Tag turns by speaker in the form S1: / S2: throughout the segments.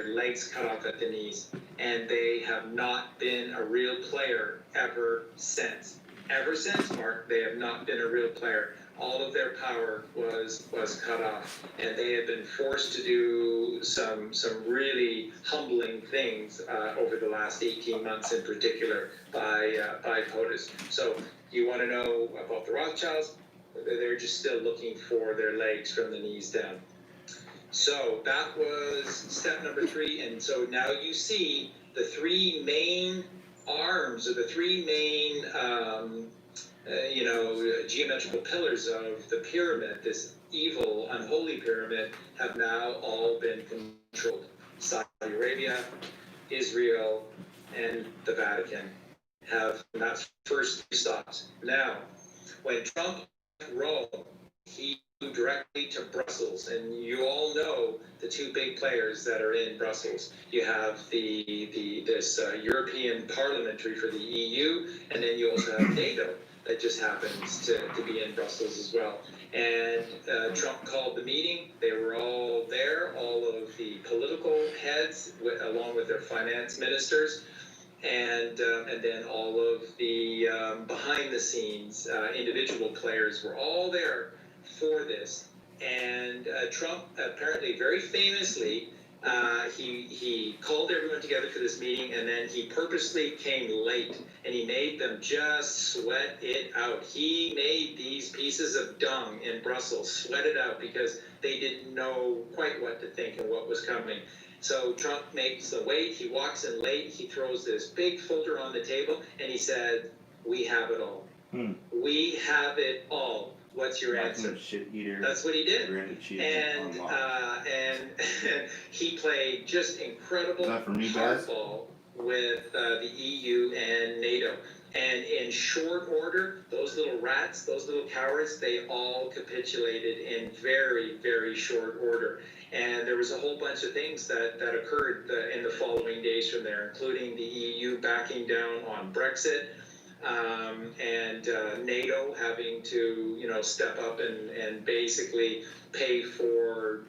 S1: legs cut off at the knees, and they have not been a real player ever since. Ever since, Mark, they have not been a real player. All of their power was cut off, and they have been forced to do some really humbling things over the last 18 months, in particular, by POTUS. So you want to know about the Rothschilds? They're just still looking for their legs from the knees down. So that was step number 3, and so now you see the 3 main arms, or the 3 main geometrical pillars of the pyramid, this evil, unholy pyramid, have now all been controlled. Saudi Arabia, Israel, and the Vatican have, and that's first 3 stops. Now, when Trump left Rome, he flew directly to Brussels, and you all know the 2 big players that are in Brussels. You have this European Parliamentary for the EU, and then you also have NATO that just happens to be in Brussels as well. And Trump called the meeting. They were all there, all of the political heads, along with their finance ministers, and then all of the behind-the-scenes individual players were all there for this. And Trump apparently, very famously, he called everyone together for this meeting, and then he purposely came late, and he made them just sweat it out. He made these pieces of dung in Brussels sweat it out because they didn't know quite what to think and what was coming. So Trump makes the wait, he walks in late, he throws this big folder on the table, and he said, "We have it all. We have it all. What's your answer?"
S2: Shit eater.
S1: That's what he did. And he played just incredible hardball with the EU and NATO. And in short order, those little rats, those little cowards, they all capitulated in very, very short order. And there was a whole bunch of things that occurred in the following days from there, including the EU backing down on Brexit, and NATO having to, step up and basically pay for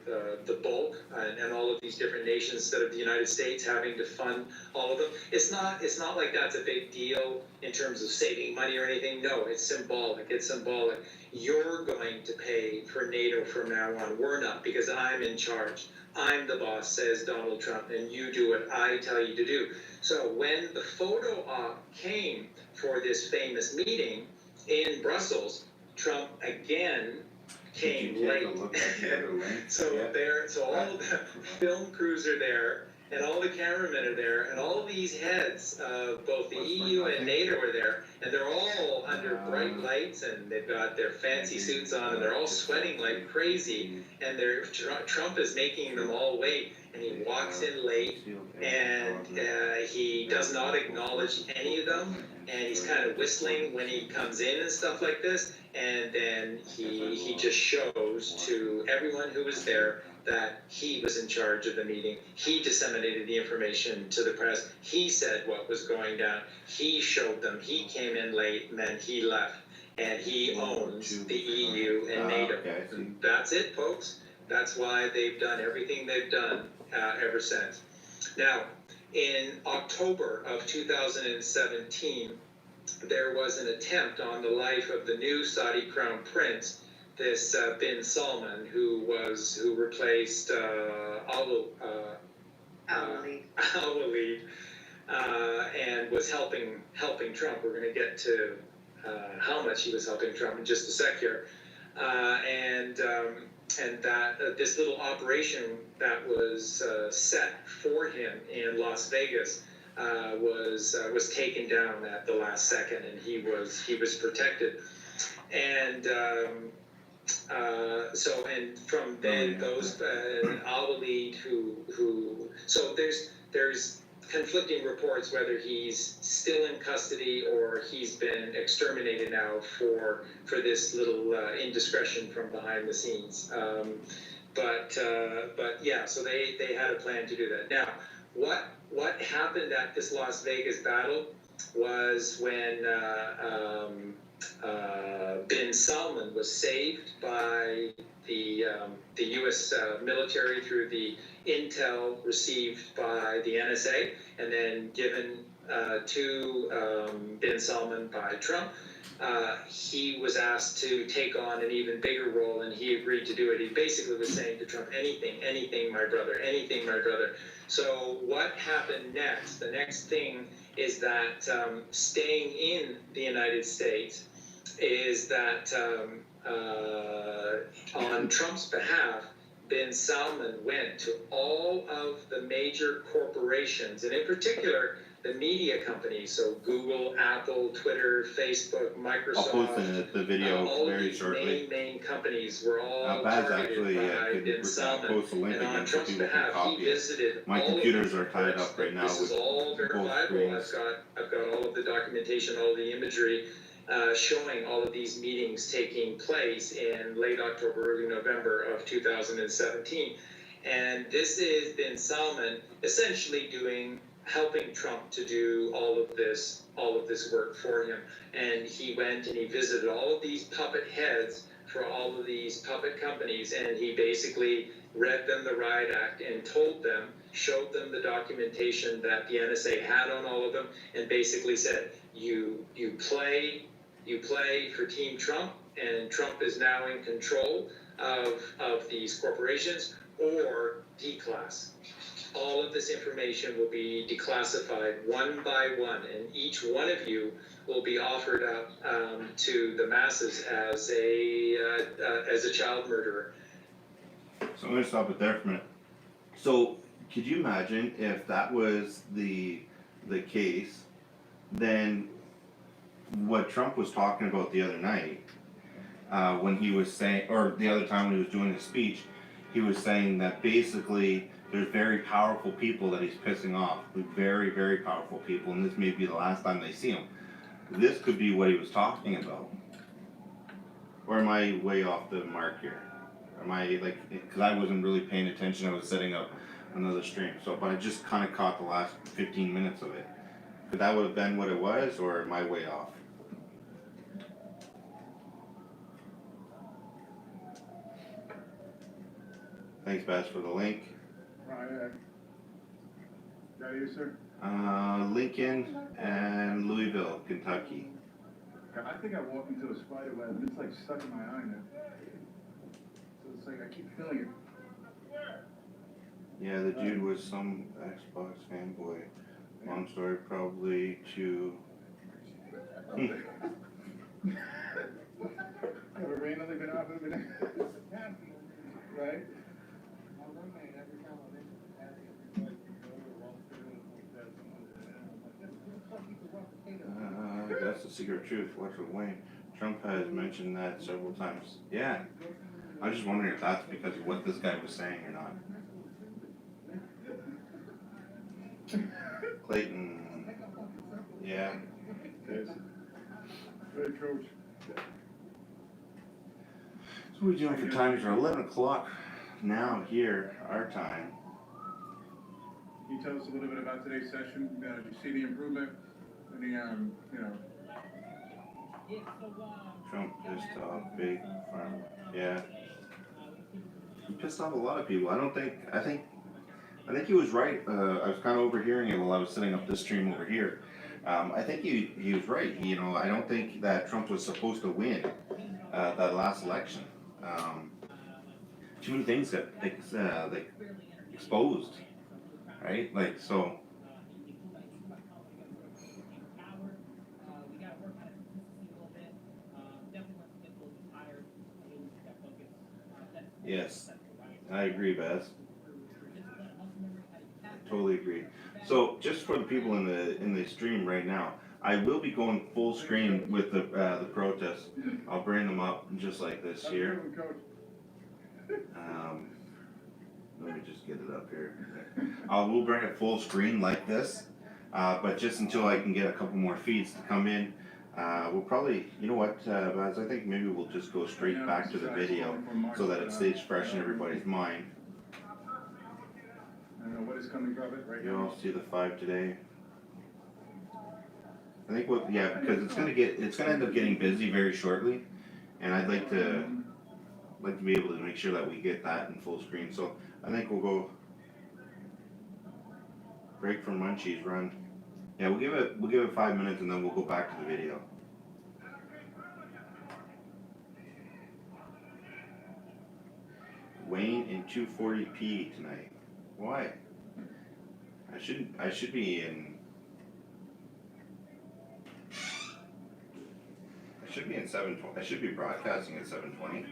S1: the bulk, and all of these different nations, instead of the United States having to fund all of them. It's not like that's a big deal in terms of saving money or anything. No, it's symbolic. It's symbolic. You're going to pay for NATO from now on. We're not, because I'm in charge. I'm the boss, says Donald Trump, and you do what I tell you to do. So when the photo op came for this famous meeting in Brussels, Trump again came late. So all the film crews are there, and all the cameramen are there, and all these heads of both the EU and NATO are there, and they're all under bright lights, and they've got their fancy suits on, and they're all sweating like crazy, and Trump is making them all wait, and he walks in late, and he does not acknowledge any of them, and he's kind of whistling when he comes in and stuff like this, and then he just shows to everyone who was there that he was in charge of the meeting. He disseminated the information to the press. He said what was going down. He showed them. He came in late, and then he left. And he owns the EU and NATO. That's it, folks. That's why they've done everything they've done ever since. Now, in October of 2017, there was an attempt on the life of the new Saudi crown prince, this bin Salman, who replaced Al Walid, and was helping Trump. We're going to get to how much he was helping Trump in just a sec here, and that this little operation that was set for him in Las Vegas was taken down at the last second, and he was protected, and. And from then those Al Walid so there's conflicting reports whether he's still in custody or he's been exterminated now for this little indiscretion from behind the scenes. But yeah, so they had a plan to do that. Now, what happened at this Las Vegas battle was when bin Salman was saved by the U.S. Military through the intel received by the NSA, and then given to bin Salman by Trump. He was asked to take on an even bigger role, and he agreed to do it. He basically was saying to Trump, anything, my brother, anything, my brother. So what happened next? The next thing is that staying in the United States is that on Trump's behalf, bin Salman went to all of the major corporations, and in particular, the media companies, so Google, Apple, Twitter, Facebook, Microsoft.
S2: I'll post the video
S1: all
S2: very
S1: these
S2: shortly.
S1: main companies were all
S2: Baz
S1: targeted
S2: actually
S1: by bin Salman.
S2: post a link
S1: and on
S2: again so
S1: Trump's
S2: people can
S1: behalf,
S2: copy
S1: he
S2: it.
S1: visited
S2: My
S1: all
S2: computers
S1: of the
S2: are tied up right now
S1: This
S2: with
S1: is all
S2: both
S1: verifiable.
S2: screens.
S1: I've got all of the documentation, all the imagery showing all of these meetings taking place in late October, early November of 2017. And this is bin Salman essentially helping Trump to do all of this work for him. And he went and he visited all of these puppet heads for all of these puppet companies, and he basically read them the riot act and showed them the documentation that the NSA had on all of them, and basically said, you play for Team Trump, and Trump is now in control of these corporations, or declass. All of this information will be declassified one by one, and each one of you will be offered up to the masses as a child murderer.
S2: So I'm going to stop it there for a minute. So could you imagine if that was the case, then what Trump was talking about the other night, when he was saying, or the other time when he was doing his speech, he was saying that basically there's very powerful people that he's pissing off, very, very powerful people, and this may be the last time they see him. This could be what he was talking about. Or am I way off the mark here? Am I because I wasn't really paying attention, I was setting up another stream, but I just kind of caught the last 15 minutes of it. Could that would have been what it was, or am I way off? Thanks, Baz, for the link.
S3: Right, that you, sir?
S2: Lincoln and Louisville, Kentucky.
S3: I think I walked into a spider web and it's like stuck in my eye now. So it's like I keep feeling it.
S2: Yeah, the dude was some Xbox fanboy. Long story, probably to.
S3: Have it randomly been off of it? Right?
S2: That's the secret truth. Watch with Wayne. Trump has mentioned that several times. Yeah. I was just wondering if that's because of what this guy was saying or not. Clayton. Yeah.
S3: Yes. Good coach.
S2: So what are we doing for times? We're 11 o'clock now here, our time.
S3: Can you tell us a little bit about today's session? Did you see the improvement? Any,
S2: Trump pissed off big farm. Yeah. He pissed off a lot of people. I think he was right. I was kind of overhearing it while I was setting up this stream over here. I think he was right. I don't think that Trump was supposed to win that last election. Too many things got exposed, right? So. Yes, I agree, Baz. I totally agree. So, just for the people in the stream right now, I will be going full screen with the protests. I'll bring them up just like this here. Let me just get it up here. We'll bring it full screen like this, but just until I can get a couple more feeds to come in. We'll probably, you know what, Baz, I think maybe we'll just go straight back to the video so that it stays fresh in everybody's mind.
S3: I don't know what is coming from it right now.
S2: You all see the 5 today. I think because it's gonna end up getting busy very shortly, and I'd like to like to be able to make sure that we get that in full screen. So I think we'll go break from Munchies, run. Yeah, we'll give it 5 minutes and then we'll go back to the video. Wayne in 240p tonight. Why? I should be in 720. I should be broadcasting at 720.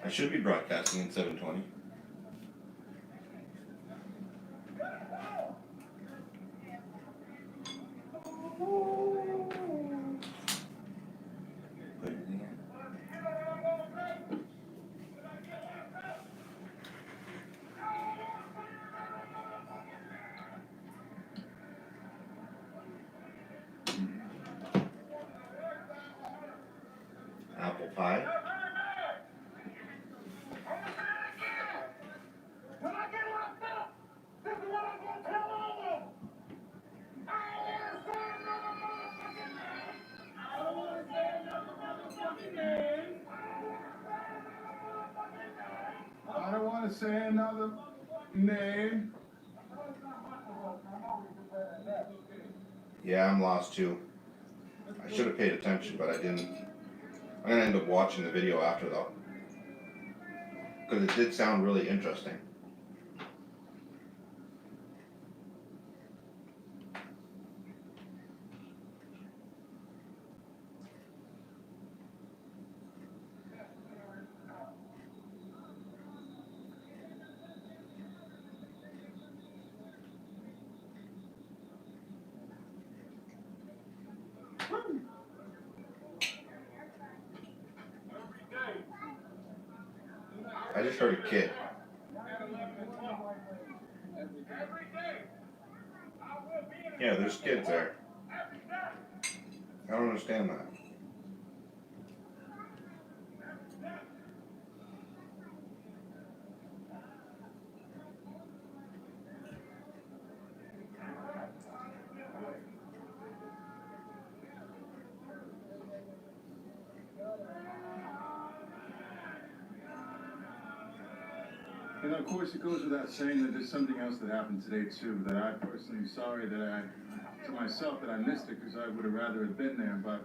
S2: I should be broadcasting at 720. Apple pie.
S3: I don't want to say another name.
S2: Yeah, I'm lost too. I should have paid attention, but I didn't. I'm gonna end up watching the video after though, because it did sound really interesting. I just heard a kid. Yeah, there's kids there. I don't understand that.
S3: And of course, it goes without saying that there's something else that happened today too. That I personally am sorry to myself that I missed it because I would have rather have been there, but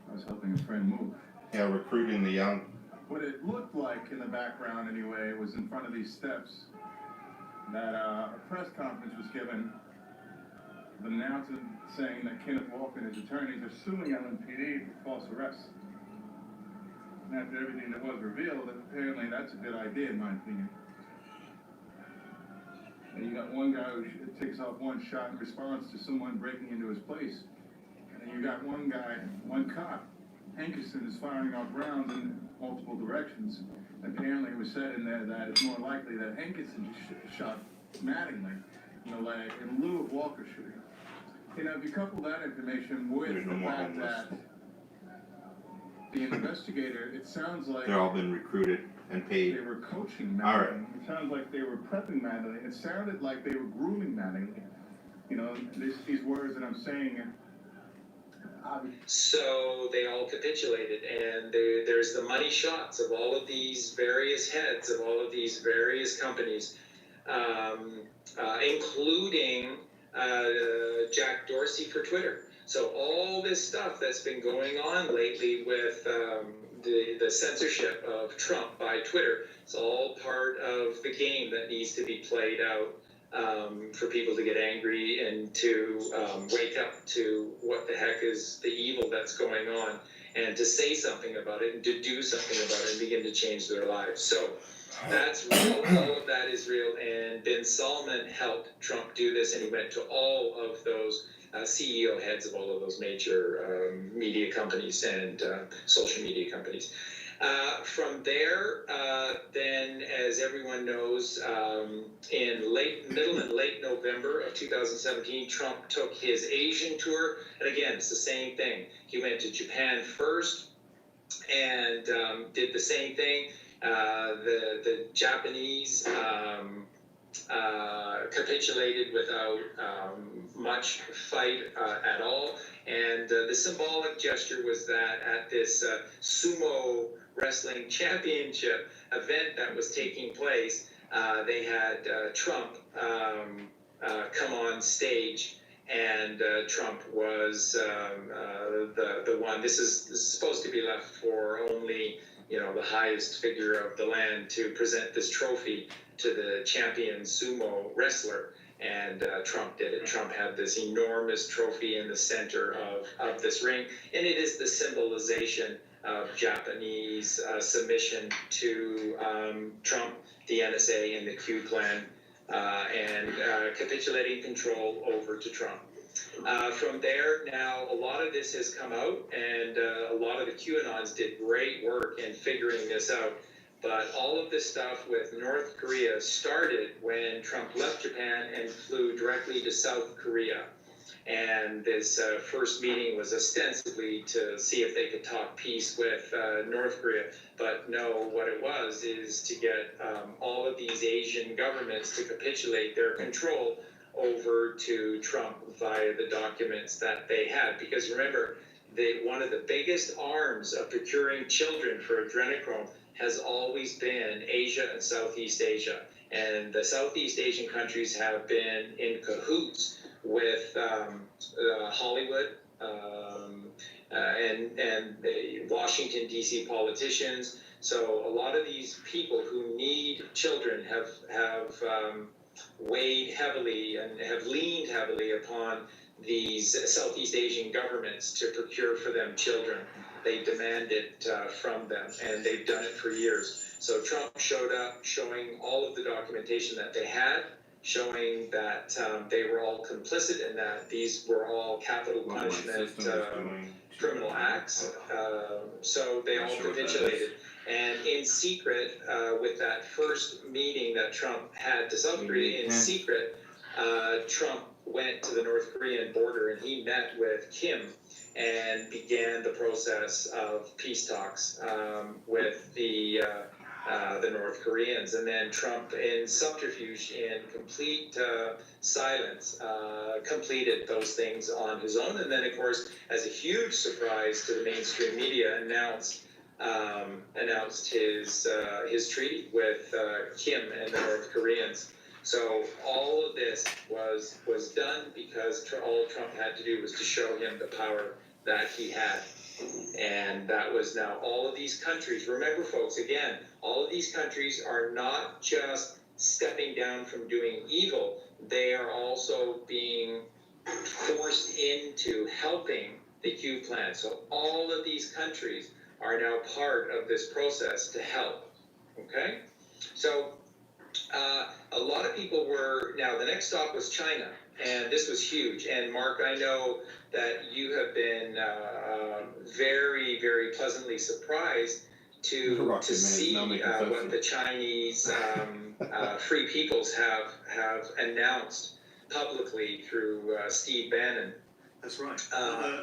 S3: I was helping a friend move.
S2: Yeah, recruiting the young.
S3: What it looked like in the background anyway was in front of these steps that a press conference was given. The announcer saying that Kenneth Walker and his attorneys are suing LMPD for false arrests. And after everything that was revealed, apparently that's a good idea in my opinion. And you got one guy who takes off one shot in response to someone breaking into his place. And then you got one cop, Hankerson, is firing off rounds in multiple directions. Apparently it was said in there that it's more likely that Hankerson shot Mattingly in the leg in lieu of Walker shooting. You know, if you couple that information with the fact that the investigator, it sounds like
S2: they're all been recruited and paid.
S3: They were coaching Mattingly.
S2: All right.
S3: It sounds like they were prepping Mattingly. It sounded like they were grooming Mattingly. You know, these words that I'm saying.
S1: So they all capitulated, and there's the money shots of all of these various heads of all of these various companies, including Jack Dorsey for Twitter. So all this stuff that's been going on lately with the censorship of Trump by Twitter, it's all part of the game that needs to be played out for people to get angry and to wake up to what the heck is the evil that's going on, and to say something about it and to do something about it and begin to change their lives. So that's real. All of that is real. And Ben Salman helped Trump do this, and he went to all of those CEO heads of all of those major media companies and social media companies. From there, then, as everyone knows, in middle and late November of 2017, Trump took his Asian tour. And again, it's the same thing. He went to Japan first and did the same thing. The Japanese capitulated without much fight at all. And the symbolic gesture was that at this sumo wrestling championship event that was taking place, they had Trump come on stage, and Trump was the one. This is supposed to be left for only, the highest figure of the land to present this trophy to the champion sumo wrestler. And Trump did it. Trump had this enormous trophy in the center of this ring, and it is the symbolization of Japanese submission to Trump, the NSA, and the Q clan, and capitulating control over to Trump. From there, now a lot of this has come out, and a lot of the QAnons did great work in figuring this out. But all of this stuff with North Korea started when Trump left Japan and flew directly to South Korea. And this first meeting was ostensibly to see if they could talk peace with North Korea. But no, what it was is to get all of these Asian governments to capitulate their control over to Trump via the documents that they had. Because remember, one of the biggest arms of procuring children for adrenochrome has always been Asia and Southeast Asia. And the Southeast Asian countries have been in cahoots with Hollywood and the Washington, D.C. politicians. So a lot of these people who need children have weighed heavily and have leaned heavily upon these Southeast Asian governments to procure for them children. They demand it from them, and they've done it for years. So Trump showed up showing all of the documentation that they had, showing that they were all complicit and that these were all capital punishment criminal acts. So they all capitulated. And in secret, with that first meeting that Trump had to South Korea, in secret, Trump went to the North Korean border and he met with Kim and began the process of peace talks with the North Koreans. And then Trump, in subterfuge, in complete silence, completed those things on his own. And then, of course, as a huge surprise to the mainstream media, announced his treaty with Kim and the North Koreans. So all of this was done because all Trump had to do was to show him the power that he had. And that was now all of these countries. Remember, folks, again, all of these countries are not just stepping down from doing evil. They are also being forced into helping the Q plan. So all of these countries are now part of this process to help. Okay? So a lot of people were, now the next stop was China, and this was huge. And Mark, I know that you have been very, very pleasantly surprised to see what the Chinese free peoples have announced publicly through Steve Bannon.
S4: That's right.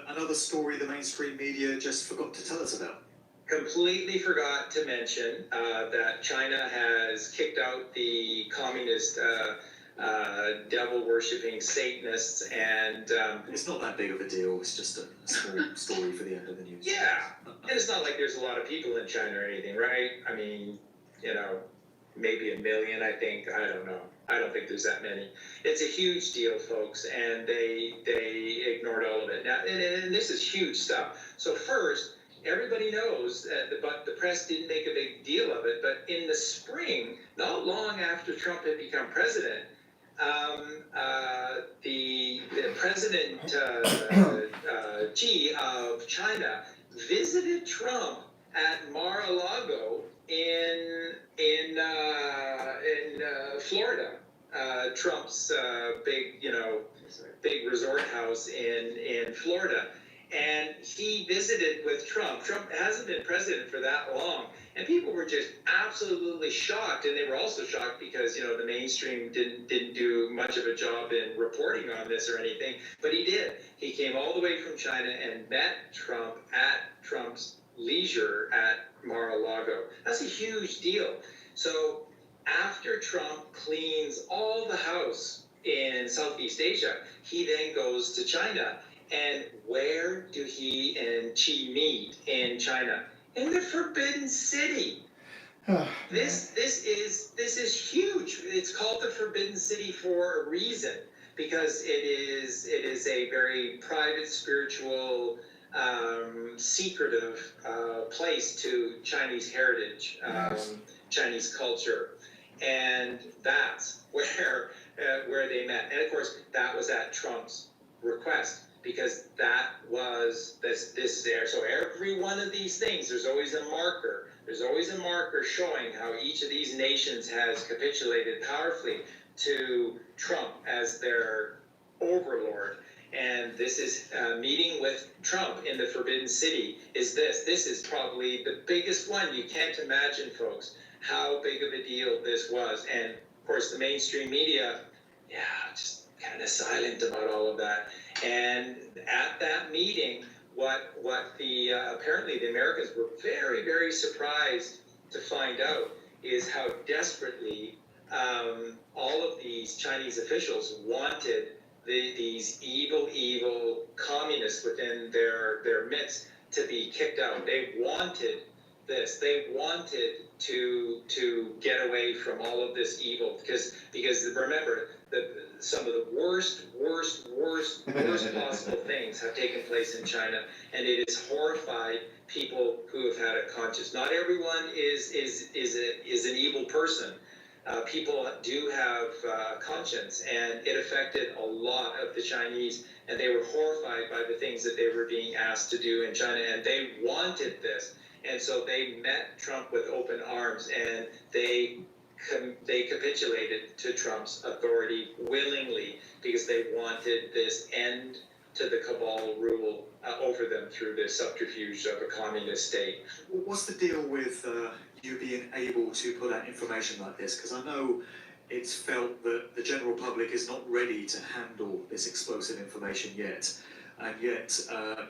S4: Another story the mainstream media just forgot to tell us about.
S1: Completely forgot to mention that China has kicked out the communist devil-worshipping Satanists, and
S4: it's not that big of a deal. It's just a small story for the end of the news.
S1: Yeah, and it's not like there's a lot of people in China or anything, right? I mean, maybe 1 million, I think. I don't know. I don't think there's that many. It's a huge deal, folks, and they ignored all of it. Now, and this is huge stuff. So first, everybody knows, but the press didn't make a big deal of it, but in the spring, not long after Trump had become president, the President Xi of China visited Trump at Mar-a-Lago in Florida, Trump's big resort house in Florida. And he visited with Trump. Trump hasn't been president for that long. And people were just absolutely shocked. And they were also shocked because, the mainstream didn't do much of a job in reporting on this or anything. But he did. He came all the way from China and met Trump at Trump's leisure at Mar-a-Lago. That's a huge deal. So after Trump cleans all the house in Southeast Asia, he then goes to China. And where do he and Xi meet in China? In the Forbidden City. This is huge. It's called the Forbidden City for a reason, because it is a very private, spiritual, secretive place to Chinese heritage, Chinese culture, and that's where they met. And of course, that was at Trump's request, because that was this there. So every one of these things, there's always a marker. There's always a marker showing how each of these nations has capitulated powerfully to Trump as their overlord. And this is meeting with Trump in the Forbidden City is this. This is probably the biggest one. You can't imagine, folks, how big of a deal this was. And of course, the mainstream media, just kind of silent about all of that. And at that meeting, what the apparently the Americans were very, very surprised to find out is how desperately all of these Chinese officials wanted these evil communists within their midst to be kicked out. They wanted this. They wanted to get away from all of this evil, because remember, some of the worst possible things have taken place in China, and it has horrified people who have had a conscience. Not everyone is an evil person. People do have conscience, and it affected a lot of the Chinese, and they were horrified by the things that they were being asked to do in China, and they wanted this. And so they met Trump with open arms, and they capitulated to Trump's authority willingly, because they wanted this end to the cabal rule over them through the subterfuge of a communist state.
S4: What's the deal with you being able to put out information like this? Because I know it's felt that the general public is not ready to handle this explosive information yet. And yet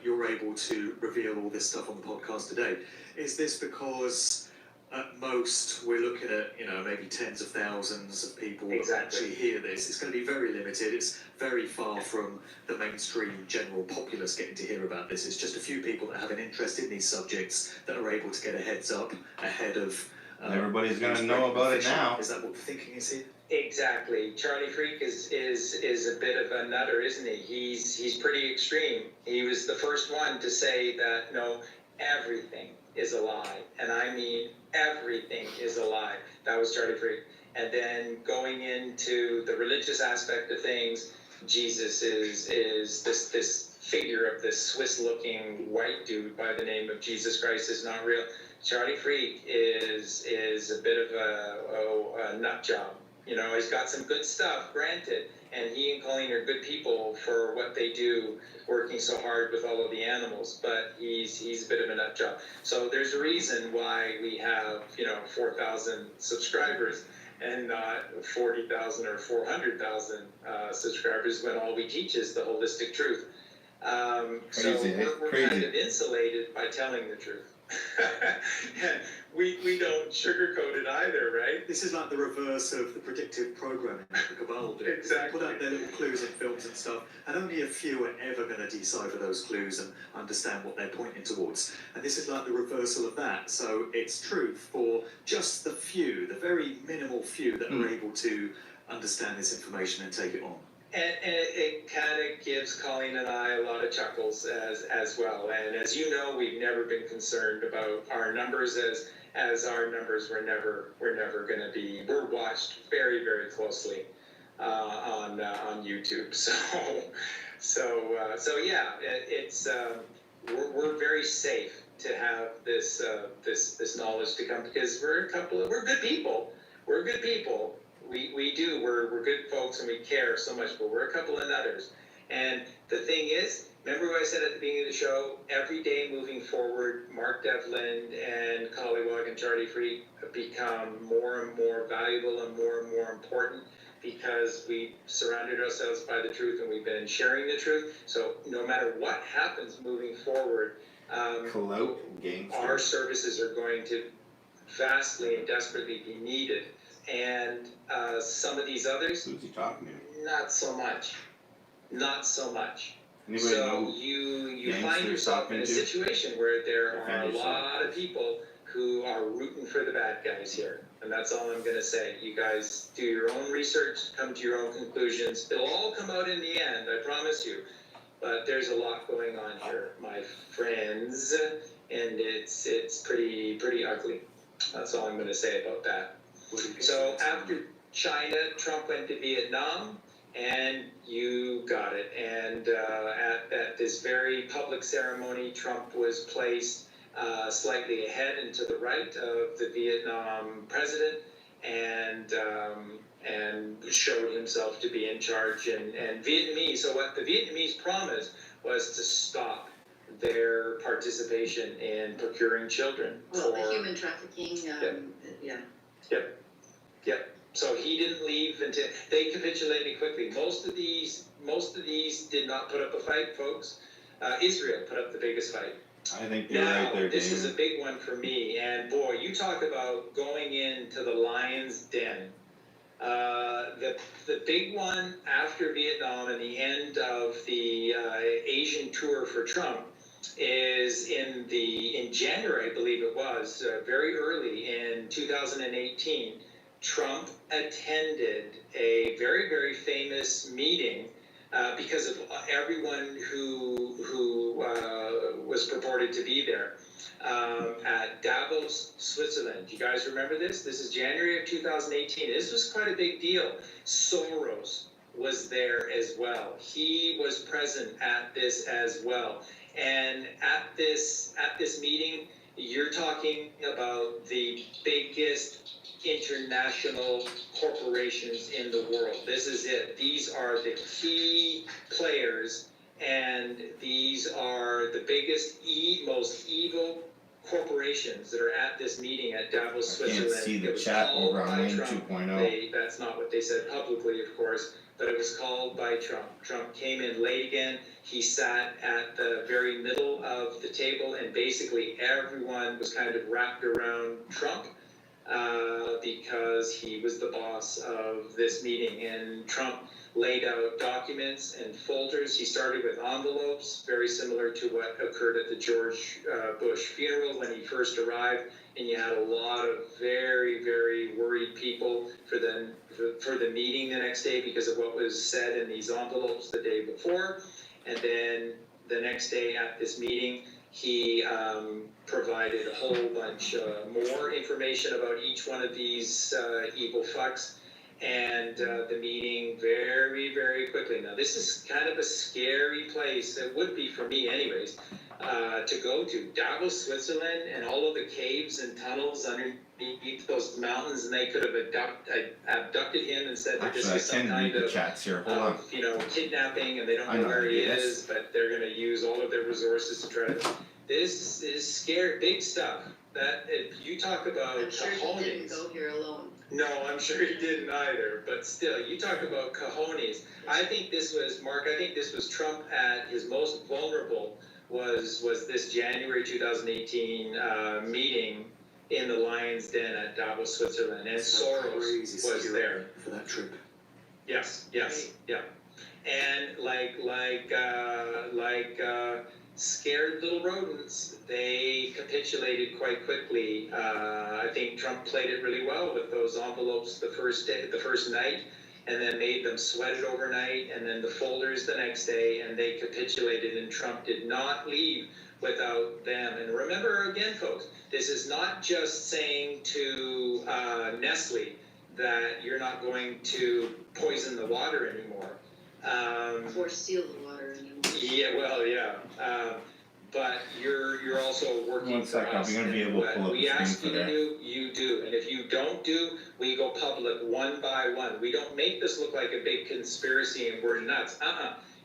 S4: you're able to reveal all this stuff on the podcast today. Is this because at most we're looking at, maybe tens of thousands of people that actually hear this? It's going to be very limited. It's very far from the mainstream general populace getting to hear about this. It's just a few people that have an interest in these subjects that are able to get a heads up ahead of...
S2: everybody's going to know about it now.
S4: Is that what the thinking is here?
S1: Exactly. Charlie Freak is a bit of a nutter, isn't he? He's pretty extreme. He was the first one to say that, no, everything is a lie. And I mean everything is a lie. That was Charlie Freak. And then going into the religious aspect of things, Jesus is this figure of this Swiss-looking white dude by the name of Jesus Christ is not real. Charlie Freak is a bit of a nut job. He's got some good stuff, granted, and he and Colleen are good people for what they do, working so hard with all of the animals, but he's a bit of a nut job. So there's a reason why we have, 4,000 subscribers and not 40,000 or 400,000 subscribers, when all we teach is the holistic truth. So we're kind of insulated by telling the truth. we don't sugarcoat it either, right?
S4: This is like the reverse of the predictive programming the cabal do.
S1: Exactly.
S4: Put out their little clues in films and stuff, and only a few are ever going to decipher those clues and understand what they're pointing towards. And this is like the reversal of that. So it's truth for just the few, the very minimal few that are able to understand this information and take it on.
S1: And it kind of gives Colleen and I a lot of chuckles as well. And as you know, we've never been concerned about our numbers, as our numbers were never going to be. We're watched very, very closely on YouTube. So yeah, it's we're very safe to have this knowledge to come, because we're good people. We're good people. We're good folks, and we care so much, but we're a couple of nutters. And the thing is, remember what I said at the beginning of the show? Every day moving forward, Mark Devlin and Collywog and Charlie Freak have become more and more valuable and more important, because we surrounded ourselves by the truth, and we've been sharing the truth. So no matter what happens moving forward, our services are going to vastly and desperately be needed. and some of these others,
S2: Who's he talking to?
S1: not so much. Not so much.
S2: Anybody
S1: So
S2: know?
S1: you find
S2: gangsters
S1: yourself
S2: talking
S1: in a
S2: to?
S1: situation where there are
S2: Defend
S1: a
S2: yourself.
S1: lot of people who are rooting for the bad guys here. And that's all I'm gonna say. You guys do your own research, come to your own conclusions. They'll all come out in the end, I promise you. But there's a lot going on here, my friends, and it's pretty ugly. That's all I'm gonna say about that. So after China, Trump went to Vietnam, and you got it. And at this very public ceremony, Trump was placed slightly ahead and to the right of the Vietnam president, and showed himself to be in charge. And Vietnamese. So what the Vietnamese promised was to stop their participation in procuring children.
S5: Well, the human trafficking, yeah.
S1: Yep. So he didn't leave until they capitulated quickly. Most of these did not put up a fight, folks. Israel put up the biggest fight.
S2: I think you're
S1: Now,
S2: right there,
S1: this is
S2: Damon.
S1: a big one for me. And boy, you talk about going into the lion's den. The big one after Vietnam and the end of the Asian tour for Trump is in January, I believe it was, very early in 2018. Trump attended a very, very famous meeting because of everyone who was purported to be there at Davos, Switzerland. Do you guys remember this? This is January of 2018. This was quite a big deal. Soros was there as well. He was present at this as well. And at this meeting, you're talking about the biggest international corporations in the world. This is it. These are the key players, and these are the biggest, most evil corporations that are at this meeting at Davos,
S2: I can't
S1: Switzerland.
S2: see the
S1: It was
S2: chat
S1: called
S2: over on
S1: by
S2: Lane
S1: Trump.
S2: 2.0.
S1: That's not what they said publicly, of course, but it was called by Trump. Trump came in late again. He sat at the very middle of the table, and basically everyone was kind of wrapped around Trump because he was the boss of this meeting. And Trump laid out documents and folders. He started with envelopes, very similar to what occurred at the George Bush funeral when he first arrived. And you had a lot of very, very worried people for the meeting the next day because of what was said in these envelopes the day before. And then the next day at this meeting, he provided a whole bunch more information about each one of these evil fucks. And the meeting very, very quickly. Now, this is kind of a scary place. It would be for me anyways, to go to Davos, Switzerland, and all of the caves and tunnels underneath those mountains, and they could have abducted him and said that
S2: Actually,
S1: this
S2: I
S1: was some
S2: can
S1: kind
S2: read the
S1: of
S2: chats here. Hold on.
S1: kidnapping, and they don't
S2: I
S1: know
S2: know
S1: where he
S2: it
S1: is, but they're going to use all of their resources to try to. This is scary, big stuff. That if you talk about
S5: I'm sure he didn't
S1: cojones.
S5: go here alone.
S1: No, I'm sure he didn't either. But still, you talk about cojones. I think this was Mark. I think this was Trump at his most vulnerable. Was this January 2018 meeting in the Lion's Den at Davos, Switzerland, and Soros was there
S4: for that trip.
S1: Yes, yeah. And scared little rodents, they capitulated quite quickly. I think Trump played it really well with those envelopes the first night, and then made them sweat it overnight, and then the folders the next day, and they capitulated, and Trump did not leave without them. And remember again, folks, this is not just saying to Nestle that you're not going to poison the water anymore.
S5: Or steal the water anymore.
S1: But you're also working
S2: One
S1: for
S2: second,
S1: us.
S2: we're gonna be able to
S1: What
S2: pull up
S1: we
S2: the
S1: ask
S2: screen
S1: you
S2: for
S1: to
S2: that.
S1: do, you do. And if you don't do, we go public one by one. We don't make this look like a big conspiracy and we're nuts.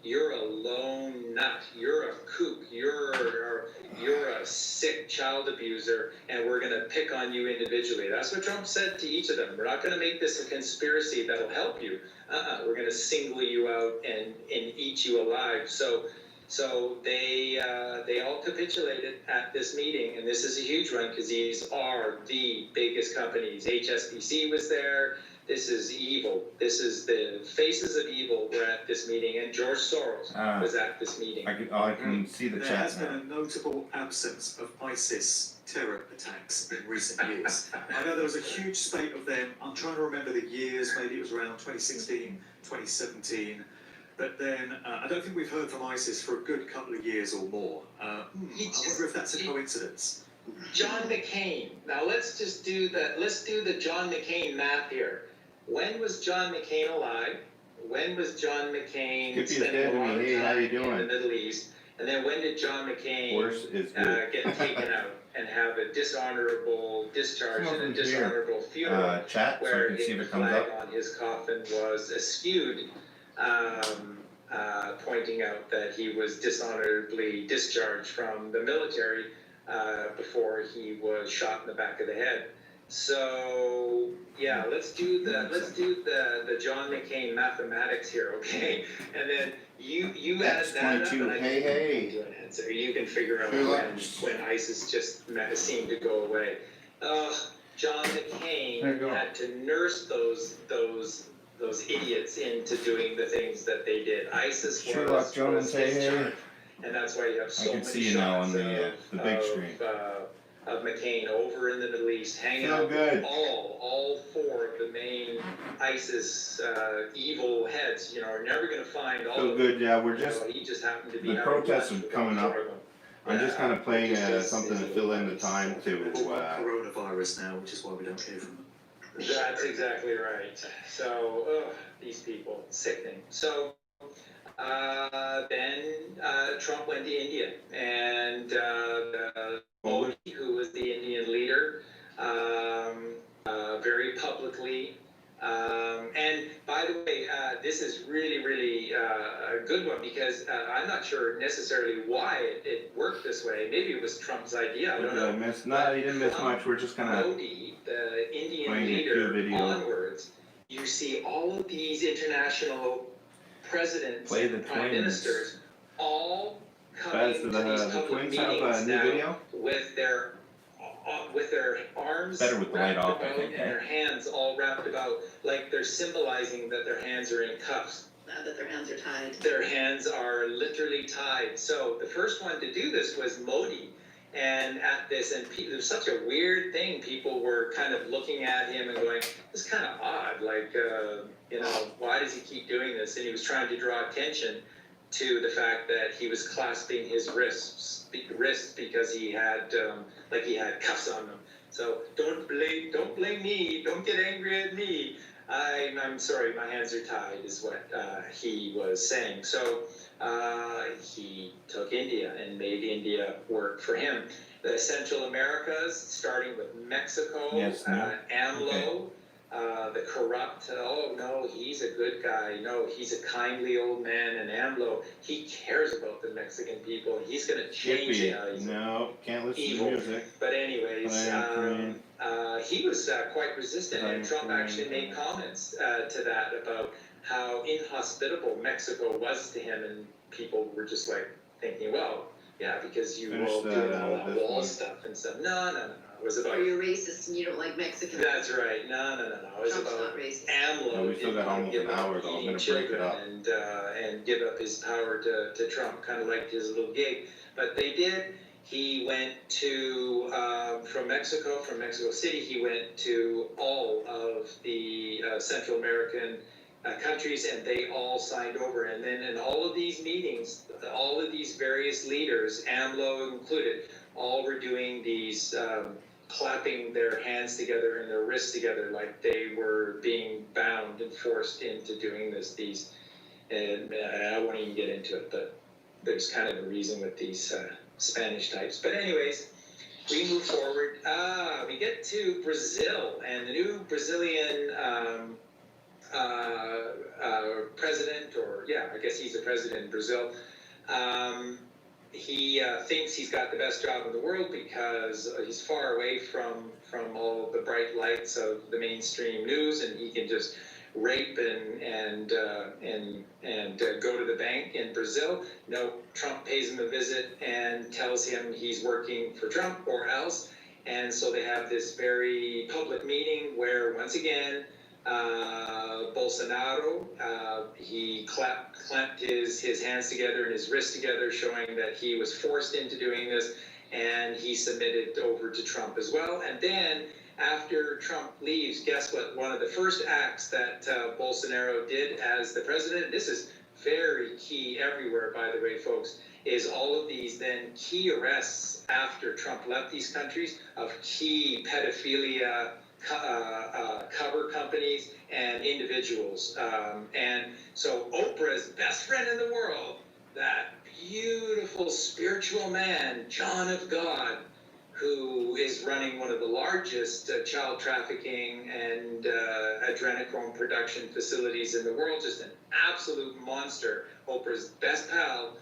S1: You're a lone nut. You're a kook. You're a sick child abuser, and we're going to pick on you individually. That's what Trump said to each of them. We're not going to make this a conspiracy that'll help you. We're going to single you out and eat you alive. So So they all capitulated at this meeting, and this is a huge one because these are the biggest companies. HSBC was there. This is evil. This is the faces of evil were at this meeting, and George Soros was at this meeting.
S2: I can see the
S4: There
S2: chat
S4: has
S2: now.
S4: been a notable absence of ISIS terror attacks in recent years. I know there was a huge spate of them. I'm trying to remember the years, maybe it was around 2016, 2017. But then I don't think we've heard from ISIS for a good couple of years or more. I wonder if that's a coincidence.
S1: John McCain. Now let's do the John McCain math here. When was John McCain alive? When was John McCain
S2: Skippy is
S1: spending
S2: dead
S1: a
S2: to
S1: lot
S2: me.
S1: of
S2: Hey, how you
S1: time in
S2: doing?
S1: the Middle East? And then when did John McCain
S2: Horse is good.
S1: get taken out and have a dishonorable discharge and a dishonorable funeral
S2: Chat, so I
S1: where
S2: can see if
S1: the
S2: it comes
S1: flag
S2: up.
S1: on his coffin was askewed, pointing out that he was dishonorably discharged from the military before he was shot in the back of the head. So yeah, let's do the John McCain mathematics here, okay? And then you add that up, and I
S2: Hey.
S1: do an answer. You can figure out when ISIS just seemed to go away. John McCain had to nurse those idiots into doing the things that they did. ISIS was his charge, and that's why you have so many
S2: see you now on
S1: shots
S2: the big screen.
S1: of McCain over in the Middle East, hanging out with all four of the main ISIS evil heads. You know, are never going to find all.
S2: So good, yeah. We're just
S1: he just happened to be
S2: the protests are coming up. I'm just kind of playing something to fill in the time to.
S4: Coronavirus now, which is why we don't hear from them.
S1: That's exactly right. So these people, sickening. So then Trump went to India, and Modi, who was the Indian leader, very publicly. And by the way, this is really a good one because I'm not sure necessarily why it worked this way. Maybe it was Trump's idea. I don't know.
S2: No, you didn't miss much. We're just kind of
S1: Modi, the Indian leader, onwards, you see all of these international presidents and prime ministers all coming to these public meetings now with their arms
S2: with the light off,
S1: about and their hands all wrapped about, like they're symbolizing that their hands are in cuffs.
S5: That their hands are tied.
S1: Their hands are literally tied. So the first one to do this was Modi. And at this, and it was such a weird thing. People were kind of looking at him and going, "This is kind of odd. Like, why does he keep doing this?" And he was trying to draw attention to the fact that he was clasping his wrists because he had cuffs on them. So don't blame me. Don't get angry at me. I'm sorry, my hands are tied, is what he was saying. So he took India and made India work for him. The Central Americas, starting with Mexico, AMLO, the corrupt, oh no, he's a good guy. No, he's a kindly old man. And AMLO, he cares about the Mexican people. He's going to change it.
S2: No, can't listen
S1: evil.
S2: to music.
S1: But anyways, he was quite resistant, and Trump actually made comments to that about how inhospitable Mexico was to him, and people were just like thinking, well, yeah, because you were all doing all that wall stuff and stuff. No. It was about.
S5: Or you're racist and you don't like Mexicans.
S1: That's right. No. It was
S5: Trump's
S1: about
S5: not racist.
S1: AMLO.
S2: We still got almost an hour though. I'm gonna break it up.
S1: And give up his power to Trump, kind of like his little gig. But they did. He went to from Mexico City. He went to all of the Central American countries, and they all signed over. And then in all of these meetings, all of these various leaders, AMLO included, all were doing these clapping their hands together and their wrists together like they were being bound and forced into doing this. And I won't even get into it, but there's kind of a reason with these Spanish types. But anyways, we move forward. We get to Brazil, and the new Brazilian president, I guess he's a president in Brazil. He thinks he's got the best job in the world because he's far away from all the bright lights of the mainstream news, and he can just rape and go to the bank in Brazil. No, Trump pays him a visit and tells him he's working for Trump or else. And so they have this very public meeting where, once again, Bolsonaro, he clamped his hands together and his wrists together, showing that he was forced into doing this, and he submitted over to Trump as well. And then, after Trump leaves, guess what? One of the first acts that Bolsonaro did as the president, this is very key everywhere, by the way, folks, is all of these then key arrests after Trump left these countries of key pedophilia cover companies and individuals. And so Oprah's best friend in the world, that beautiful spiritual man, John of God, who is running one of the largest child trafficking and adrenochrome production facilities in the world, just an absolute monster, Oprah's best pal.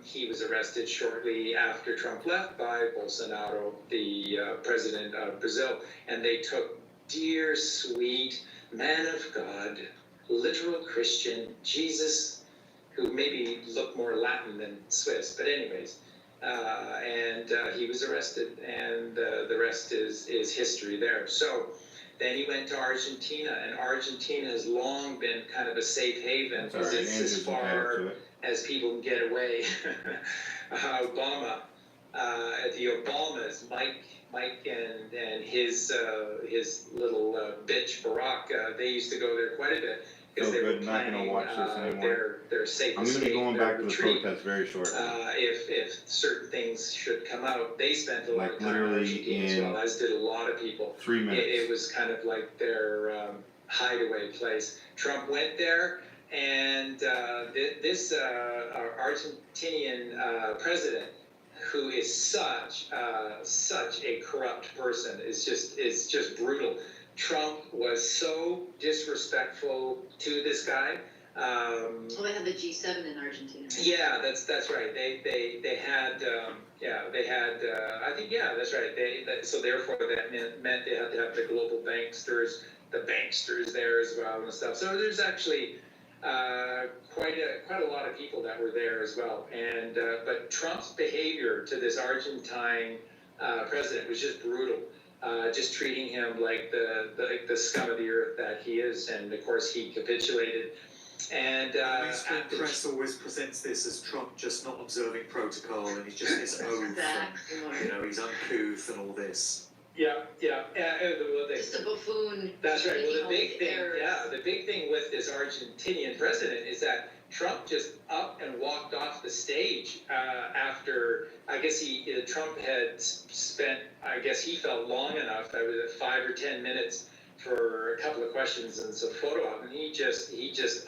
S1: He was arrested shortly after Trump left by Bolsonaro, the president of Brazil, and they took dear, sweet man of God, literal Christian, Jesus, who maybe looked more Latin than Swiss, but anyways, and he was arrested, and the rest is history there. So then he went to Argentina, and Argentina has long been kind of a safe haven because it's as far as people can get away. Obama, the Obamas, Mike and his little bitch Barack, they used to go there quite a bit because they were planning their safe
S2: I'm going to be going back to the
S1: retreat.
S2: protest very shortly.
S1: If certain things should come out, they spent a lot of time in Argentina as well, as did a lot of people.
S2: 3 minutes.
S1: It was kind of like their hideaway place. Trump went there, and this Argentinian president, who is such a corrupt person, is just brutal. Trump was so disrespectful to this guy.
S5: Well, they had the G7 in Argentina. Right?
S1: Yeah, that's right. They had I think that's right. So therefore that meant they had to have the global banksters there as well and stuff. So there's actually quite a lot of people that were there as well. And but Trump's behavior to this Argentine president was just brutal. Just treating him like the scum of the earth that he is, and of course he capitulated. And
S4: the mainstream press always presents this as Trump just not observing protocol, and he's just this oaf, and, he's uncouth and all this.
S1: Yeah.
S5: Just a buffoon.
S1: That's right. Well, the big thing with this Argentinian president is that Trump just up and walked off the stage after, I guess Trump had spent, I guess he felt long enough, 5 or 10 minutes for a couple of questions and some photo op, and he just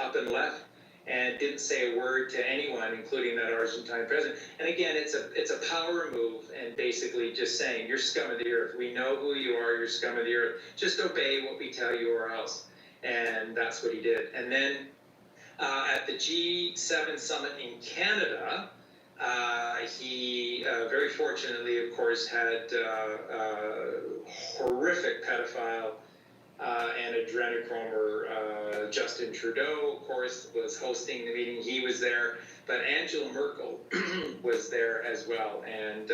S1: up and left and didn't say a word to anyone, including that Argentine president. And again, it's a power move, and basically just saying, you're scum of the earth. We know who you are. You're scum of the earth. Just obey what we tell you or else. And that's what he did. And then at the G7 summit in Canada, he very fortunately, of course, had horrific pedophile and adrenochromer Justin Trudeau, of course, was hosting the meeting. He was there, but Angela Merkel was there as well, and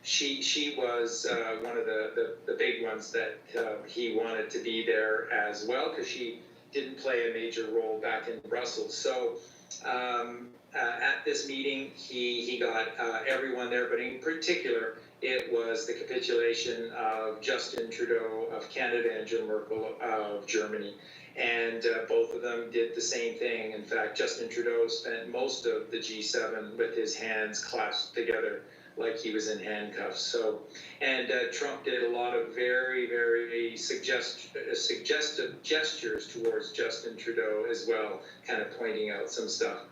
S1: she was one of the big ones that he wanted to be there as well, because she didn't play a major role back in Brussels. So at this meeting, he got everyone there, but in particular, it was the capitulation of Justin Trudeau of Canada, Angela Merkel of Germany. And both of them did the same thing. In fact, Justin Trudeau spent most of the G7 with his hands clasped together like he was in handcuffs. So, and Trump did a lot of very, very suggestive gestures towards Justin Trudeau as well, kind of pointing out some stuff.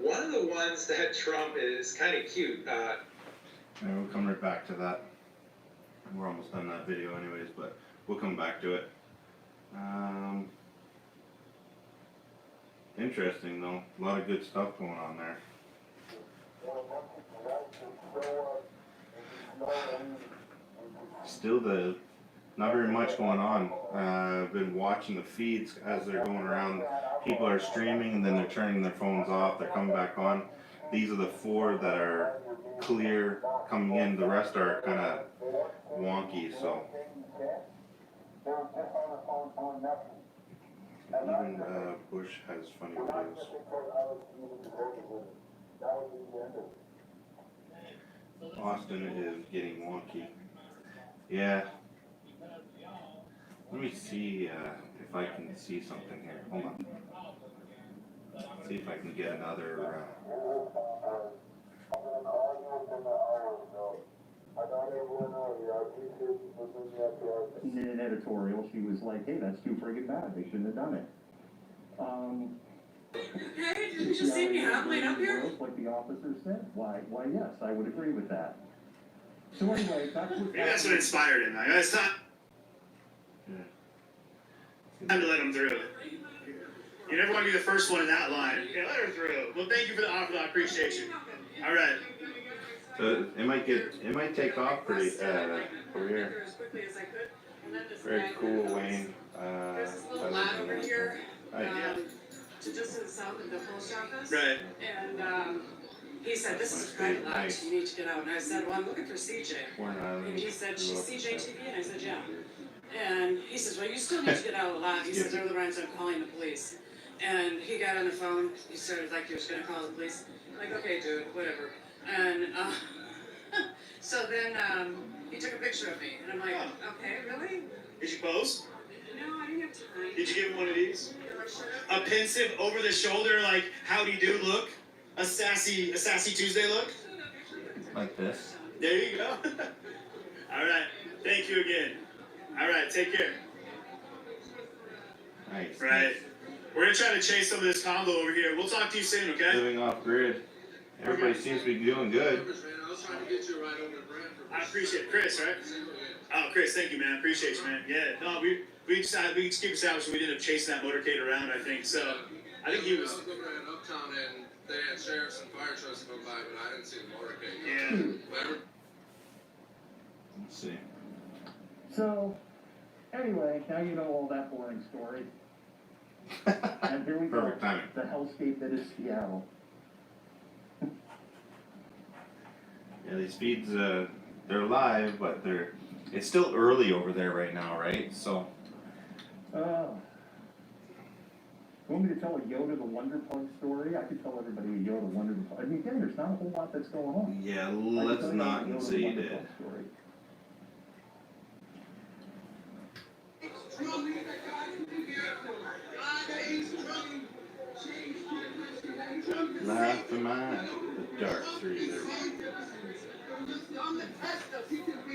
S1: One of the ones that Trump is kind of cute.
S2: And we'll come right back to that. We're almost done that video anyways, but we'll come back to it. Interesting though, a lot of good stuff going on there. Still the not very much going on. I've been watching the feeds as they're going around. People are streaming and then they're turning their phones off. They're coming back on. These are the 4 that are clear coming in. The rest are kind of wonky. So even Bush has funny videos. Austin is getting wonky. Yeah. Let me see if I can see something here. Hold on. See if I can get another.
S6: In an editorial, she was like, "Hey, that's too friggin' bad. They shouldn't have done it."
S7: Hey, didn't you see me halfway up here?
S6: Like the officer said. Why, yes, I would agree with that. So anyway, that's
S8: what inspired him. It's time to let him through. You never want to be the first one in that line. Yeah, let her through. Well, thank you for the offer. I appreciation. All right.
S2: So it might take off pretty over here. Very cool, Wayne.
S7: There's this little lot over here, to just to the south of the post office.
S8: Right.
S7: And he said, "This is a private lot.
S2: Nice.
S7: You need to get out." And I said, "Well, I'm looking for CJ." And he said, "She's CJ TV?" And I said, "Yeah." And he says, "Well, you still need to get out of the lot." He says, "Otherwise, I'm calling the police." And he got on the phone. He started like he was going to call the police. I'm like, "Okay, dude, whatever." And so then he took a picture of me. And I'm like, "Okay, really?"
S8: Did you pose?
S7: No, I didn't have time.
S8: Did you give him one of these? A pensive, over the shoulder, like howdy do look? A sassy Tuesday look?
S2: Like this.
S8: There you go. All right. Thank you again. All right. Take care.
S2: Nice.
S8: Right. We're gonna try to chase some of this combo over here. We'll talk to you soon, okay?
S2: Living off grid. Everybody seems to be doing good.
S8: I appreciate it. Chris, right? Oh, Chris, thank you, man. I appreciate you, man. Yeah, no, we just keep establishing we ended up chasing that motorcade around, I think. So, I think he was.
S9: I was looking at Uptown and they had sheriffs and fire trucks go by, but I didn't see the motorcade.
S8: Yeah.
S2: Let's see.
S6: So, anyway, now you know all that boring story. And here we
S2: Perfect
S6: go.
S2: timing.
S6: The hellscape that is Seattle.
S2: Yeah, these feeds, they're live, but it's still early over there right now, right? So.
S6: You want me to tell a Yoda the Wonder Plug story? I could tell everybody a Yoda Wonder Plug. I mean, again, there's not a whole lot that's going on.
S2: Yeah, let's not say you did. Laugh in my the dark 3 there.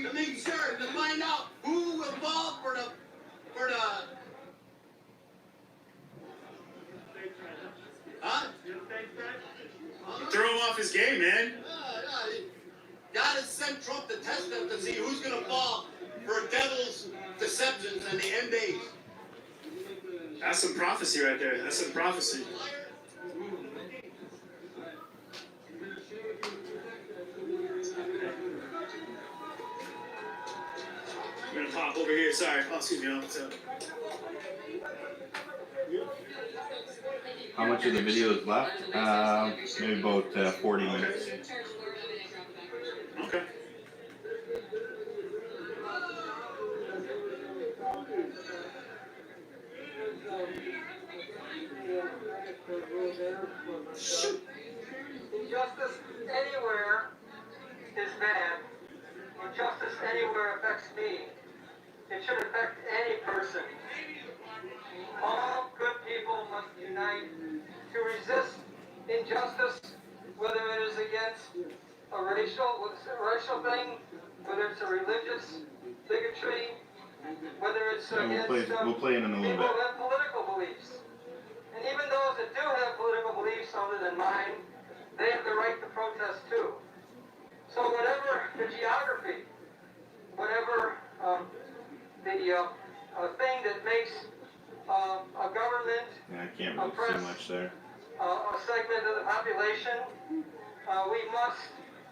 S10: To make sure to find out who will fall for the huh?
S8: You throw him off his game, man.
S10: God has sent Trump to test them to see who's gonna fall for devil's deceptions in the end days.
S8: That's some prophecy right there. That's some prophecy. I'm gonna pop over here. Sorry. Oh, excuse me. What's up?
S2: How much of the video is left? Maybe about 40 minutes.
S8: Okay.
S1: Injustice anywhere is bad. Injustice anywhere affects me. It should affect any person. All good people must unite to resist injustice, whether it is against a racial thing, whether it's a religious bigotry, whether it's against
S2: we'll play it in a little
S1: people
S2: bit.
S1: who have political beliefs. And even those that do have political beliefs other than mine, they have the right to protest too. So whatever the geography, whatever the thing that makes a government,
S2: Yeah, I can't really see much there.
S1: a segment of the population, we must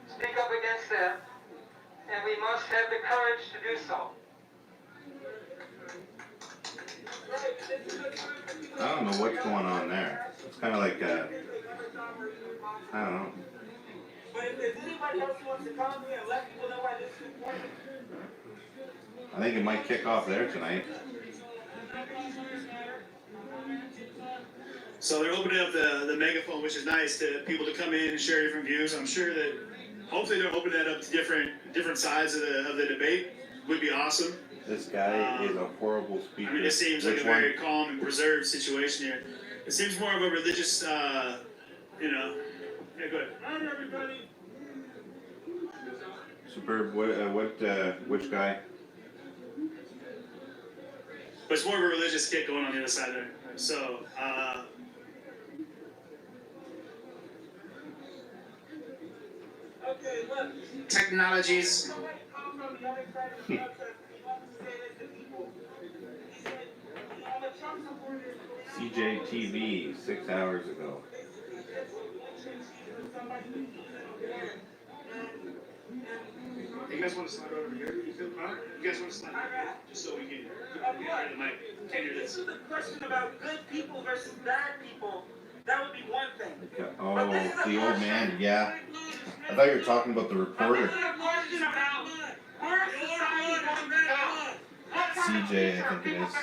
S1: speak up against that, and we must have the courage to do so.
S2: I don't know what's going on there. It's kind of like I don't know.
S11: But if anybody else wants to come here and let people know why this is important.
S2: I think it might kick off there tonight.
S8: So they're opening up the megaphone, which is nice to people to come in and share different views. I'm sure that hopefully they'll open that up to different sides of the debate. Would be awesome.
S2: This guy is a horrible speaker.
S8: I mean, it seems like a very calm and preserved situation here. It seems more of a religious, you know. Yeah, go ahead. Hi, everybody.
S2: Superb. Which guy?
S8: But it's more of a religious kick going on the other side there. So,
S11: Okay, look.
S8: technologies.
S2: CJTV 6 hours ago.
S8: You guys want to slide over here? Huh? You guys want to slide over here? Just so we can get rid of the mic. Can't hear
S11: This
S8: this.
S11: is a question about good people versus bad people. That would be one thing.
S2: Oh, the old man. Yeah. I thought you were talking about the reporter.
S11: This is a question about where society goes down.
S2: CJ, I think it is.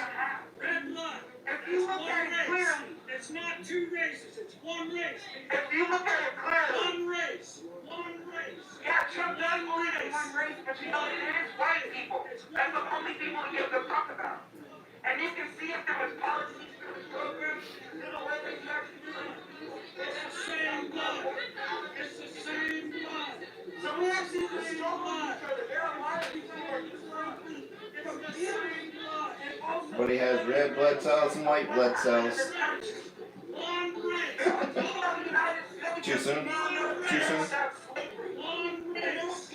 S11: Red blood. If you look at it clearly, it's not two races, it's one race. If you look at it clearly, one race. Yeah, Trump does believe in one race, but you know it is white people. That's the only people he gives a fuck about. And you can see if there was policies, there was programs, in the way they actually do it. It's the same blood. It's the same blood. So we actually destroy each other. There are a lot of people who are destroying. It's the same blood. And also,
S2: But he has red blood cells and white blood cells.
S11: one race.
S2: Too soon? Too soon?
S11: One race.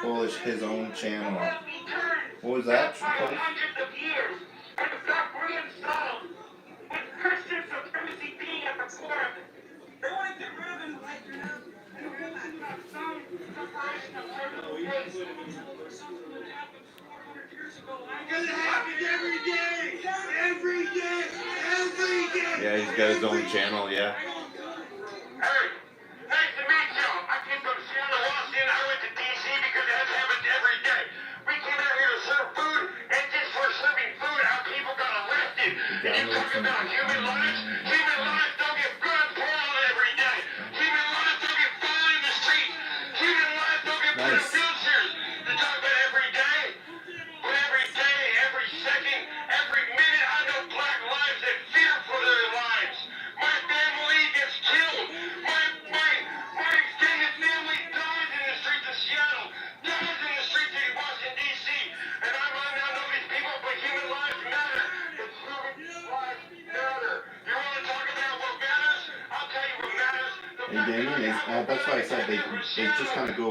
S2: Polish his own channel. What was that?
S11: Hundreds of years, and it's not reinstalled with Christian supremacy being at the core of it. They want to get rid of it right now, and we're going to have some separation of church and state. Something that happened 400 years ago. Because it happens every day! Every day! Every day!
S2: Yeah, he's got his own channel, yeah.
S11: Hey, nice to meet you. I came from Seattle, Washington. I went to D.C. because it happens every day. We came out here to serve food, and just for serving food, our people got arrested. And you talk about human lives? Human lives don't get guns pulled on every day. Human lives don't get fallen in the street. Human lives don't get put in wheelchairs. You talk about every day? But every day, every second, every minute, I know black lives that fear for their lives. My family gets killed. My extended family dies in the streets of Seattle, dies in the streets of Washington, D.C. And I might not know these people, but human lives matter. And human lives matter. You want to talk about what matters? I'll tell you what matters.
S2: Hey, Damien, that's why I said they just kind of go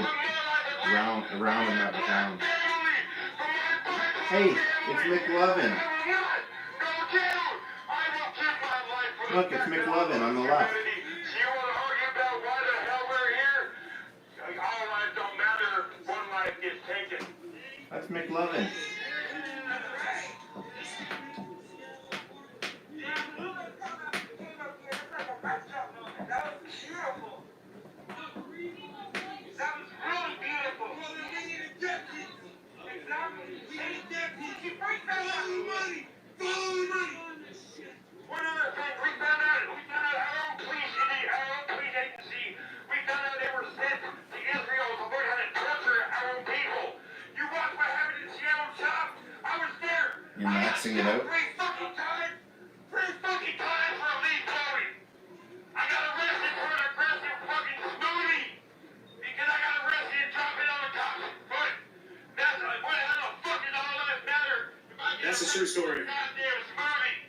S2: round and round. Hey, it's McLovin. Look, it's McLovin on the left.
S11: So you want to argue about why the hell we're here? All lives don't matter. One life gets taken.
S2: That's McLovin.
S11: That was beautiful. That was really beautiful. Well, they needed deputies. Exactly. We need deputies. You break that up. Follow the money. Follow the money. One other thing, we found out our own police agency, we found out they were sent to Israel to learn how to torture our own people. You watch what happened in Seattle, Chop? I was there.
S2: You're maxing it out.
S11: Three fucking times for a lead Chloe. I got arrested for an aggressive fucking smoothie because I got arrested and dropped it on the cop's foot. That's how the fuck does all lives matter?
S8: That's a true story.
S11: Goddamn smoothie.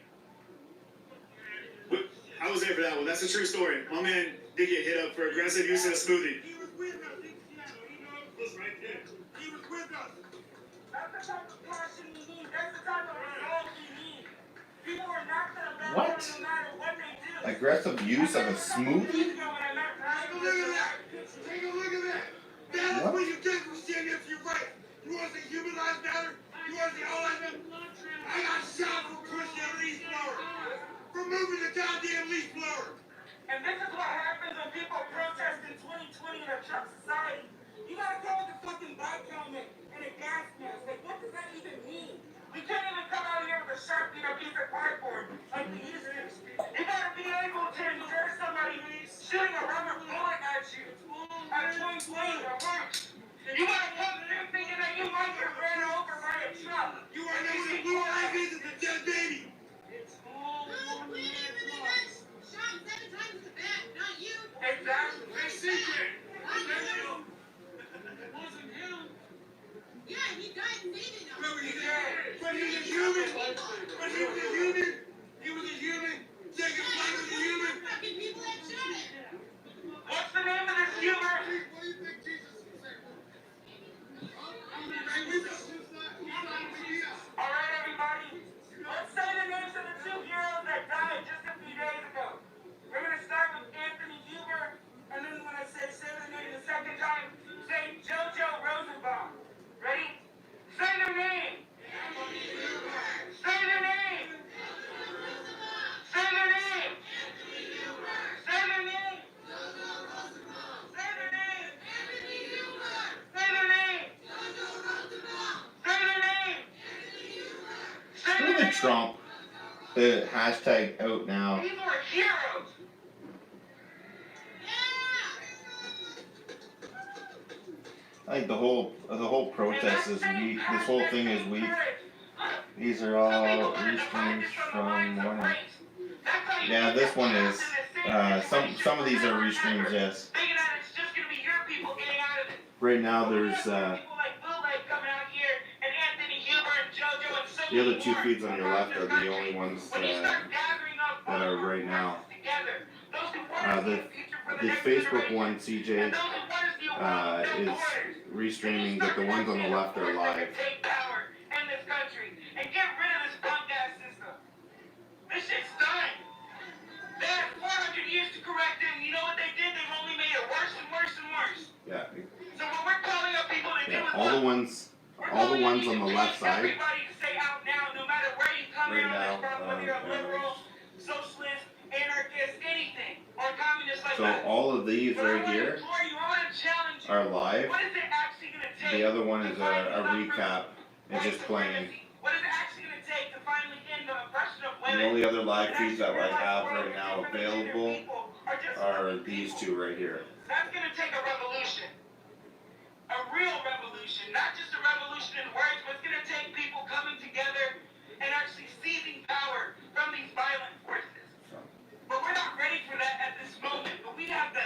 S8: I was there for that one. That's a true story. My man did get hit up for aggressive use of a smoothie.
S11: He was with us in Seattle. He knows this right there. He was with us. That's the type of passion we need. That's the type of resolve we need. People are not going to back
S2: What?
S11: down no matter what they do.
S2: Aggressive use of a smoothie?
S11: Take a look at that. Take a look at that. That's
S2: What?
S11: what you get for standing up for your rights. You want to say human lives matter?
S10: was a human. But he was a human. He was a human. Jacob Blake was a human. What's the name of this humor? What do you think Jesus would say? All right, everybody. Let's say the names of the two heroes that died just a few days ago. We're going to start with Anthony Huber, and then when I say the name the second time, say JoJo Rosenbaum. Ready? Say their name. Say their name. Say their name. Say their name. Say their name. Say their name. Say their name. Say their
S2: Look
S10: name.
S2: at Trump. The hashtag out now.
S10: These were heroes.
S2: I think the whole protest is weak. This whole thing is weak. These are all restreams from one. Yeah, this one is. Some of these are restreams, yes.
S10: Thinking that it's just gonna be your people getting out of it.
S2: Right now there's
S10: People like Bootleg coming out here, and Anthony Huber and JoJo and so
S2: the other
S10: many
S2: two
S10: more
S2: feeds on your left are the only ones
S10: When you start gathering up
S2: that are right now.
S10: together, those who want to see a future for
S2: The
S10: next
S2: Facebook
S10: generation,
S2: one, CJ,
S10: and those who want to see a world with no
S2: is
S10: borders.
S2: restreaming, but the ones on the left are live.
S10: Take power in this country and get rid of this punk ass system. This shit's done. They had 400 years to correct it, and you know what they did? They've only made it worse and worse and worse.
S2: Yeah.
S10: So what we're calling up people to do is
S2: All the ones on the left side.
S10: Everybody to say out now, no matter where you come
S2: Right
S10: in on this
S2: now,
S10: from, whether you're a liberal, socialist, anarchist, anything, or communist like
S2: So
S10: us.
S2: all of these
S10: But I
S2: right
S10: want to
S2: here
S10: implore you, I want to challenge you.
S2: are live.
S10: What is it actually going to take?
S2: The other one is
S10: to finally
S2: a
S10: uproot
S2: recap. It's just playing.
S10: What is it actually going to take to finally end the oppression of women?
S2: The only other live feeds that I have right now available are these two right here.
S10: That's going to take a revolution. A real revolution. Not just a revolution in words, but it's going to take people coming together and actually seizing power from these violent forces. But we're not ready for that at this moment. But we have the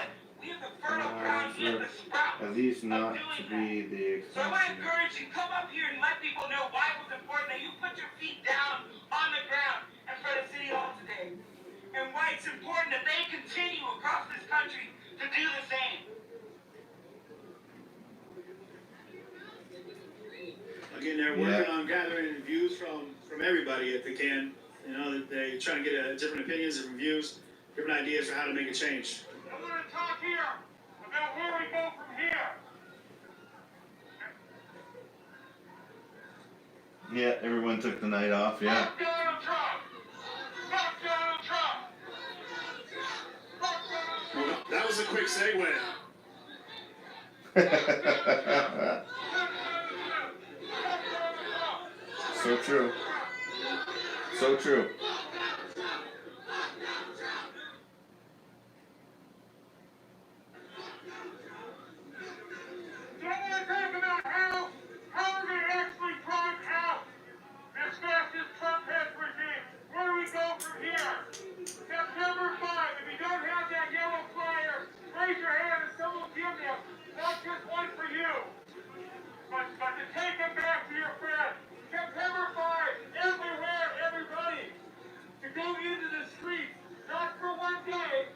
S10: fertile ground, we have the sprout.
S2: Are these not to be the
S10: So I want to
S2: extension?
S10: encourage you, come up here and let people know why it was important that you put your feet down on the ground in front of City Hall today. And why it's important that they continue across this country to do the same.
S8: Again, they're working on gathering views from everybody if they can. You know, they're trying to get different opinions, different views, different ideas for how to make a change.
S10: I want to talk here about where we go from here.
S2: Yeah, everyone took the night off, yeah.
S10: Fuck Donald Trump! Fuck Donald Trump! Fuck Donald Trump!
S8: That was a quick segue.
S2: So true. So true.
S10: Do I want to talk about how we're going to actually drive out this fascist Trump-head regime? Where do we go from here? September 5, if you don't have that yellow flyer, raise your hand and someone will give you not just one for you, but to take them back to your friend. September 5, everywhere, everybody, to go into the streets, not for one day,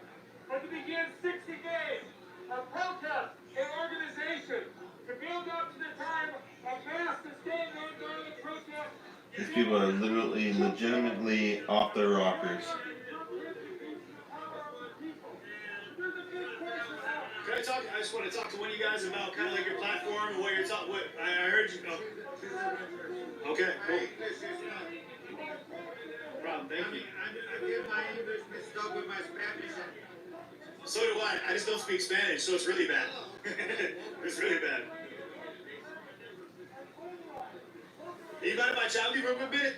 S10: but to begin 60 days of protest and organization to build up to the time of mass sustained nonviolent protest.
S2: These people are literally, legitimately off their rockers.
S8: Can I talk? I just want to talk to one of you guys about kind of like your platform and what you're talking. What I heard you. Oh. Okay, cool. No problem. Thank you.
S10: I get my English mixed up with my Spanish.
S8: So do I. I just don't speak Spanish, so it's really bad. It's really bad. You got my child for a good bit?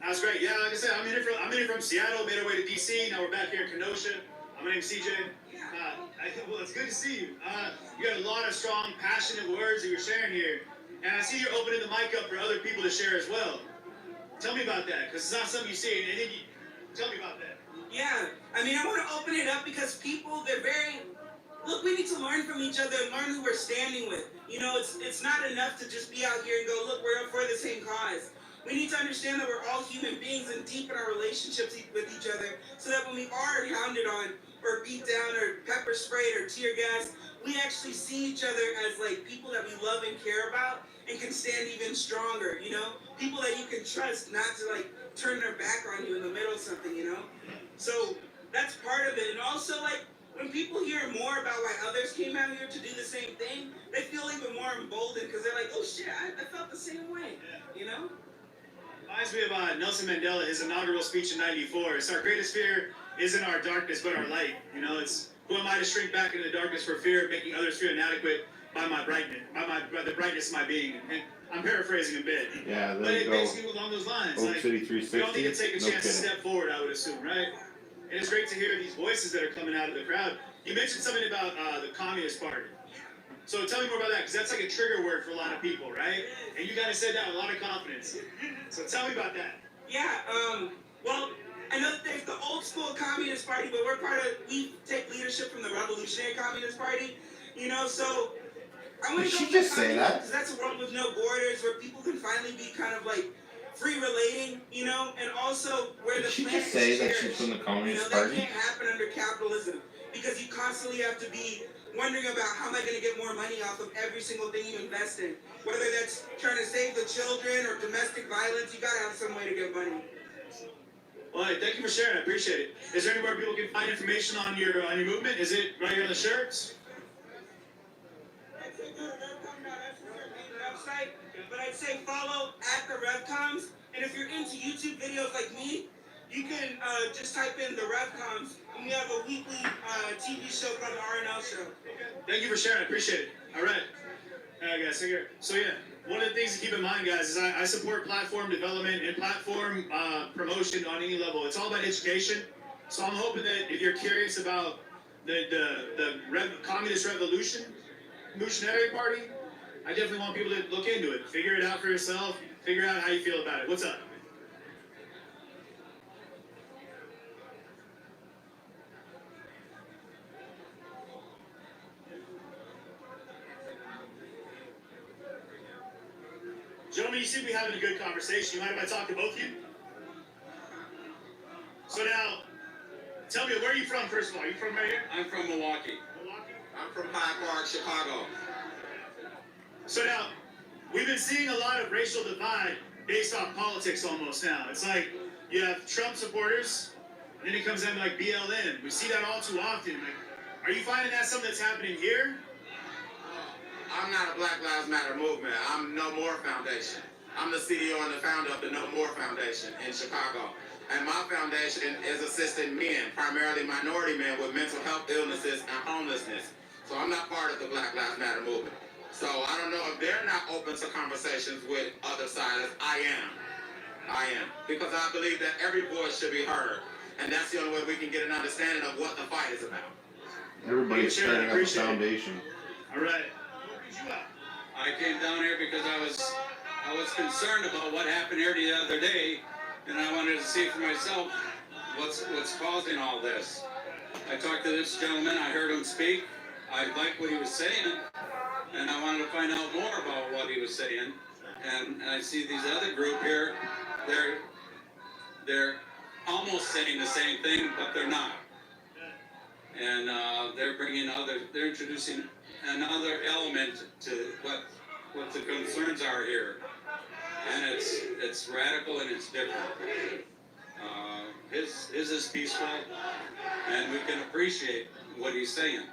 S8: That's great. Yeah, like I said, I'm in here from Seattle, made our way to DC. Now we're back here in Kenosha. My name's CJ. Well, it's good to see you. You got a lot of strong, passionate words that you're sharing here. And I see you're opening the mic up for other people to share as well. Tell me about that, because it's not something you see. Tell me about that.
S12: Yeah, I mean, I want to open it up because people, look, we need to learn from each other and learn who we're standing with. You know, it's not enough to just be out here and go, look, we're up for the same cause. We need to understand that we're all human beings and deep in our relationships with each other, so that when we are hounded on or beat down or pepper sprayed or tear gas, we actually see each other as like people that we love and care about and can stand even stronger, you know? People that you can trust not to like turn their back on you in the middle of something, you know? So that's part of it. And also like when people hear more about why others came out here to do the same thing, they feel even more emboldened because they're like, oh shit, I felt the same way, you know?
S8: Reminds me of Nelson Mandela, his inaugural speech in '94. It's our greatest fear isn't our darkness, but our light. You know, it's who am I to shrink back into the darkness for fear of making others feel inadequate by my brightness, by the brightness of my being. And I'm paraphrasing a bit.
S2: Yeah,
S8: But
S2: there you
S8: it
S2: go.
S8: basically along those lines.
S2: Oak
S8: Like,
S2: City
S8: we all need to
S2: 360.
S8: take a
S2: No
S8: chance to
S2: kidding.
S8: step forward, I would assume, right? And it's great to hear these voices that are coming out of the crowd. You mentioned something about the Communist Party. So tell me more about that, because that's like a trigger word for a lot of people, right? And you guys said that with a lot of confidence. So tell me about that.
S12: Yeah, well, I know that there's the old school Communist Party, but we take leadership from the Revolutionary Communist Party, you know, so I want to
S2: Did
S12: go
S2: she
S12: for
S2: just say
S12: communism
S2: that?
S12: because that's a world with no borders where people can finally be kind of like free relating, you know, and also where
S2: Did
S12: the
S2: she
S12: planet
S2: just say
S12: is
S2: that
S12: shared.
S2: she's from the
S12: You know,
S2: Communist
S12: that
S2: Party?
S12: can't happen under capitalism because you constantly have to be wondering about how am I going to get more money off of every single thing you invest in. Whether that's trying to save the children or domestic violence, you got to have some way to get money.
S8: Well, hey, thank you for sharing. I appreciate it. Is there anywhere people can find information on your movement? Is it right here on the shirts?
S12: Website, but I'd say follow at the Revcoms, and if you're into YouTube videos like me, you can just type in the Revcoms, and we have a weekly TV show called the RNL Show.
S8: Thank you for sharing. I appreciate it. All right. All right, guys. So yeah, one of the things to keep in mind, guys, is I support platform development and platform promotion on any level. It's all about education. So I'm hoping that if you're curious about the communist revolutionary party, I definitely want people to look into it, figure it out for yourself, figure out how you feel about it. What's up? Gentlemen, you seem to be having a good conversation. You mind if I talk to both of you? So now, tell me, where are you from, first of all? Are you from right here?
S9: I'm from Milwaukee.
S8: Milwaukee?
S9: I'm from Hyde Park, Chicago.
S8: So now, we've been seeing a lot of racial divide based off politics almost now. It's like you have Trump supporters, and then it comes down to like BLM. We see that all too often. Like, are you finding that something that's happening here?
S9: I'm not a Black Lives Matter movement. I'm No More Foundation. I'm the CEO and the founder of the No More Foundation in Chicago. And my foundation is assisting men, primarily minority men with mental health illnesses and homelessness. So I'm not part of the Black Lives Matter movement. So I don't know if they're not open to conversations with other sides. I am. Because I believe that every voice should be heard. And that's the only way we can get an understanding of what the fight is about.
S2: Everybody's starting up a foundation.
S8: All right.
S13: I came down here because I was concerned about what happened here the other day, and I wanted to see for myself what's causing all this. I talked to this gentleman, I heard him speak, I liked what he was saying, and I wanted to find out more about what he was saying. And I see these other group here, they're almost saying the same thing, but they're not. And they're introducing another element to what the concerns are here, and it's radical and it's different. His is peaceful, and we can appreciate what he's saying.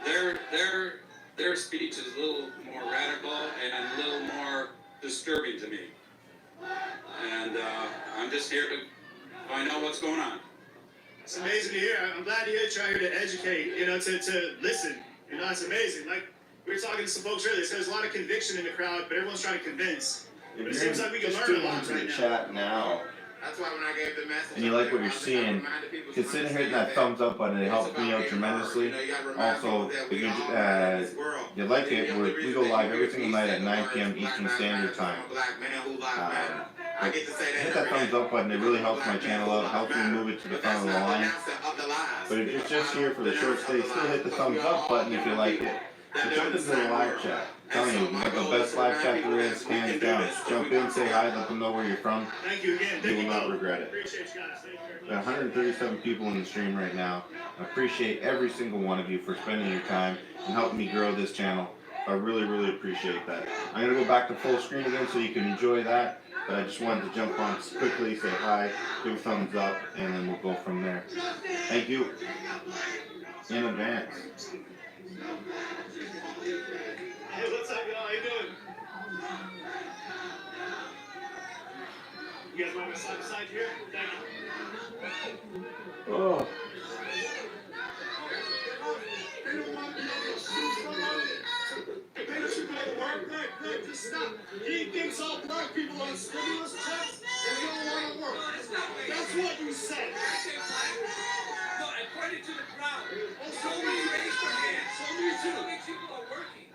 S13: Their speech is a little more radical and a little more disturbing to me, and I'm just here to find out what's going on.
S8: It's amazing to hear. I'm glad you're trying to educate, to listen. It's amazing. Like, we were talking to some folks earlier, so there's a lot of conviction in the crowd, but everyone's trying to convince. But it seems like we can learn a lot
S2: into
S8: right
S2: the
S8: now.
S2: chat now,
S9: That's why when I gave the message,
S2: and you like what you're seeing, consider hitting that thumbs up button. It helps me out tremendously. Also, if you like it, we go live every single night at 9 p.m. Eastern Standard Time. Hit that thumbs up button. It really helps my channel out. Helps me move it to the front of the line. But if you're just here for the short stay, still hit the thumbs up button if you like it. So jump into the live chat. telling you, what the best live chat there is, hands down. Jump in, say hi, let them know where you're from.
S8: Thank you again.
S2: You will not regret it.
S8: Appreciate you guys. Thank you very much.
S2: There are 137 people in the stream right now. I appreciate every single one of you for spending your time and helping me grow this channel. I really, really appreciate that. I'm going to go back to full screen again so you can enjoy that. But I just wanted to jump on quickly, say hi, give a thumbs up, and then we'll go from there. Thank you in advance.
S8: Hey, what's up, y'all? How you doing? You guys want me side to side here? Thank you.
S2: Oh.
S8: They don't want to shoot somebody. They don't you go to work. Look, just stop. He thinks all black people on stimulus checks and they don't want to work. That's what you said.
S12: No, I pointed to the crowd.
S8: Oh,
S12: So many raised their hands.
S8: So me too.
S12: So many people are working.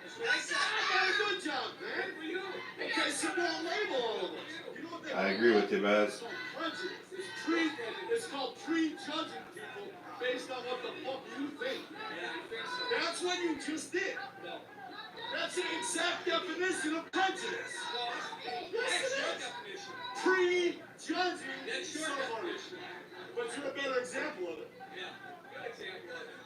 S12: That's what I said.
S8: I got a good job, man.
S12: For you.
S8: Okay, so don't label all of us. You know what they
S2: I agree with you, Baz.
S8: It's called prejudging people based on what the fuck you think. That's what you just did. That's the exact definition of prejudice. Yes, it is. Prejudging someone. But you're a better example of it.
S12: Yeah, good example of it.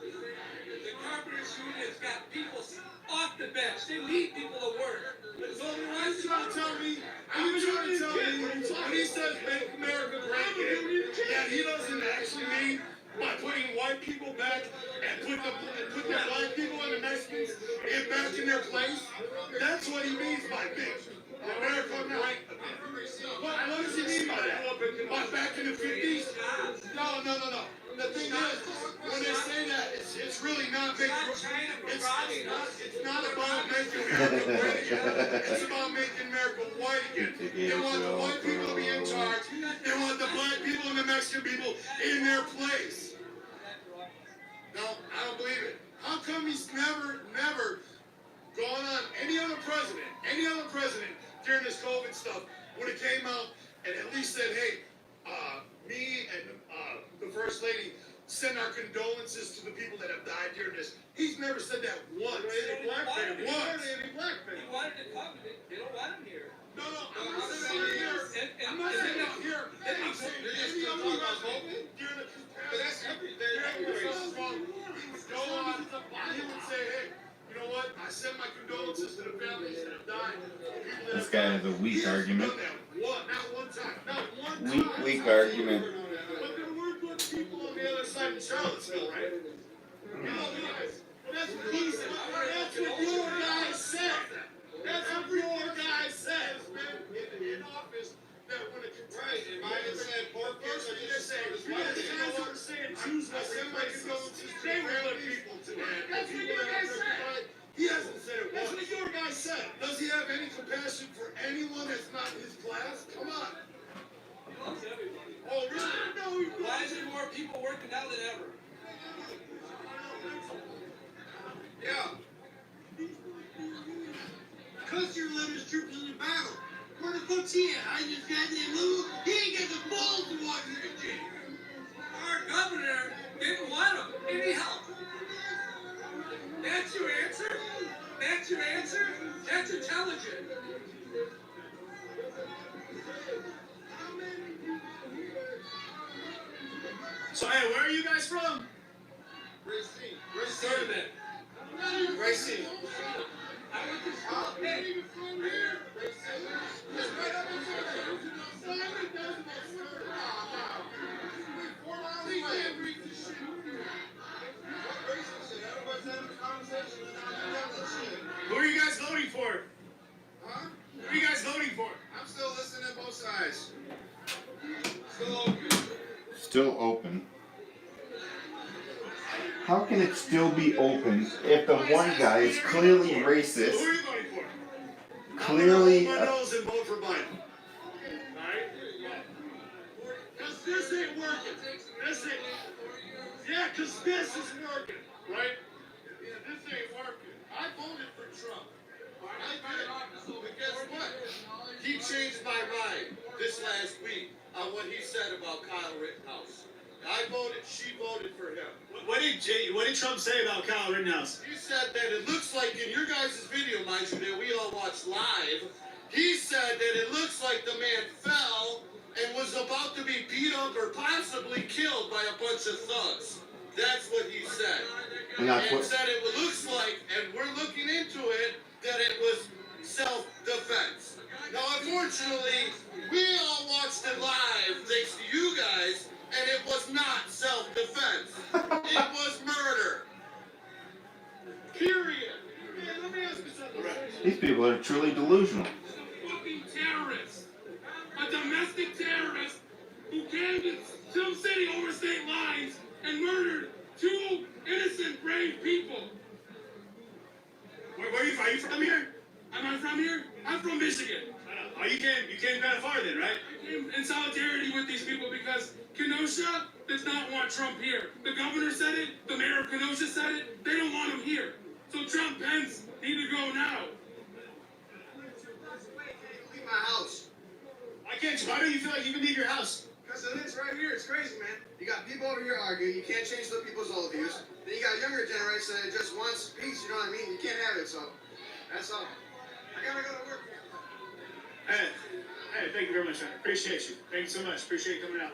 S12: The carpenters union's got people off the bench. They need people to work.
S8: So are you trying to tell me, when he says make America great again, that he doesn't actually mean by putting white people back and put the black people and the Mexicans back in their place? That's what he means by make America great again. What does he mean by that? By back in the 50s? No. The thing is, when they say that, it's really not making. It's not about making America great again. It's about making America white again. They want the white people to be in charge. They want the black people and the Mexican people in their place. No, I don't believe it. How come he's never gone on any other president during this COVID stuff would have came out and at least said, hey, me and the First Lady send our condolences to the people that have died during this. He's never said that once.
S12: He wanted to come. They don't want him here.
S8: No, I'm not saying here. I'm not saying here. I'm saying any other president during the that's everything. He would go on, he would say, hey, you know what? I send my condolences to the families that have died.
S2: This guy has a weak argument.
S8: Not one time.
S2: Weak argument.
S8: But there were good people on the other side of Charlottesville, right? You know, that's what he said. That's what your guy said. That's what your guy says, man, in office. That when it right, if I had said pork first, I just said, you know what? Choose my send my condolences to random people today. That's what your guy said. He hasn't said it once. That's what your guy said. Does he have any compassion for anyone that's not his class? Come on. Oh, really? No,
S12: why is there more people working now than ever?
S8: Yeah. Because your latest troops in the battle. Where the fuck's he at? I just got that move. He ain't got the balls to walk in the gym.
S12: Our governor didn't want him. Any help? That's your answer? That's your answer? That's intelligent.
S8: So, hey, where are you guys from? Racine. Racine.
S12: I went to school. Hey.
S8: From here. It's right up in there. Who are you guys voting for? Huh? Who are you guys voting for? I'm still listening to both sides. Still open.
S2: Still open. How can it still be open if the one guy is clearly racist?
S8: Who are you voting for?
S2: Clearly.
S8: I'm gonna hold my nose and vote for Biden. Alright? Because this ain't working. This ain't. Yeah, because this is working. Right? Yeah, this ain't working. I voted for Trump. I did. But guess what? He changed my mind this last week on what he said about Kyle Rittenhouse. I voted, she voted for him. What did Trump say about Kyle Rittenhouse?
S9: He said that it looks like in your guys' video, mind you, that we all watched live, he said that it looks like the man fell and was about to be beat up or possibly killed by a bunch of thugs. That's what he said. And said it looks like, and we're looking into it, that it was self-defense. Now, unfortunately, we all watched it live thanks to you guys, and it was not self-defense. It was murder. Period. Man, let me ask you something.
S2: These people are truly delusional.
S10: Fucking terrorist. A domestic terrorist who came to some city over state lines and murdered 2 innocent, brave people.
S8: Where are you from? Are you from here?
S10: Am I from here? I'm from Michigan.
S8: Oh, you came kind of far then, right?
S10: I came in solidarity with these people because Kenosha does not want Trump here. The governor said it, the mayor of Kenosha said it, they don't want him here. So Trump, Pence need to go now.
S9: Leave my house.
S8: Why do you feel like you can leave your house?
S9: Because of this right here, it's crazy, man. You got people over here arguing, you can't change the people's old views. Then you got younger generation that just wants peace, you know what I mean? You can't have it, so that's all. I gotta go to work.
S8: Hey, thank you very much, man. Appreciate you. Thank you so much. Appreciate you coming out.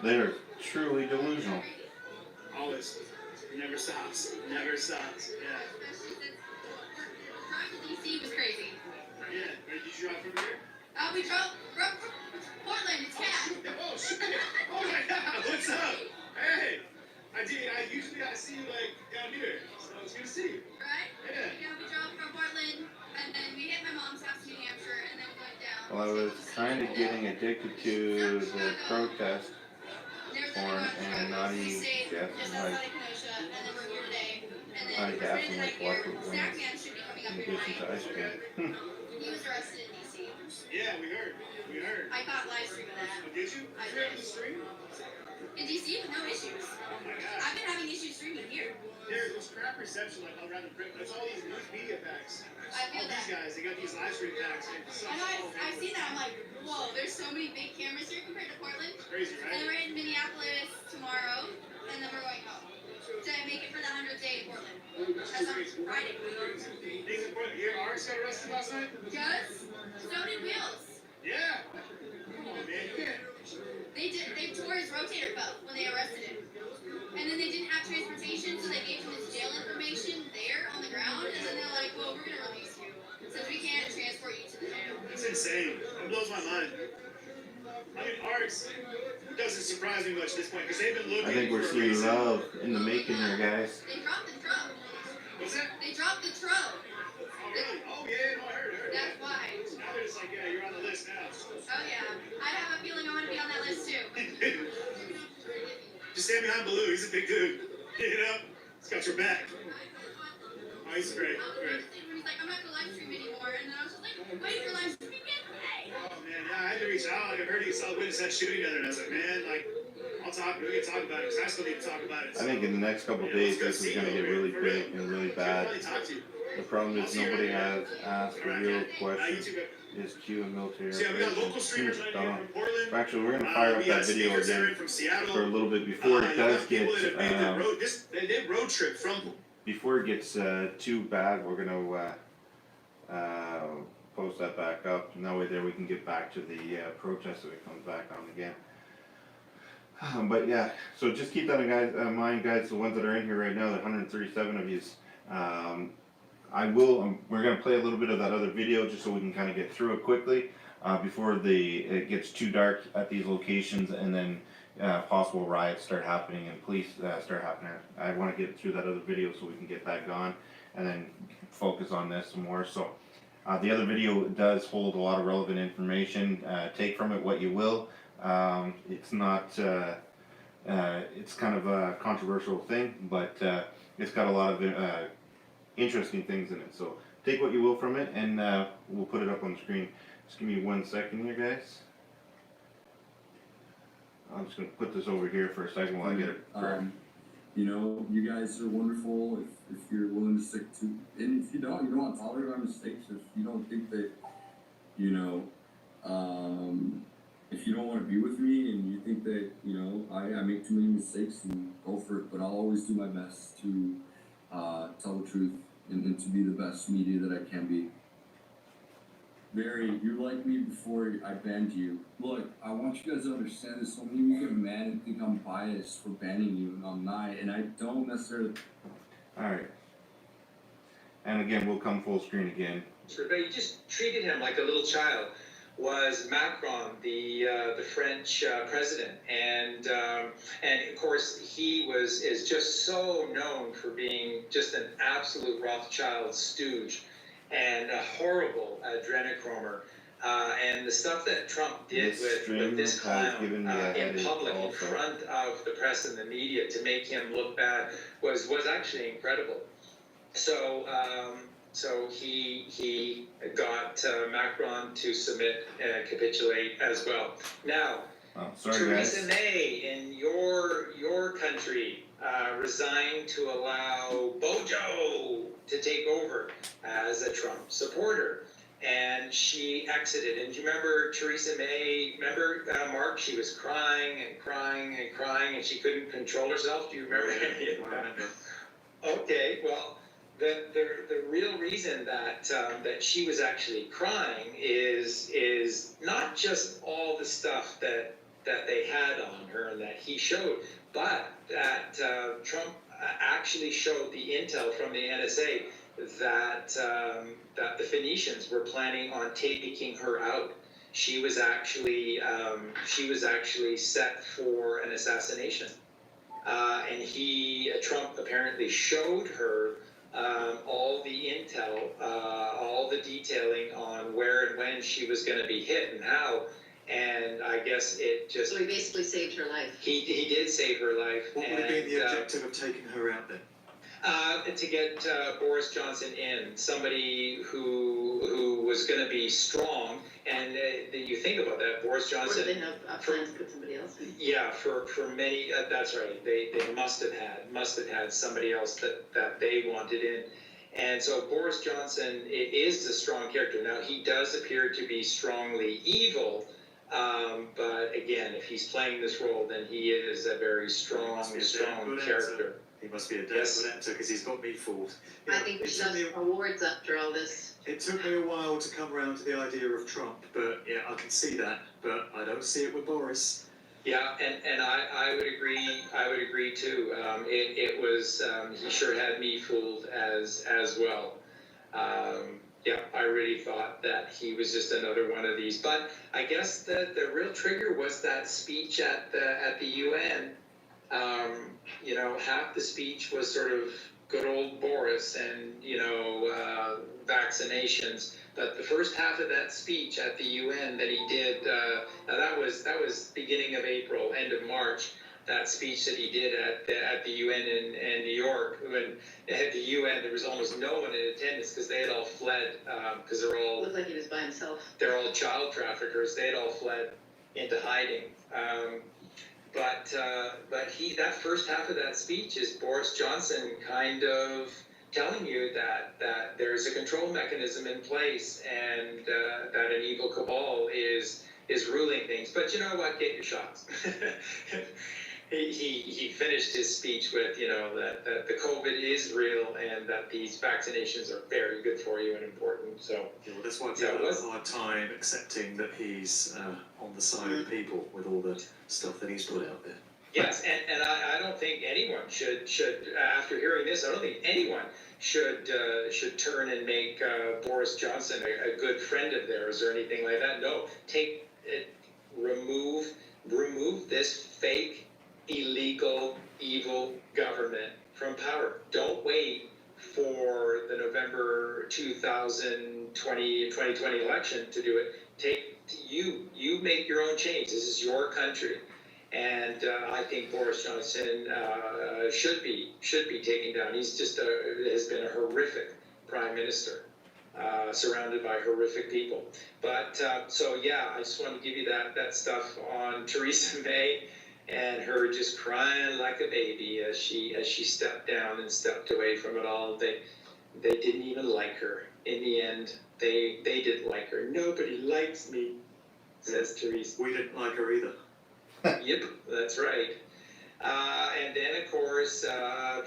S2: They're truly delusional.
S8: Always. Never stops. Never stops. Yeah.
S5: Driving to DC was crazy.
S8: Yeah. Where did you drive from here?
S5: We drove from Portland to Cat.
S8: Oh, shit. Oh, my God. What's up? Hey. I usually see you, like, down here. So it's good to see you.
S5: Right?
S8: Yeah.
S5: We drove from Portland, and then we hit my mom's house in New Hampshire, and then we went down.
S2: Well, I was kind of getting addicted to the protest form and not eating gas
S5: Just
S2: and
S5: outside
S2: like
S5: of Kenosha, and then we're here today. And then
S2: I
S5: we're
S2: gas
S5: headed
S2: and like
S5: to here.
S2: water
S5: Snack Man should be coming up
S2: in
S5: here
S2: addition to
S5: tonight.
S2: ice cream.
S5: He was arrested in DC.
S8: Yeah, we heard.
S5: I caught live stream of that.
S8: Oh, did you?
S5: I
S8: You're
S5: did.
S8: on the stream?
S5: In DC with no issues.
S8: Oh, my God.
S5: I've been having issues streaming here.
S8: There's crap reception like all around the print. There's all these news media packs.
S5: I feel
S8: All these
S5: that.
S8: guys, they got these live stream packs. And it's
S5: I know,
S8: all
S5: I've seen that. I'm like, whoa, there's so many big cameras here compared to Portland.
S8: crazy,
S5: And
S8: right?
S5: then we're in Minneapolis tomorrow, and then we're going home to make it for the 100th day in Portland. That's on Friday.
S8: Things important. You hear Arts got arrested last night?
S5: Yes, so did Wheels.
S8: Yeah. Come on, man. You can't.
S5: They tore his rotator cuff when they arrested him. And then they didn't have transportation, so they gave him his jail information there on the ground, and then they're like, well, we're gonna release you, since we can't transport you to the jail.
S8: It's insane. It blows my mind. I mean, Arts doesn't surprise me much at this point because they've been looking
S2: I think we're
S8: for a
S2: seeing
S8: reason.
S2: love in the making here, guys.
S5: They dropped the Trump.
S8: What's that?
S5: They dropped the Trump.
S8: Oh, really? Oh, yeah. No, I heard.
S5: That's why.
S8: Now they're just like, yeah, you're on the list now.
S5: Oh yeah, I have a feeling I want to be on that list too.
S8: Just stand behind Baloo. He's a big dude. You know? He's got your back. Oh, he's great. Great.
S5: He's like, I'm not gonna live stream anymore, and then I was just like, wait for live streaming again today.
S8: Oh, man. Yeah, I had to reach out. Like, I heard he saw witness that shooting the other night. I was like, man, like, we can talk about it because I still need to talk about it.
S2: I think in the next couple of days this is going to get really big and really bad. The problem is nobody has asked a real question. Is Q a military
S8: So, yeah, we got local
S2: operation?
S8: streamers right here from Portland.
S2: Actually, we're going to fire up that video again for a little bit before it does get
S8: they road trip from.
S2: before it gets too bad. We're going to post that back up, and that way there we can get back to the protest if it comes back on again. But yeah, so just keep that in mind, guys. The ones that are in here right now, the 137 of you. We're gonna play a little bit of that other video just so we can kind of get through it quickly before it gets too dark at these locations, and then possible riots start happening and police start happening. I want to get through that other video so we can get that gone, and then focus on this some more. So the other video does hold a lot of relevant information. Take from it what you will. It's not. It's kind of a controversial thing, but it's got a lot of interesting things in it. So take what you will from it, and we'll put it up on the screen. Just give me 1 second here, guys. I'm just gonna put this over here for a second while I get it.
S14: You know, you guys are wonderful if you're willing to stick to, and if you don't want to tolerate our mistakes. If you don't think that, you know, if you don't want to be with me and you think that, you know, I make too many mistakes, and go for it. But I'll always do my best to tell the truth and to be the best media that I can be. Barry, you liked me before I banned you. Look, I want you guys to understand this. So many of you get mad and think I'm biased for banning you, and I'm not. And I don't necessarily.
S2: Alright. And again, we'll come full screen again.
S1: But he just treated him like a little child. Was Macron, the French president, and of course he is just so known for being just an absolute Rothschild stooge and a horrible adrenochrome. And the stuff that Trump did with this clown in public, in front of the press and the media, to make him look bad was actually incredible. So he got Macron to submit and capitulate as well. Now, Theresa May in your country resigned to allow Bojo to take over as a Trump supporter. And she exited. And do you remember Theresa May? Remember, Mark? She was crying and crying and crying, and she couldn't control herself. Do you remember any of that? Okay, well, the real reason that she was actually crying is not just all the stuff that they had on her and that he showed, but that Trump actually showed the intel from the NSA that the Phoenicians were planning on taking her out. She was actually set for an assassination, and Trump apparently showed her all the intel, all the detailing on where and when she was going to be hit and how. And I guess it just...
S15: So he basically saved her life.
S1: He did save her life.
S4: What would have been the objective of taking her out then?
S1: To get Boris Johnson in, somebody who was going to be strong. And you think about that, Boris Johnson...
S15: Or did they have plans to put somebody else in?
S1: Yeah, for many, that's right. They must have had somebody else that they wanted in. And so Boris Johnson is a strong character. Now, he does appear to be strongly evil, but again, if he's playing this role, then he is a very strong character.
S4: He must be a damn good actor because he's got me fooled.
S15: I think we should have awards after all this.
S4: It took me a while to come around to the idea of Trump, but yeah, I can see that, but I don't see it with Boris.
S1: Yeah, and I would agree. I would agree too. It was he sure had me fooled as well. Yeah, I really thought that he was just another one of these. But I guess the real trigger was that speech at the UN. You know, half the speech was sort of good old Boris and, you know, vaccinations. But the first half of that speech at the UN that he did, that was beginning of April, end of March. That speech that he did at the UN in New York. When at the UN, there was almost no one in attendance because they had all fled because they're all...
S15: Looked like he was by himself.
S1: They're all child traffickers. They had all fled into hiding. But that first half of that speech is Boris Johnson kind of telling you that there's a control mechanism in place and that an evil cabal is ruling things. But you know what? Get your shots. He finished his speech with, you know, that the COVID is real and that these vaccinations are very good for you and important. So
S4: yeah, well, that's why it's a hard time accepting that he's on the side of people with all the stuff that he's put out there.
S1: Yes, and I don't think anyone should after hearing this, I don't think anyone should turn and make Boris Johnson a good friend of theirs or anything like that. No, remove this fake, illegal, evil government from power. Don't wait for the November 2020 election to do it. You make your own change. This is your country. And I think Boris Johnson should be taken down. He's just has been a horrific prime minister, surrounded by horrific people. But so yeah, I just wanted to give you that stuff on Theresa May and her just crying like a baby as she stepped down and stepped away from it all. They didn't even like her in the end. They didn't like her. Nobody likes me, says Therese.
S4: We didn't like her either.
S1: Yep, that's right. And then, of course,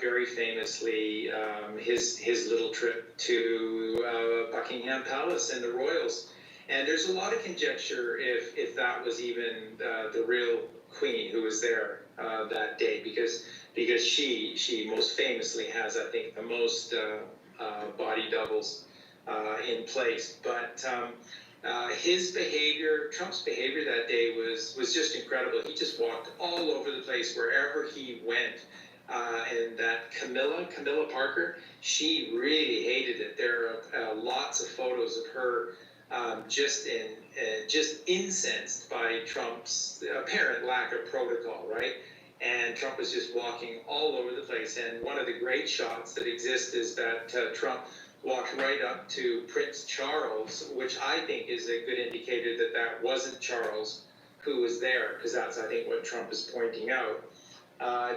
S1: very famously, his little trip to Buckingham Palace and the royals. And there's a lot of conjecture if that was even the real queen who was there that day, because she most famously has, I think, the most body doubles in place. But his behavior, Trump's behavior that day was just incredible. He just walked all over the place wherever he went. And that Camilla Parker, she really hated it. There are lots of photos of her just incensed by Trump's apparent lack of protocol, right? And Trump was just walking all over the place. And one of the great shots that exist is that Trump walked right up to Prince Charles, which I think is a good indicator that that wasn't Charles who was there, because that's, I think, what Trump is pointing out.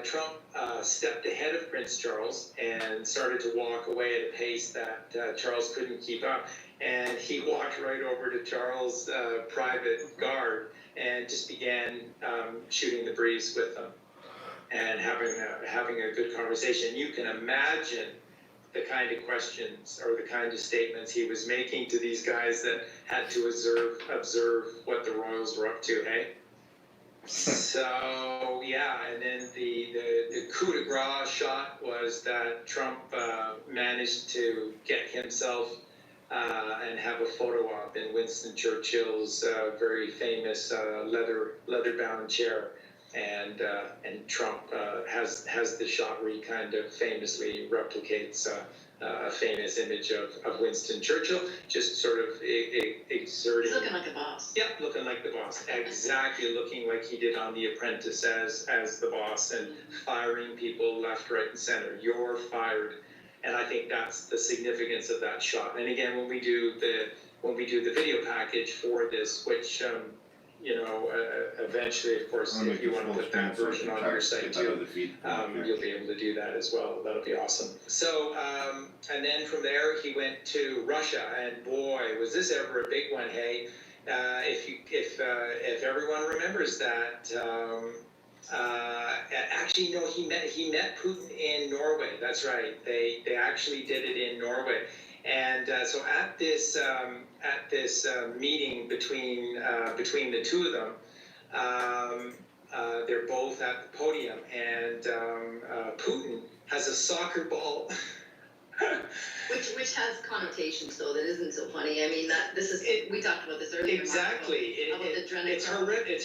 S1: Trump stepped ahead of Prince Charles and started to walk away at a pace that Charles couldn't keep up. And he walked right over to Charles' private guard and just began shooting the breeze with them and having a good conversation. You can imagine the kind of questions or the kind of statements he was making to these guys that had to observe what the royals were up to, hey? So, yeah, and then the coup de grace shot was that Trump managed to get himself and have a photo op in Winston Churchill's very famous leather-bound chair. And Trump has the shot where he kind of famously replicates a famous image of Winston Churchill, just sort of exerting.
S15: He's looking like a boss.
S1: Yep, looking like the boss. Exactly, looking like he did on The Apprentice as the boss, and firing people left, right, and center. You're fired. And I think that's the significance of that shot. And again, when we do the video package for this, which eventually, of course, if you want to put that version on your site too, you'll be able to do that as well. That'll be awesome. So, and then from there, he went to Russia, and boy, was this ever a big one, hey? If everyone remembers that, actually, no, he met Putin in Norway. That's right. They actually did it in Norway. And so at this meeting between the two of them, they're both at the podium, and Putin has a soccer ball.
S15: Which has connotations though that isn't so funny. I mean we talked about this earlier.
S1: Exactly. It's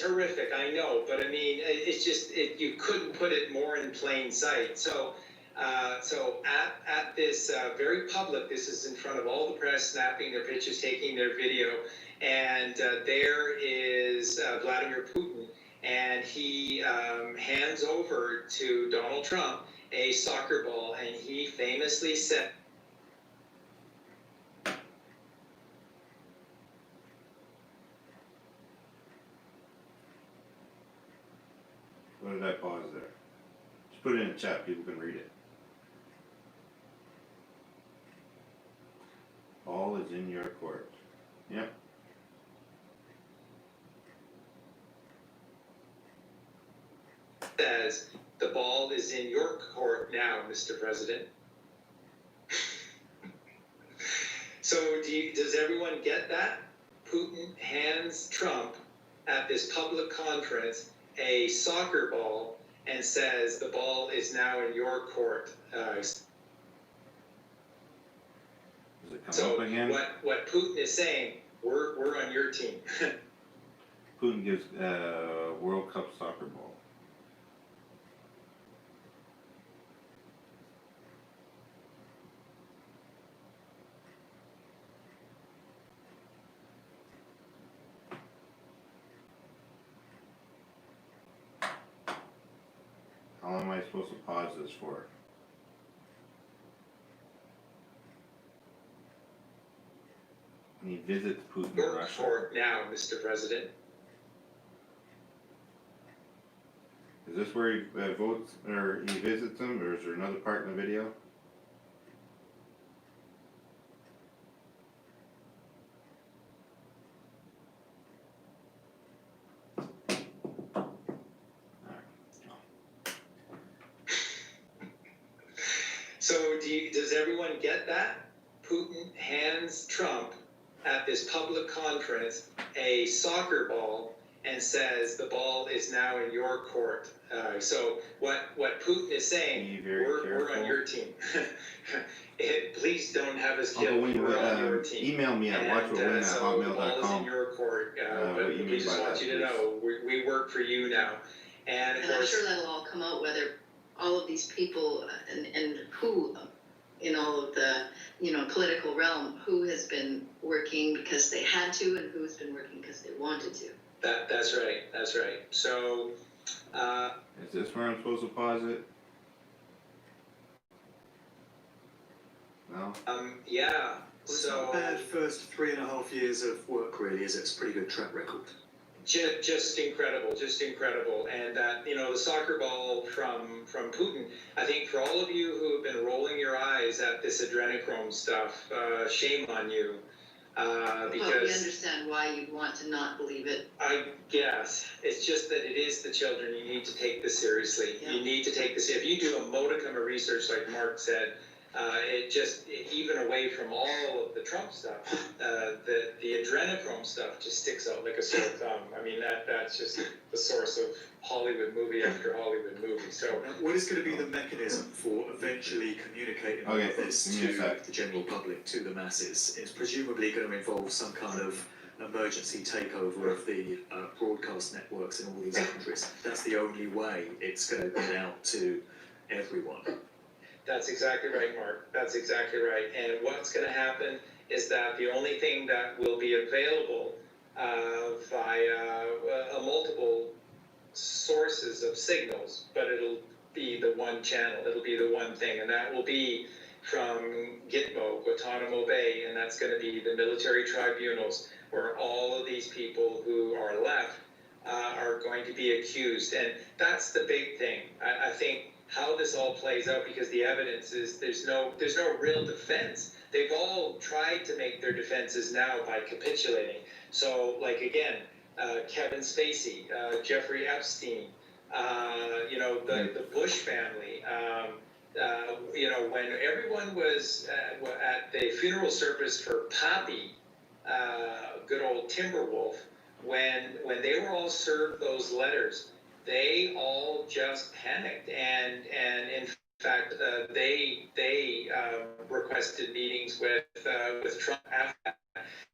S1: horrific. I know, but I mean it's just you couldn't put it more in plain sight. So at this very public, this is in front of all the press, snapping their pictures, taking their video, and there is Vladimir Putin, and he hands over to Donald Trump a soccer ball, and he famously said,
S2: what did I pause there? Just put it in the chat, people can read it. All is in your court. Yep.
S1: says, the ball is in your court now, Mr. President. So does everyone get that? Putin hands Trump at this public conference a soccer ball and says, the ball is now in your court.
S2: Does it come up again?
S1: What Putin is saying, we're on your team.
S2: Putin gives World Cup soccer ball. How long am I supposed to pause this for? And he visits Putin in
S1: Your
S2: Russia.
S1: court now, Mr. President.
S2: Is this where he votes, or he visits him, or is there another part in the video?
S1: So does everyone get that? Putin hands Trump at this public conference a soccer ball and says the ball is now in your court. So what Putin is saying, we're on your team. Please don't have us killed. We're on your team.
S2: Email me at watchwhatwin@hotmail.com.
S1: So the ball is in your court, but we just want you to know we work for you now. And of
S15: And I'm
S1: course,
S15: sure that'll all come out, whether all of these people and who in all of the, political realm, who has been working because they had to and who's been working because they wanted to.
S1: that's right. So,
S2: is this where I'm supposed to pause it? No?
S1: yeah.
S4: Well, it's not a bad first 3.5 years of work, really, is it? It's a pretty good track record.
S1: Just incredible, and that the soccer ball from Putin. I think for all of you who have been rolling your eyes at this adrenochrome stuff, shame on you,
S15: But we
S1: because
S15: understand why you'd want to not believe it.
S1: I guess it's just that it is the children. You need to take this seriously.
S15: Yeah.
S1: You need to take this. If you do a modicum of research, like Mark said. Even away from all of the Trump stuff, the adrenochrome stuff just sticks out like a sore thumb. I mean, that's just the source of Hollywood movie after Hollywood movie. So,
S4: What is going to be the mechanism for eventually communicating all of this to the general public, to the masses? It's presumably going to involve some kind of emergency takeover of the broadcast networks in all these countries. That's the only way it's going to get out to everyone.
S1: that's exactly right, Mark. That's exactly right. And what's going to happen is that the only thing that will be available via multiple sources of signals, but it'll be the one channel, it'll be the one thing, and that will be from Gitmo, Guantanamo Bay, and that's going to be the military tribunals where all of these people who are left are going to be accused. And that's the big thing. I think how this all plays out, because the evidence is there's no real defense. They've all tried to make their defenses now by capitulating. So, like again, Kevin Spacey, Jeffrey Epstein, the Bush family. When everyone was at the funeral service for Pappy, good old Timberwolf, when they were all served those letters, they all just panicked, and in fact, they requested meetings with Trump after that.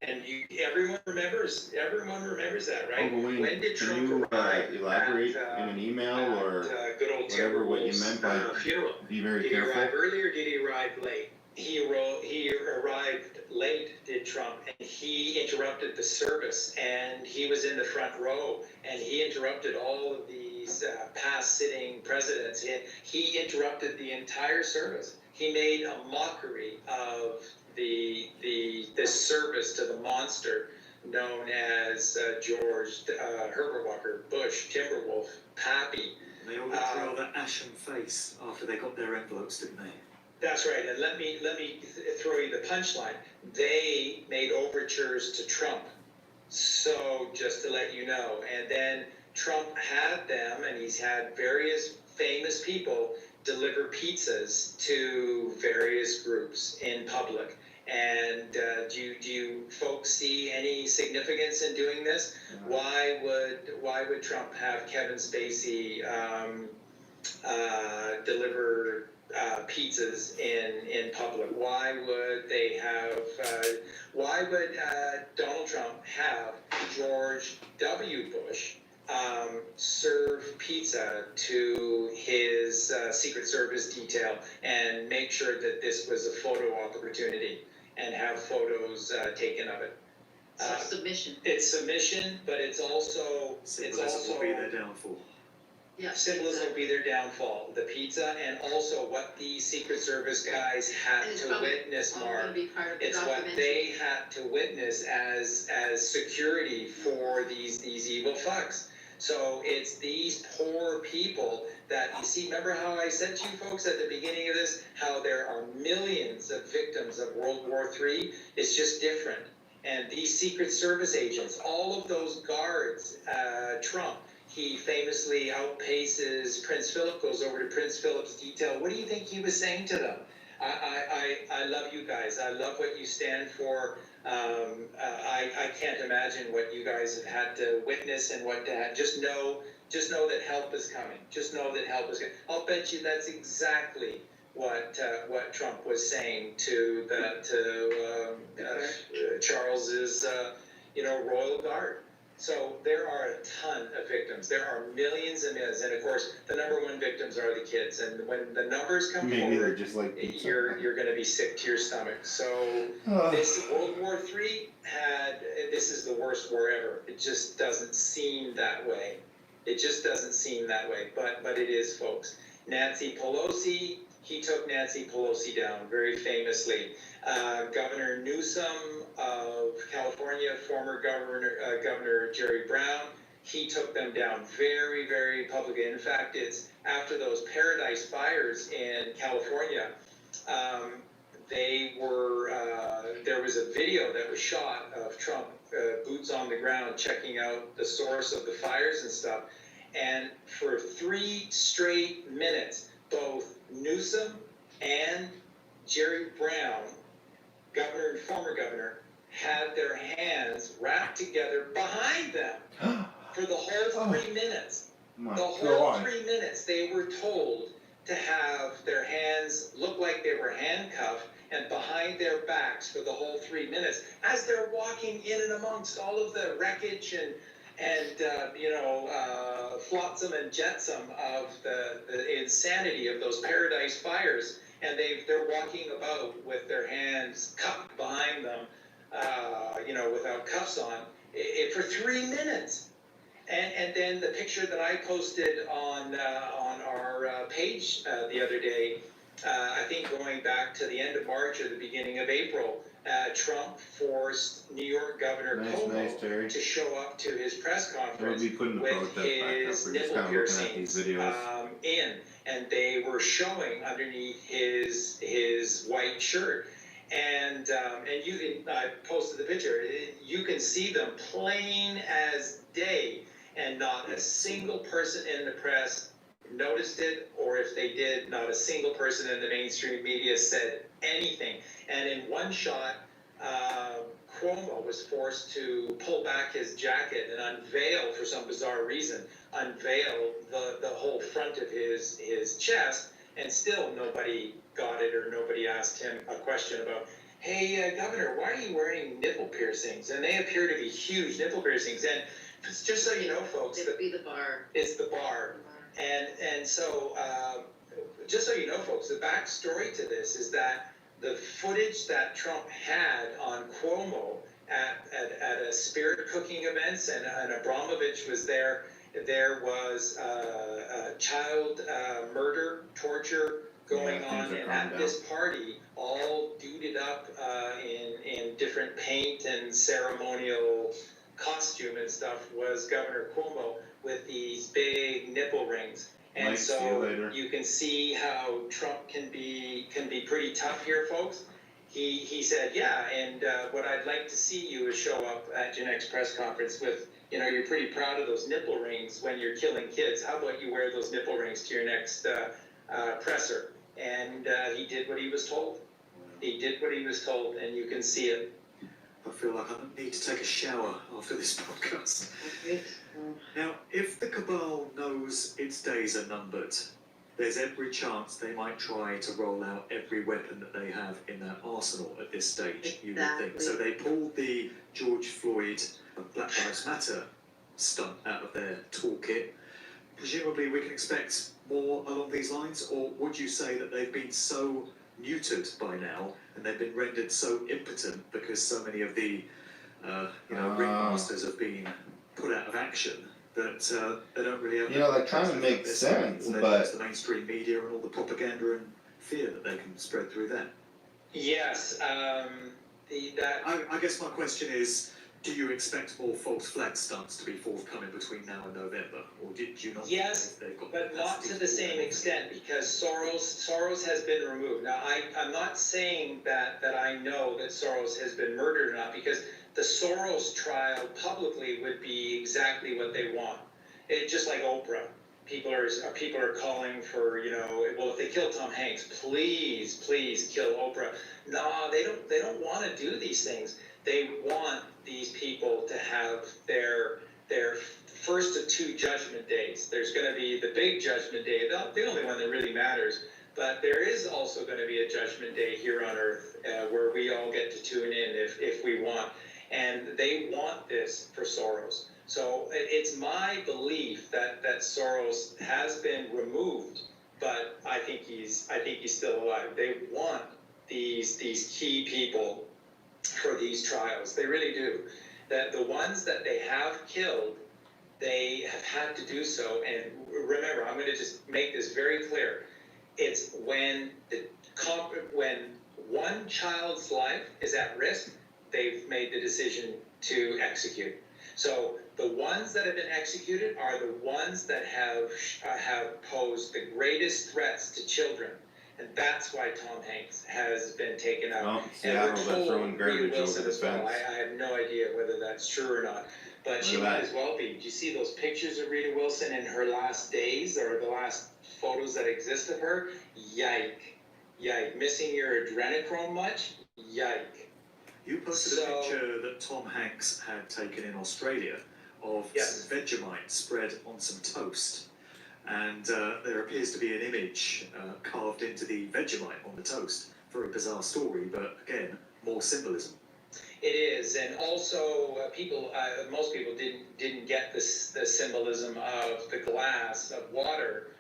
S1: And everyone remembers that, right?
S2: When did Trump elaborate in an email or
S1: good old
S2: whatever what you meant by
S1: funeral?
S2: Be very
S1: Did
S2: careful.
S1: he arrive early or did he arrive late? He arrived late, did Trump, and he interrupted the service, and he was in the front row, and he interrupted all of these past sitting presidents. He interrupted the entire service. He made a mockery of this service to the monster known as George Herbert Walker Bush, Timberwolf, Pappy.
S4: They all got a rather ashen face after they got their envelopes, didn't they?
S1: That's right, and let me throw you the punchline. They made overtures to Trump, so just to let you know. And then Trump had them, and he's had various famous people deliver pizzas to various groups in public. And do you folks see any significance in doing this? Why would Trump have Kevin Spacey deliver pizzas in public? Why would they have? Why would Donald Trump have George W. Bush serve pizza to his Secret Service detail and make sure that this was a photo opportunity and have photos taken of it?
S15: Submission.
S1: It's submission, but it's also
S4: Symbolism will be their downfall.
S15: Yeah.
S1: Symbolism will be their downfall. The pizza, and also what the Secret Service guys had to witness, Mark. It's what they had to witness as security for these evil fucks. So it's these poor people that you see. Remember how I said to you folks at the beginning of this, how there are millions of victims of World War III? It's just different. And these Secret Service agents, all of those guards, Trump, he famously outpaces Prince Philip, goes over to Prince Philip's detail. What do you think he was saying to them? I love you guys. I love what you stand for. I can't imagine what you guys have had to witness and what to have. Just know that help is coming. Just know that help is coming. I'll bet you that's exactly what Trump was saying to Charles's Royal Guard. So there are a ton of victims. There are millions and millions, and of course, the number one victims are the kids. And when the numbers come forward,
S2: just like
S1: you're going to be sick to your stomach. So this World War III this is the worst war ever. It just doesn't seem that way. It just doesn't seem that way, but it is, folks. Nancy Pelosi, he took Nancy Pelosi down very famously. Governor Newsom of California, former Governor Jerry Brown, he took them down very, very publicly. In fact, it's after those Paradise fires in California, there was a video that was shot of Trump, boots on the ground, checking out the source of the fires and stuff. And for 3 straight minutes, both Newsom and Jerry Brown, governor and former governor, had their hands wrapped together behind them for the whole 3 minutes. The whole 3 minutes, they were told to have their hands look like they were handcuffed and behind their backs for the whole 3 minutes as they're walking in and amongst all of the wreckage and flotsam and jetsam of the insanity of those Paradise fires, and they're walking about with their hands cupped behind them, without cuffs on, for 3 minutes. And then the picture that I posted on our page the other day, I think going back to the end of March or the beginning of April, Trump forced New York Governor Cuomo to show up to his press conference with his nipple piercings in, and they were showing underneath his white shirt. And I posted the picture. You can see them plain as day, and not a single person in the press noticed it, or if they did, not a single person in the mainstream media said anything. And in one shot, Cuomo was forced to pull back his jacket and unveil, for some bizarre reason, the whole front of his chest, and still nobody got it, or nobody asked him a question about, hey, Governor, why are you wearing nipple piercings? And they appear to be huge nipple piercings. And just so you know, folks,
S15: It would be the bar.
S1: it's the bar. And so, just so you know, folks, the backstory to this is that the footage that Trump had on Cuomo at a spirit cooking events, and Abramovich was there was child murder, torture going on, and at this party, all duded up in different paint and ceremonial costume and stuff, was Governor Cuomo with these big nipple rings. And
S2: Mike,
S1: so you can see how Trump can be pretty tough here, folks. He said, yeah, and what I'd like to see you is show up at your next press conference with, you're pretty proud of those nipple rings when you're killing kids. How about you wear those nipple rings to your next presser? And he did what he was told. He did what he was told, and you can see it.
S4: I feel like I need to take a shower after this podcast. Now, if the cabal knows its days are numbered, there's every chance they might try to roll out every weapon that they have in their arsenal at this stage, you would think. So they pulled the George Floyd Black Lives Matter stunt out of their toolkit. Presumably we can expect more along these lines, or would you say that they've been so neutered by now, and they've been rendered so impotent because so many of the ringmasters have been put out of action that they don't really have.
S2: That kind of makes sense, but
S4: the mainstream media and all the propaganda and fear that they can spread through that.
S1: Yes,
S4: I guess my question is, do you expect more false flag stunts to be forthcoming between now and November, or did you not?
S1: Yes, but not to the same extent, because Soros has been removed. Now, I'm not saying that I know that Soros has been murdered or not, because the Soros trial publicly would be exactly what they want. Just like Oprah. people are calling for, well, if they kill Tom Hanks, please kill Oprah. No, they don't want to do these things. They want these people to have their first of two judgment days. There's going to be the big judgment day, the only one that really matters. But there is also going to be a judgment day here on Earth where we all get to tune in if we want. And they want this for Soros. So it's my belief that Soros has been removed, but I think he's still alive. They want these key people for these trials. They really do. That the ones that they have killed, they have had to do so. And remember, I'm going to just make this very clear. It's when one child's life is at risk, they've made the decision to execute. So the ones that have been executed are the ones that have posed the greatest threats to children. And that's why Tom Hanks has been taken out.
S2: Well,
S1: and we're
S2: Seattle, they're throwing
S1: told
S2: garbage
S1: Rita Wilson
S2: over the
S1: as well.
S2: fence.
S1: I have no idea whether that's true or not. But she might as well be. Do you see those pictures of Rita Wilson in her last days, or the last photos that exist of her? Yike. Missing your adrenochrome much? Yike.
S4: You posted a picture that Tom Hanks had taken in Australia of some Vegemite spread on some toast. And there appears to be an image carved into the Vegemite on the toast. Very bizarre story, but again, more symbolism.
S1: It is, and also most people didn't get the symbolism of the glass of water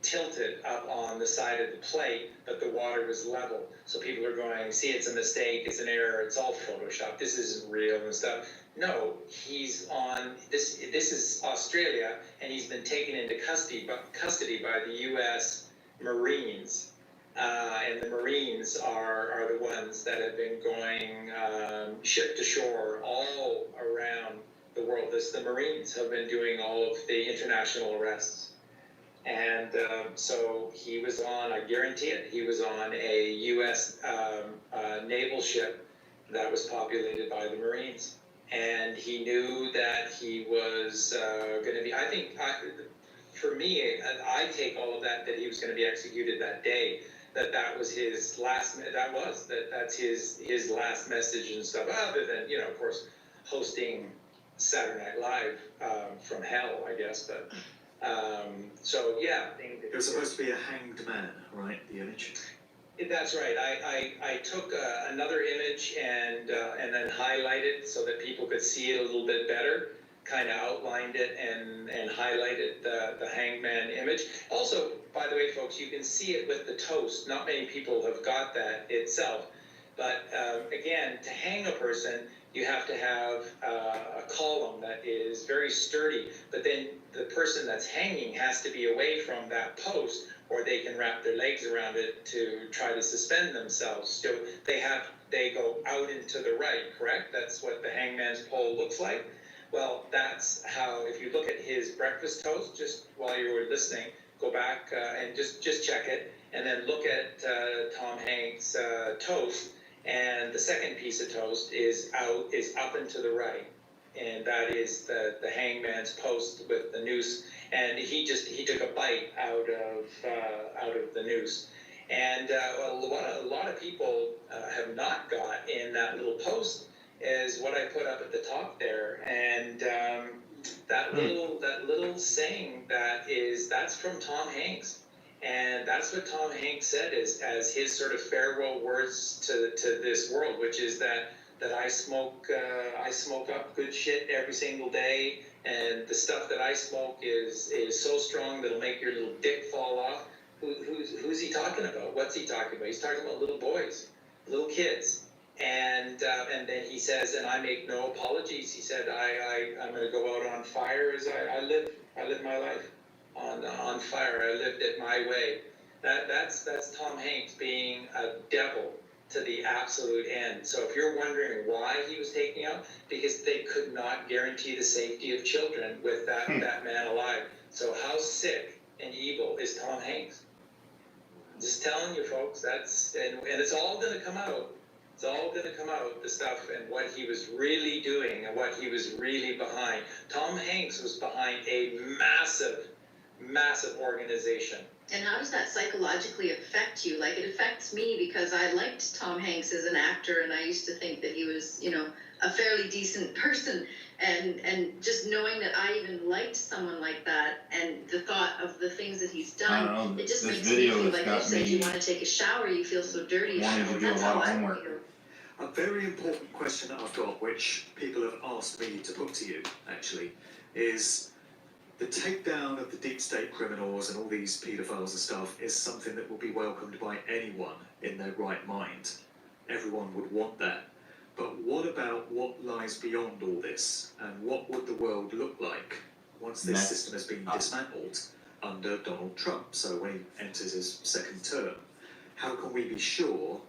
S1: tilted up on the side of the plate, but the water was level. So people are going, see, it's a mistake, it's an error, it's all Photoshop, this isn't real and stuff. No, he's on, this is Australia, and he's been taken into custody by the U.S. Marines. And the Marines are the ones that have been going ship to shore all around the world. The Marines have been doing all of the international arrests. And so he was on, I guarantee it, he was on a U.S. Naval ship that was populated by the Marines. And he knew that he was going to be, for me, I take all of that he was going to be executed that day. That was his last, that's his last message and stuff, other than, of course, hosting Saturday Night Live from hell, I guess, but, so, yeah.
S4: It was supposed to be a hanged man, right, the image?
S1: That's right. I took another image and then highlighted so that people could see it a little bit better, kind of outlined it and highlighted the hangman image. Also, by the way, folks, you can see it with the toast. Not many people have got that itself. But again, to hang a person, you have to have a column that is very sturdy. But then the person that's hanging has to be away from that post, or they can wrap their legs around it to try to suspend themselves. So they go out into the right, correct? That's what the hangman's pole looks like. Well, that's how, if you look at his breakfast toast, just while you were listening, go back and just check it, and then look at Tom Hanks' toast, and the second piece of toast is up and to the right, and that is the hangman's post with the noose, and he took a bite out of the noose. And a lot of people have not got in that little post is what I put up at the top there, and that little saying that's from Tom Hanks, and that's what Tom Hanks said as his sort of farewell words to this world, which is that I smoke up good shit every single day, and the stuff that I smoke is so strong that it'll make your little dick fall off. Who's he talking about? What's he talking about? He's talking about little boys, little kids. And then he says, and I make no apologies. He said, I'm going to go out on fire as I live my life on fire. I lived it my way. That's Tom Hanks being a devil to the absolute end. So if you're wondering why he was taken out, because they could not guarantee the safety of children with that man alive. So how sick and evil is Tom Hanks? Just telling you, folks. And it's all going to come out. It's all going to come out, the stuff and what he was really doing and what he was really behind. Tom Hanks was behind a massive massive organization.
S15: And how does that psychologically affect you? Like, it affects me because I liked Tom Hanks as an actor, and I used to think that he was, you know, a fairly decent person. And just knowing that I even liked someone like that, and the thought of the things that he's done, it just makes me feel like you said, you want to take a shower, you feel so dirty.
S2: Wanting to do a lot of homework.
S4: A very important question that I've got, which people have asked me to put to you, actually, is the takedown of the deep state criminals and all these paedophiles and stuff is something that will be welcomed by anyone in their right mind. Everyone would want that. But what about what lies beyond all this? And what would the world look like once this system has been dismantled under Donald Trump? So when he enters his second term, how can we be sure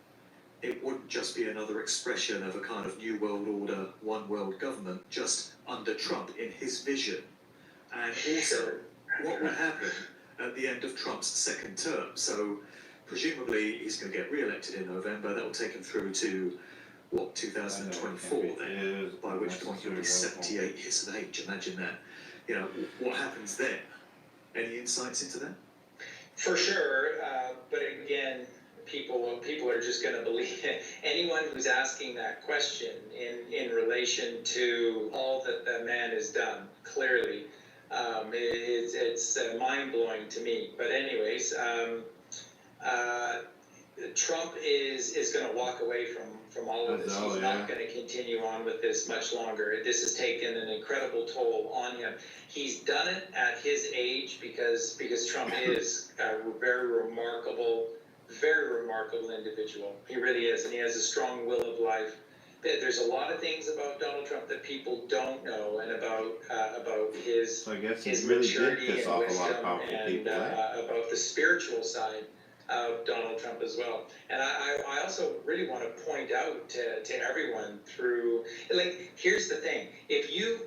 S4: it wouldn't just be another expression of a kind of new world order, one world government, just under Trump in his vision? And also, what would happen at the end of Trump's second term? So presumably he's going to get re-elected in November. That will take him through to, what, 2024 then, by which point he'll be 78 years of age. Imagine that. You know, what happens then? Any insights into that?
S1: For sure, but again, people are just going to believe it. Anyone who's asking that question in relation to all that the man has done, clearly, it's mind-blowing to me. But anyways, Trump is going to walk away from all of this. He's not going to continue on with this much longer. This has taken an incredible toll on him. He's done it at his age because Trump is a very remarkable individual. He really is, and he has a strong will of life. There's a lot of things about Donald Trump that people don't know, and about his
S2: So I guess he
S1: his
S2: really
S1: maturity
S2: did piss
S1: and
S2: off a lot
S1: wisdom,
S2: of powerful
S1: and
S2: people.
S1: about the spiritual side of Donald Trump as well. And I also really want to point out to everyone through, like, here's the thing: if you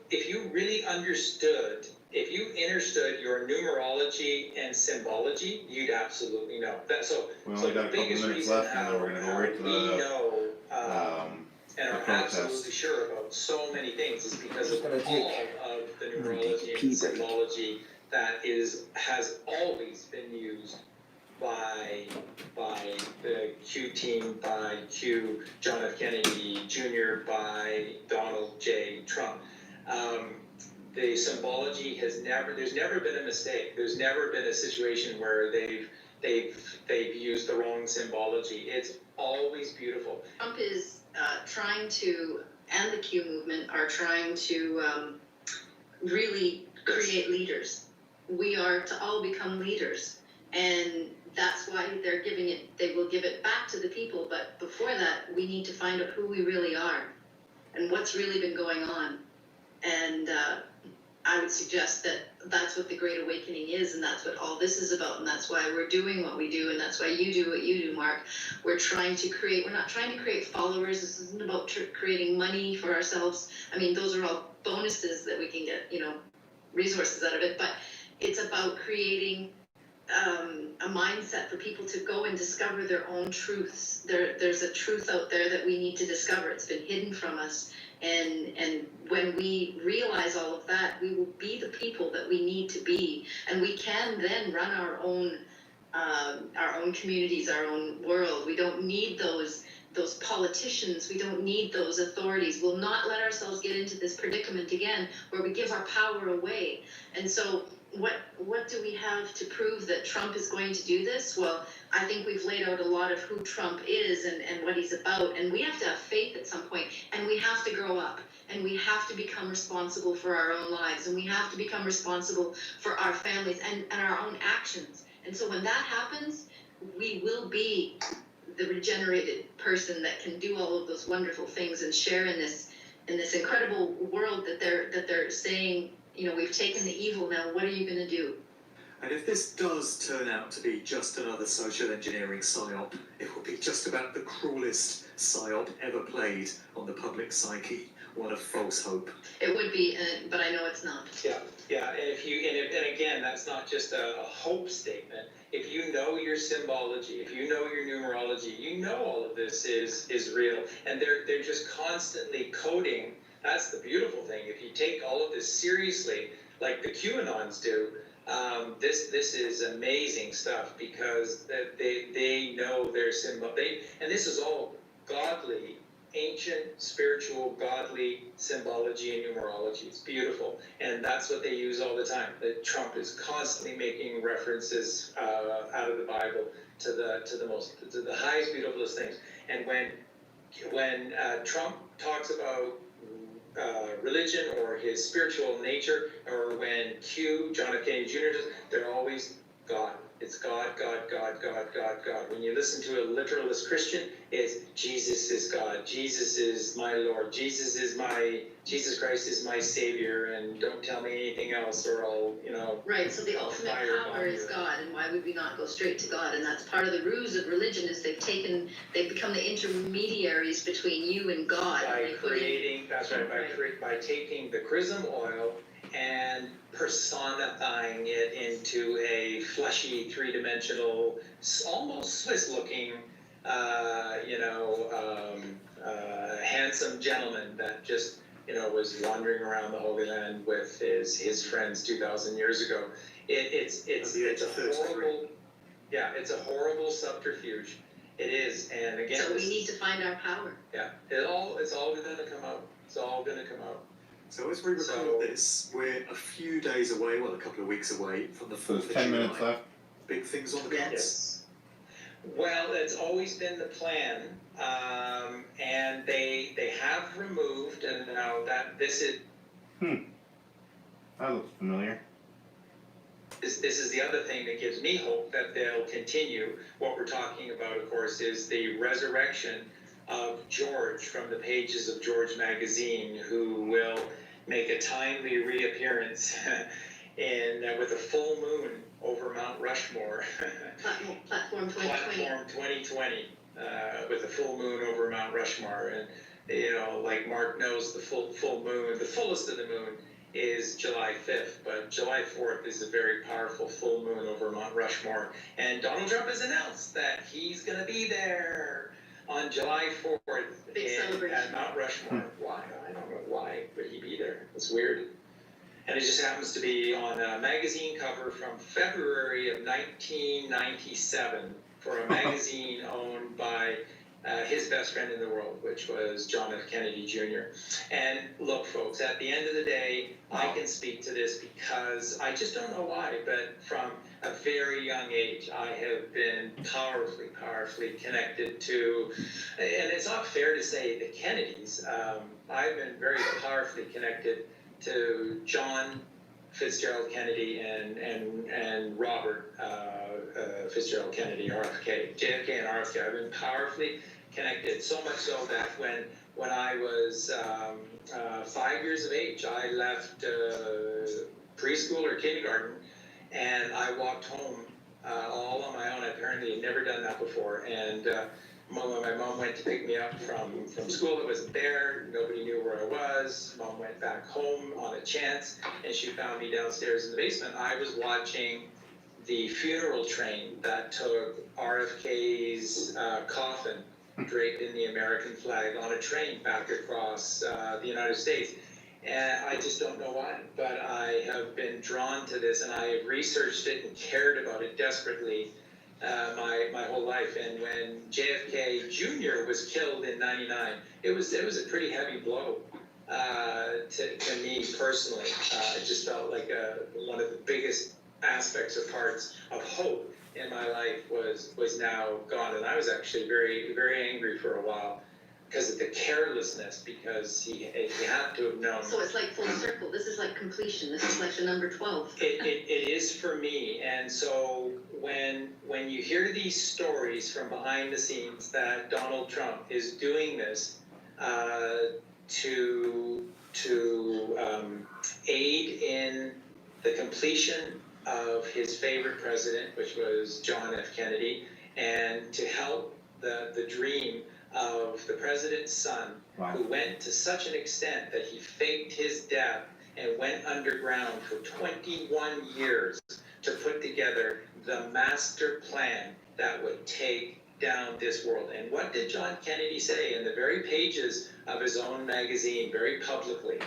S1: really understood, if you understood your numerology and symbology, you'd absolutely know that. So
S2: We only got a couple minutes left, and then we're going to go right to
S1: we know and are
S2: protest.
S1: absolutely sure about so many things is because of all of the numerology and symbology that has always been used by the Q team, by John F. Kennedy Jr., by Donald J. Trump. The symbology there's never been a mistake. There's never been a situation where they've used the wrong symbology. It's always beautiful.
S15: Trump is trying to, and the Q movement are trying to really create leaders. We are to all become leaders, and that's why they will give it back to the people. But before that, we need to find out who we really are and what's really been going on. And I would suggest that that's what the Great Awakening is, and that's what all this is about, and that's why we're doing what we do, and that's why you do what you do, Mark. We're not trying to create followers. This isn't about creating money for ourselves. I mean, those are all bonuses that we can get, resources out of it, but it's about creating a mindset for people to go and discover their own truths. There's a truth out there that we need to discover. It's been hidden from us. And when we realize all of that, we will be the people that we need to be, and we can then run our own communities, our own world. We don't need those politicians. We don't need those authorities. We'll not let ourselves get into this predicament again, where we give our power away. And so, what do we have to prove that Trump is going to do this? Well, I think we've laid out a lot of who Trump is and what he's about, and we have to have faith at some point, and we have to grow up, and we have to become responsible for our own lives, and we have to become responsible for our families and our own actions. And so when that happens, we will be the regenerated person that can do all of those wonderful things and share in this incredible world that they're saying, we've taken the evil, now what are you going to do?
S4: And if this does turn out to be just another social engineering psyop, it will be just about the cruelest psyop ever played on the public psyche. What a false hope.
S15: It would be, but I know it's not.
S1: Yeah. And again, that's not just a hope statement. If you know your symbology, if you know your numerology, you know all of this is real, and they're just constantly coding. That's the beautiful thing. If you take all of this seriously, like the QAnons do, This is amazing stuff because they know their symbol. And this is all godly, ancient, spiritual, godly symbology and numerology. It's beautiful, and that's what they use all the time. That Trump is constantly making references out of the Bible to the highest, beautifulest things. And when Trump talks about religion or his spiritual nature, or when John F. Kennedy Jr. does, they're always God. It's God, God, God, God, God, God. When you listen to a literalist Christian, it's Jesus is God. Jesus is my Lord. Jesus Christ is my Savior, and don't tell me anything else or I'll,
S15: Right, so the ultimate power is God, and why would we not go straight to God? And that's part of the ruse of religion, is they've become the intermediaries between you and God.
S1: By taking the chrism oil and personifying it into a fleshy, three-dimensional, almost Swiss-looking, handsome gentleman that just, was wandering around the Holy Land with his friends 2,000 years ago. It's a horrible, it's a horrible subterfuge. It is, and again.
S15: So we need to find our power.
S1: Yeah, it's all going to come out. It's all going to come out.
S4: So as we record this, we're a few days away, well, a couple of weeks away from the 4th of July.
S2: 10 minutes left.
S4: Big things on the cards.
S1: Yes. Well, it's always been the plan, and they have removed, and now that this is.
S2: That looks familiar.
S1: This is the other thing that gives me hope that they'll continue. What we're talking about, of course, is the resurrection of George from the pages of George magazine, who will make a timely reappearance with a full moon over Mount Rushmore.
S15: Platform 2020.
S1: Platform 2020, with a full moon over Mount Rushmore. And, like Mark knows, the full moon, the fullest of the moon, is July 5th, but July 4th is a very powerful full moon over Mount Rushmore. And Donald Trump has announced that he's going to be there on July 4th at Mount Rushmore. Why? I don't know why would he be there. It's weird. And it just happens to be on a magazine cover from February of 1997 for a magazine owned by his best friend in the world, which was John F. Kennedy Jr. And look, folks, at the end of the day, I can speak to this because I just don't know why, but from a very young age, I have been powerfully connected to, and it's not fair to say the Kennedys. I've been very powerfully connected to John Fitzgerald Kennedy and Robert Fitzgerald Kennedy, RFK. JFK and RFK, I've been powerfully connected, so much so that when I was 5 years of age, I left preschool or kindergarten, and I walked home all on my own. Apparently I'd never done that before, and when my mom went to pick me up from school, it wasn't there. Nobody knew where I was. Mom went back home on a chance, and she found me downstairs in the basement. I was watching the funeral train that took RFK's coffin draped in the American flag on a train back across the United States. And I just don't know why, but I have been drawn to this, and I have researched it and cared about it desperately my whole life. And when JFK Jr. was killed in '99, it was a pretty heavy blow to me personally. It just felt like one of the biggest aspects or parts of hope in my life was now gone, and I was actually very, very angry for a while because of the carelessness, because he had to have known.
S15: So it's like full circle. This is like completion. This is like the number 12.
S1: It is for me. And so when you hear these stories from behind the scenes that Donald Trump is doing this to aid in the completion of his favorite president, which was John F. Kennedy, and to help the dream of the president's son, who went to such an extent that he faked his death and went underground for 21 years to put together the master plan that would take down this world. And what did John Kennedy say in the very pages of his own magazine, very publicly?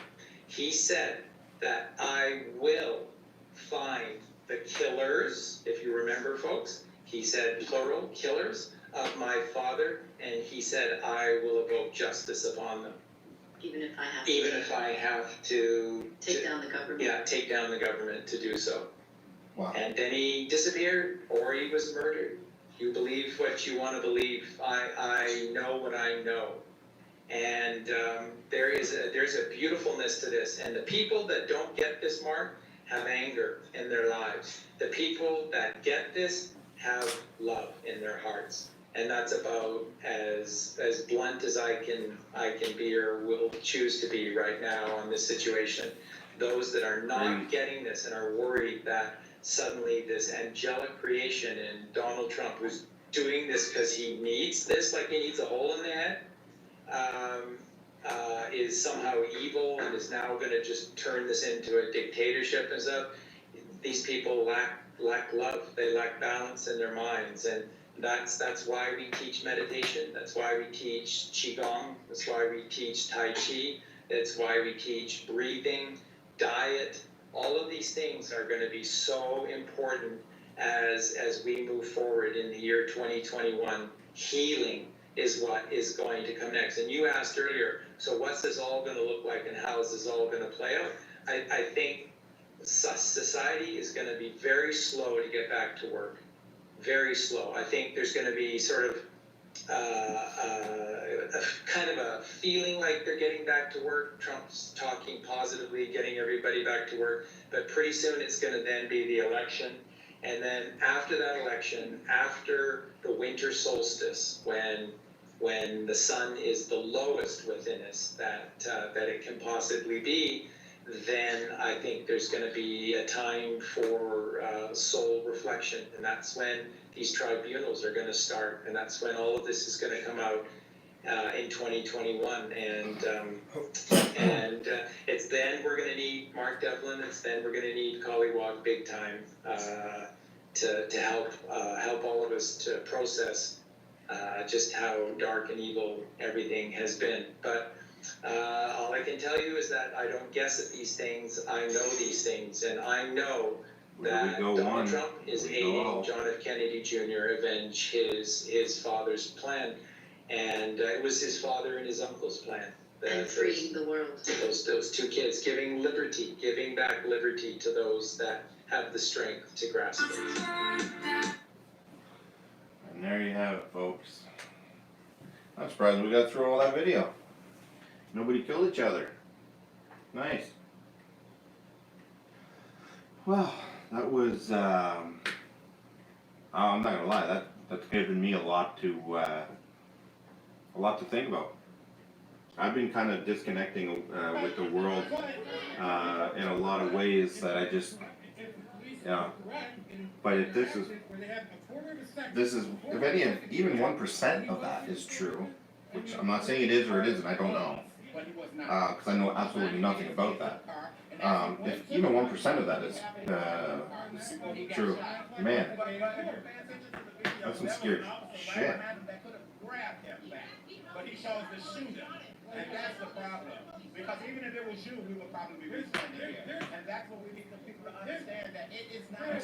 S1: He said that I will find the killers, if you remember, folks, he said plural, killers of my father, and he said, I will evoke justice upon them.
S15: Even if I have
S1: Even if I have to
S15: take down the government.
S1: Yeah, take down the government to do so.
S2: Wow.
S1: And then he disappeared, or he was murdered. You believe what you want to believe. I know what I know. And there's a beautifulness to this. And the people that don't get this, Mark, have anger in their lives. The people that get this have love in their hearts. And that's about as blunt as I can be or will choose to be right now on this situation. Those that are not getting this and are worried that suddenly this angelic creation in Donald Trump, who's doing this because he needs this, like he needs a hole in the head, is somehow evil and is now going to just turn this into a dictatorship and stuff. These people lack love. They lack balance in their minds, and that's why we teach meditation. That's why we teach qigong. That's why we teach tai chi. That's why we teach breathing, diet. All of these things are going to be so important as we move forward in the year 2021. Healing is what is going to come next. And you asked earlier, so what's this all going to look like and how is this all going to play out? I think society is going to be very slow to get back to work. Very slow. I think there's going to be sort of kind of a feeling like they're getting back to work. Trump's talking positively, getting everybody back to work. But pretty soon it's going to then be the election. And then after that election, after the winter solstice, when the sun is the lowest within us that it can possibly be, then I think there's going to be a time for soul reflection, and that's when these tribunals are going to start, and that's when all of this is going to come out in 2021, and it's then we're going to need Mark Devlin. It's then we're going to need Collywog big time to help all of us to process just how dark and evil everything has been, but. All I can tell you is that I don't guess at these things. I know these things, and I know that Donald Trump is aiding John F. Kennedy Jr. avenge his father's plan, and it was his father and his uncle's plan.
S15: And freeing the world.
S1: Those two kids, giving back liberty to those that have the strength to grasp it.
S2: And there you have it, folks. I'm surprised we got through all that video. Nobody killed each other. Nice. Well, that was, I'm not gonna lie, that's given me a lot to think about. I've been kind of disconnecting with the world in a lot of ways that I just, but if this is, if any, even 1% of that is true, which I'm not saying it is or it isn't, I don't know. Because I know absolutely nothing about that. If even 1% of that is true, man, that's some scary shit.
S10: But he chose to shoot him, and that's the problem. Because even if it was you, we would probably be responding here. And that's what we need the people to understand, that it is not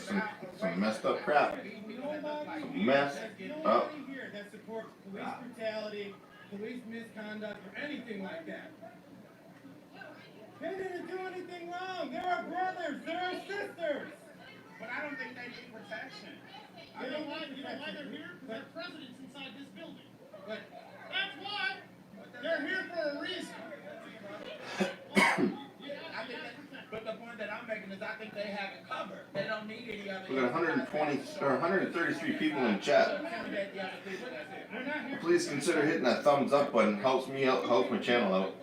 S2: some messed up crap. Some messed up.
S10: here that supports police brutality, police misconduct, or anything like that. They didn't do anything wrong. There are brothers. There are sisters. But I don't think they need protection. You know why they're here? Because the president's inside this building. But that's why. They're here for a reason. But the point that I'm making is I think they have it covered. They don't need any other.
S2: We got 120 or 133 people in chat. Please consider hitting that thumbs up button. Helps me out, helps my channel out.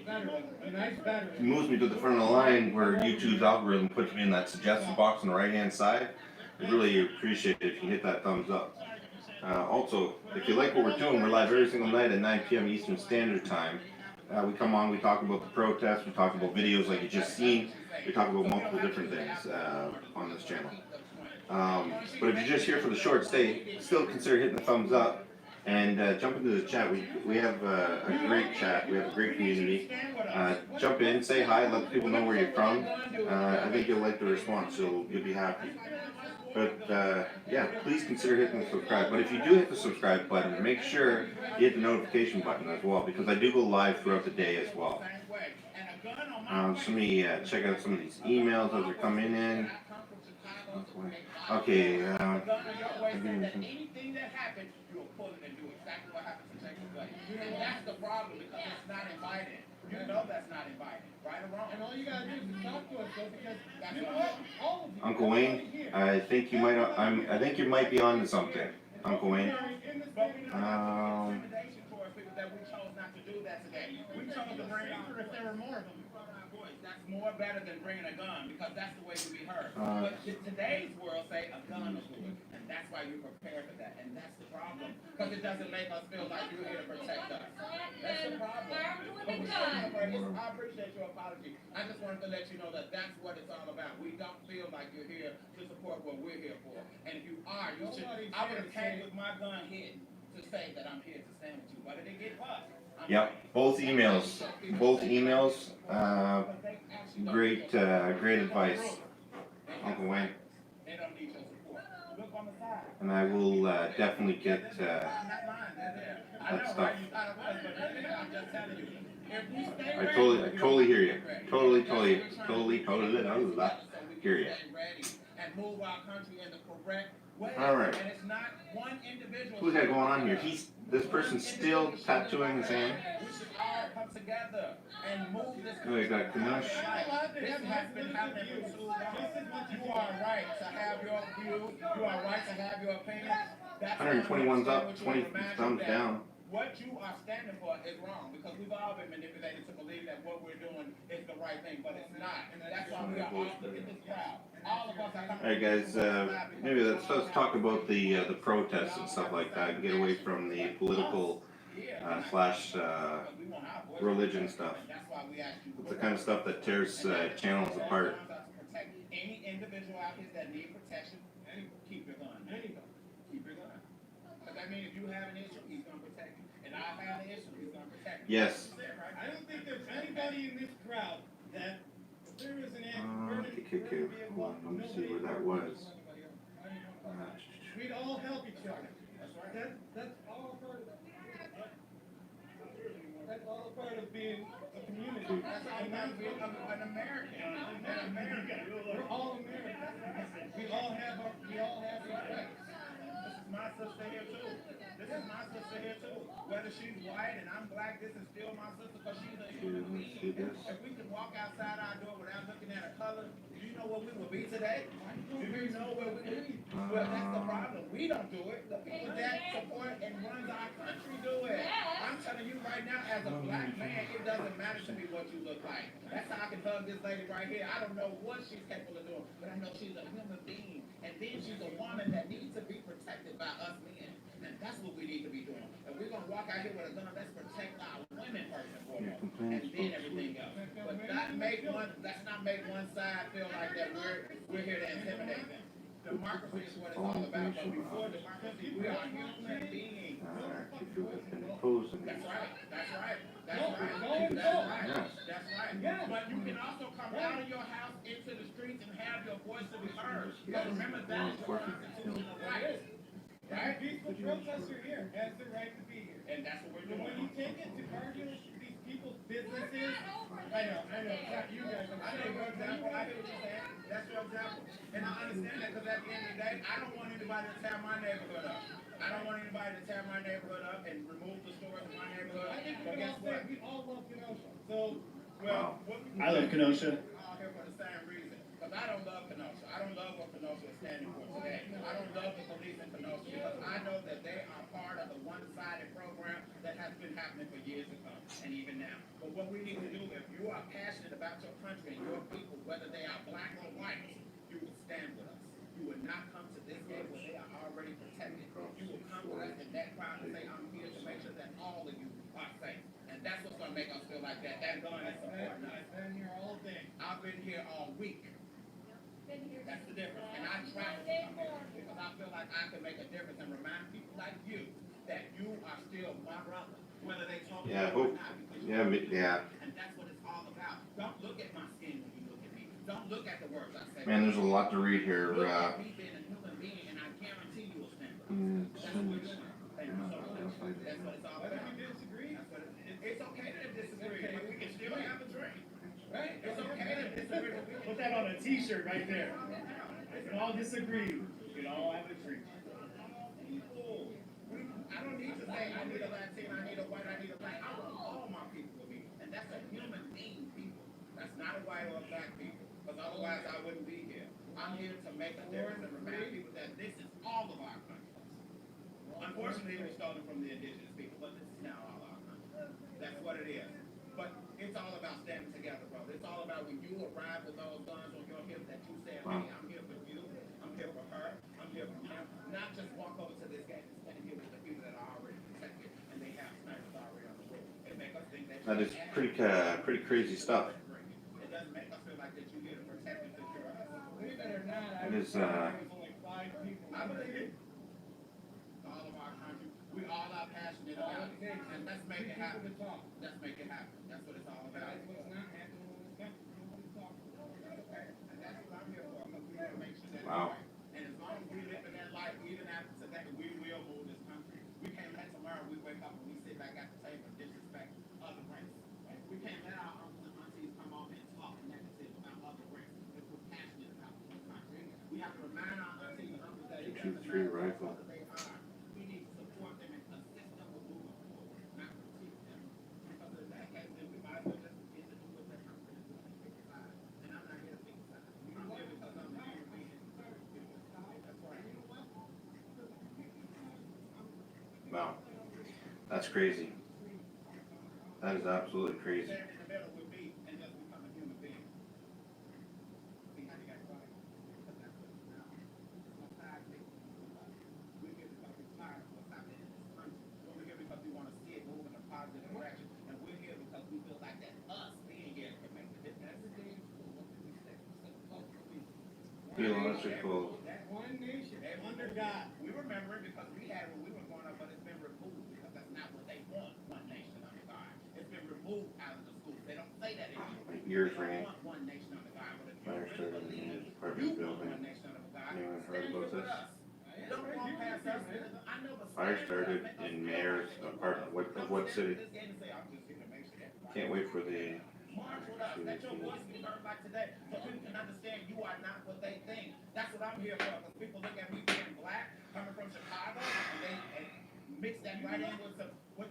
S2: It moves me to the front of the line where YouTube's algorithm puts me in that suggestion box on the right hand side. I really appreciate it if you hit that thumbs up. Also, if you like what we're doing, we're live every single night at 9 p.m. Eastern Standard Time. We come on, we talk about the protests, we talk about videos like you just seen, we talk about multiple different things on this channel. But if you're just here for the short stay, still consider hitting the thumbs up. And jump into the chat. We have a great chat. We have a great community. Jump in, say hi, let people know where you're from. I think you'll like the response. You'll be happy. But yeah, please consider hitting the subscribe. But if you do hit the subscribe button, make sure you hit the notification button as well, because I do go live throughout the day as well. So let me check out some of these emails as they're coming in. Okay.
S16: Anything that happens, you'll pull it and do exactly what happened to Jacob Blake. And that's the problem, because it's not invited. You know that's not invited, right or wrong. And all you gotta do is talk to us, because that's what all of you.
S2: Uncle Wayne, I think you might. I think you might be on to something, Uncle Wayne.
S16: Intimidation towards people that we chose not to do that today. We chose to bring if there were more of them. That's more better than bringing a gun, because that's the way to be heard. But today's world say a gun is good, and that's why you prepare for that, and that's the problem, because it doesn't make us feel like you're here to protect us. That's the problem. I appreciate your apology. I just wanted to let you know that that's what it's all about. We don't feel like you're here to support what we're here for, and if you are, you should. I would have came with my gun hidden to say that I'm here to stand with you. Why did it get cut?
S2: Yep, both emails. Great advice, Uncle Wayne. And I will definitely get that stuff. I totally hear you. Totally hear you. All right. Who's that going on here? This person's still tattooing his hand. Oh, you got Kanosh.
S16: This has been happening for too long. You are right to have your view. You are right to have your opinion.
S2: 121's up, 20 thumbs down.
S16: What you are standing for is wrong, because we've all been manipulated to believe that what we're doing is the right thing, but it's not. And that's why we are all looking at this crowd. All of us are coming.
S2: Alright guys, maybe let's talk about the protests and stuff like that and get away from the political slash religion stuff. It's the kind of stuff that tears channels apart.
S16: Any individual out here that needs protection, keep your gun. Keep your gun. Because that means if you have an issue, he's going to protect you. And I have an issue, he's going to protect you.
S2: Yes.
S16: I don't think there's anybody in this crowd that there is an
S2: Okay. Hold on, let me see where that was.
S16: We'd all help each other. That's right. That's all part of That's all part of being a community. That's all part of being an American. We're all Americans. We all have respect. This is my sister here too. Whether she's white and I'm black, this is still my sister, because she's a human being. If we could walk outside our door without looking at a color, do you know where we will be today? Do you know where we will be? Well, that's the problem. We don't do it. The people that support and runs our country do it. I'm telling you right now, as a black man, it doesn't matter to me what you look like. That's how I can hug this lady right here. I don't know what she's capable of doing, but I know she's a human being. And then she's a woman that needs to be protected by us men. And that's what we need to be doing. If we're going to walk out here with a gun, let's protect our women first and foremost, and then everything else. But let's not make one side feel like that we're here to intimidate them. Democracy is what it's all about, but before democracy, we are human beings. That's right. But you can also come out of your house into the streets and have your voice to be heard. Because remember, that is your constitutional right. Right? Peaceful protesters are here. Has the right to be here. And that's what we're doing. When you take it to argue these people's businesses, I know, it's not you guys. I know your example. I hear what you're saying. That's your example. And I understand that, because at the end of the day, I don't want anybody to tear my neighborhood up. I don't want anybody to tear my neighborhood up and remove the stores in my neighborhood. But guess what? We all love Kenosha. So, well,
S17: I love Kenosha.
S16: All here for the same reason. Because I don't love Kenosha. I don't love what Kenosha is standing for today. I don't love the police in Kenosha, because I know that they are part of the one-sided program that has been happening for years to come, and even now. But what we need to do, if you are passionate about your country and your people, whether they are black or white, you will stand with us. You will not come to this gate where they are already protected. You will come with us in that crowd and say, I'm here to make sure that all of you are safe. And that's what's going to make us feel like that. That gun is supporting us. I've been here all day. I've been here all week. That's the difference. And I travel to come here because I feel like I can make a difference and remind people like you that you are still my brother, whether they talk to
S2: Yeah,
S16: you or not. And that's what it's all about. Don't look at my skin when you look at me. Don't look at the words I say.
S2: Man, there's a lot to read here.
S16: Look at me being a human being, and I guarantee you will stand by me. That's what it's about. Thank you so much. That's what it's all about. Let me disagree. It's okay to disagree, but we can still have a drink. Right? It's okay to disagree.
S8: Put that on a t-shirt right there. We can all disagree. We can all have a drink.
S16: I don't need to say I need a Latin, I need a white, I need a black. I want all my people with me. And that's a human being people. That's not a white or a black people. Because otherwise I wouldn't be here. I'm here to make a difference and remind people that this is all of our country. Unfortunately, it was stolen from the indigenous people, but this is now all our country. That's what it is. But it's all about standing together, brother. It's all about when you arrive with those guns on your hip that you said, hey, I'm here for you, I'm here for her, I'm here for him. Not just walk over to this gate and stand here with the people that are already protected and they have snipers already on the road. It make us think that
S2: That is pretty crazy stuff.
S16: It doesn't make us feel like that you're here to protect and secure us. Believe it or not,
S2: It is
S16: only 5 people. I believe it. All of our country, we all are passionate about it, and let's make it happen. Let's make it happen. That's what it's all about. That's what's not happening in this country. Nobody's talking about it. And that's what I'm here for. Because we want to make sure that it's right. And as long as we live in that life, even after today, we will move this country. We can't let tomorrow we wake up and we sit back at the table and disrespect other races. We can't let our uncles and aunties come on and talk negative about other races if we're passionate about the country. We have to remind our aunties and uncles that it doesn't matter what they are. We need to support them and assist them with moving forward, not critique them. Because in that case, then we might as well just begin to do what they're comfortable with and pick a side. And I'm not here to pick a side. I'm here because I'm a human being. That's right.
S2: wow. That's crazy. That is absolutely crazy.
S16: Stand in the middle with me and just become a human being. See how you got quiet? Because that's what it's now. One side takes we're here because we're tired of what's happening in this country. We're here because we want to see it move in a positive direction. And we're here because we feel like that us being here can make the difference. What did we say?
S2: Theological.
S16: That one nation, that under God. We remember it because we had it when we were growing up, but it's been removed because that's not what they want. One nation under God. It's been removed out of the schools. They don't say that anymore.
S2: My ears
S16: They don't
S2: ringing.
S16: want one nation under God. But if you
S2: Fire
S16: really
S2: started
S16: believe
S2: in
S16: it,
S2: the
S16: you
S2: apartment
S16: want
S2: building.
S16: one nation under God.
S2: Anyone heard
S16: Stand
S2: about
S16: with
S2: this?
S16: us. Don't walk past us. I know, but
S2: Fire
S16: stand
S2: started
S16: with us.
S2: in mayor's apartment. What city? Can't wait for the
S16: March with us. Let your voice be heard like today, so people can understand you are not what they think. That's what I'm here for. Because people look at me being black, coming from Chicago, and they mix that right in with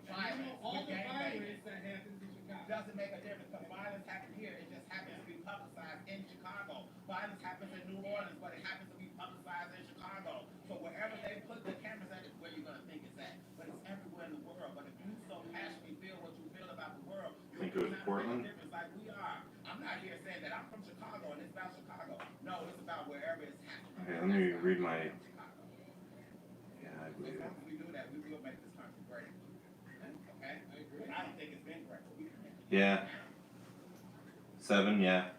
S16: violence, with gang banging.
S10: that happens in Chicago.
S16: Doesn't make a difference because violence happens here. It just happens to be publicized in Chicago. Violence happens in New Orleans, but it happens to be publicized in Chicago. So wherever they put the cameras at is where you're going to think it's at. But it's everywhere in the world. But if you so passionately feel what you feel about the world,
S2: Think it was Portland?
S16: like we are. I'm not here saying that I'm from Chicago and it's about Chicago. No, it's about wherever it's happening.
S2: Okay, let me read my. Yeah, I
S16: As
S2: believe it.
S16: long as we do that, we will make this country great. Okay? I agree. I don't think it's been great, but we can make it.
S2: Yeah. 7, yeah.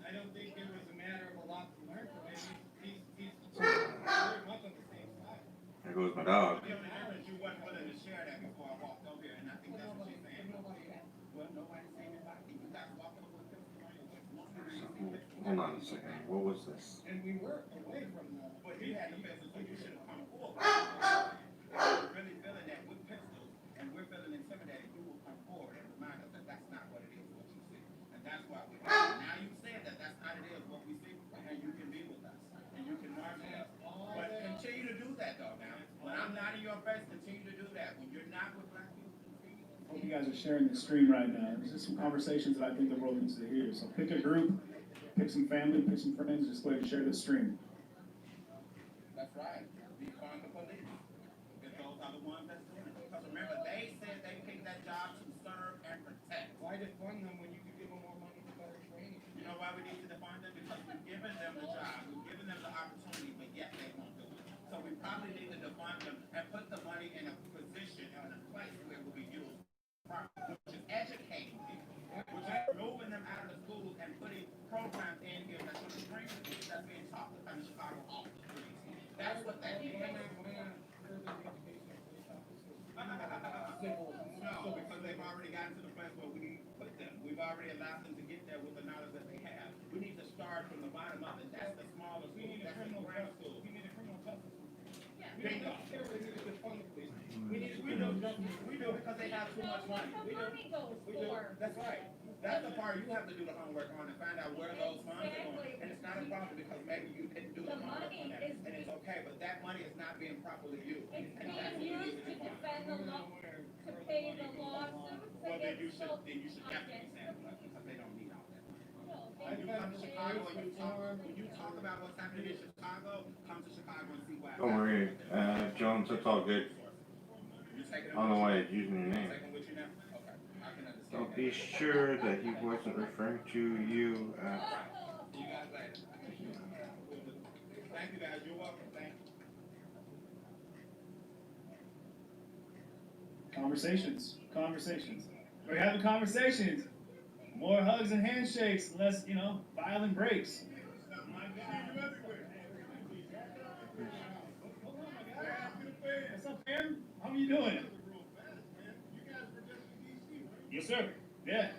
S10: I don't think it was a matter of a lot to learn from him. He's very much on the same side.
S2: There goes my dog.
S16: The only difference, you wasn't willing to share that before I walked over here, and I think that's what you're saying. Well, nobody's saying it like you guys walking over with
S2: Hold on a second. What was this?
S10: And we were away from the.
S16: But he had the business, so you should have come forward. You're really feeling that with pistols, and we're feeling intimidated, you will come forward and remind us that that's not what it is, what you see. And that's why we're here. Now you said that that's not it is, what we see, and you can be with us, and you can march with us. But continue to do that though now. When I'm not in your face, continue to do that. When you're not with black people, continue to do that.
S17: Hope you guys are sharing the stream right now. There's just some conversations that I think the world needs to hear. So pick a group, pick some family, pick some friends, just go ahead and share this stream.
S16: That's right. Defund the police. Because those are the ones that's doing it. Because remember, they said they picked that job to serve and protect.
S10: Why defund them when you could give them more money for better training?
S16: You know why we need to defund them? Because we've given them the job, we've given them the opportunity, but yet they won't do it. So we probably need to defund them and put the money in a position and a place where it will be used properly, which is educating people, which is moving them out of the schools and putting programs in here that's going to bring the kids that's being taught in Chicago off the streets. That's what that means. also because they've already gotten to the place where we put them. We've already allowed them to get there with the knowledge that they have. We need to start from the bottom up, and that's the smallest. We need a criminal justice school. We need a criminal justice school. Bingo. We do because they have too much money. We do. That's right. That's the part you have to do the homework on and find out where those funds are going. And it's not a problem because maybe you didn't do the homework on that. And it's okay, but that money is not being properly used.
S18: It's being used to defend the law, to pay the lawsuits.
S16: Well, then you should definitely stand up because they don't need all that. When you come to Chicago and when you talk about what's happening in Chicago, come to Chicago and see why.
S2: Don't worry, Jones, it's all good. I don't know why he's using your name. So be sure that he wasn't referring to you.
S16: You guys later. Thank you guys. You're welcome. Thank you.
S17: Conversations. We're having conversations. More hugs and handshakes, less, violent breaks. What's up, fam? How are you doing? Yes, sir. Yeah.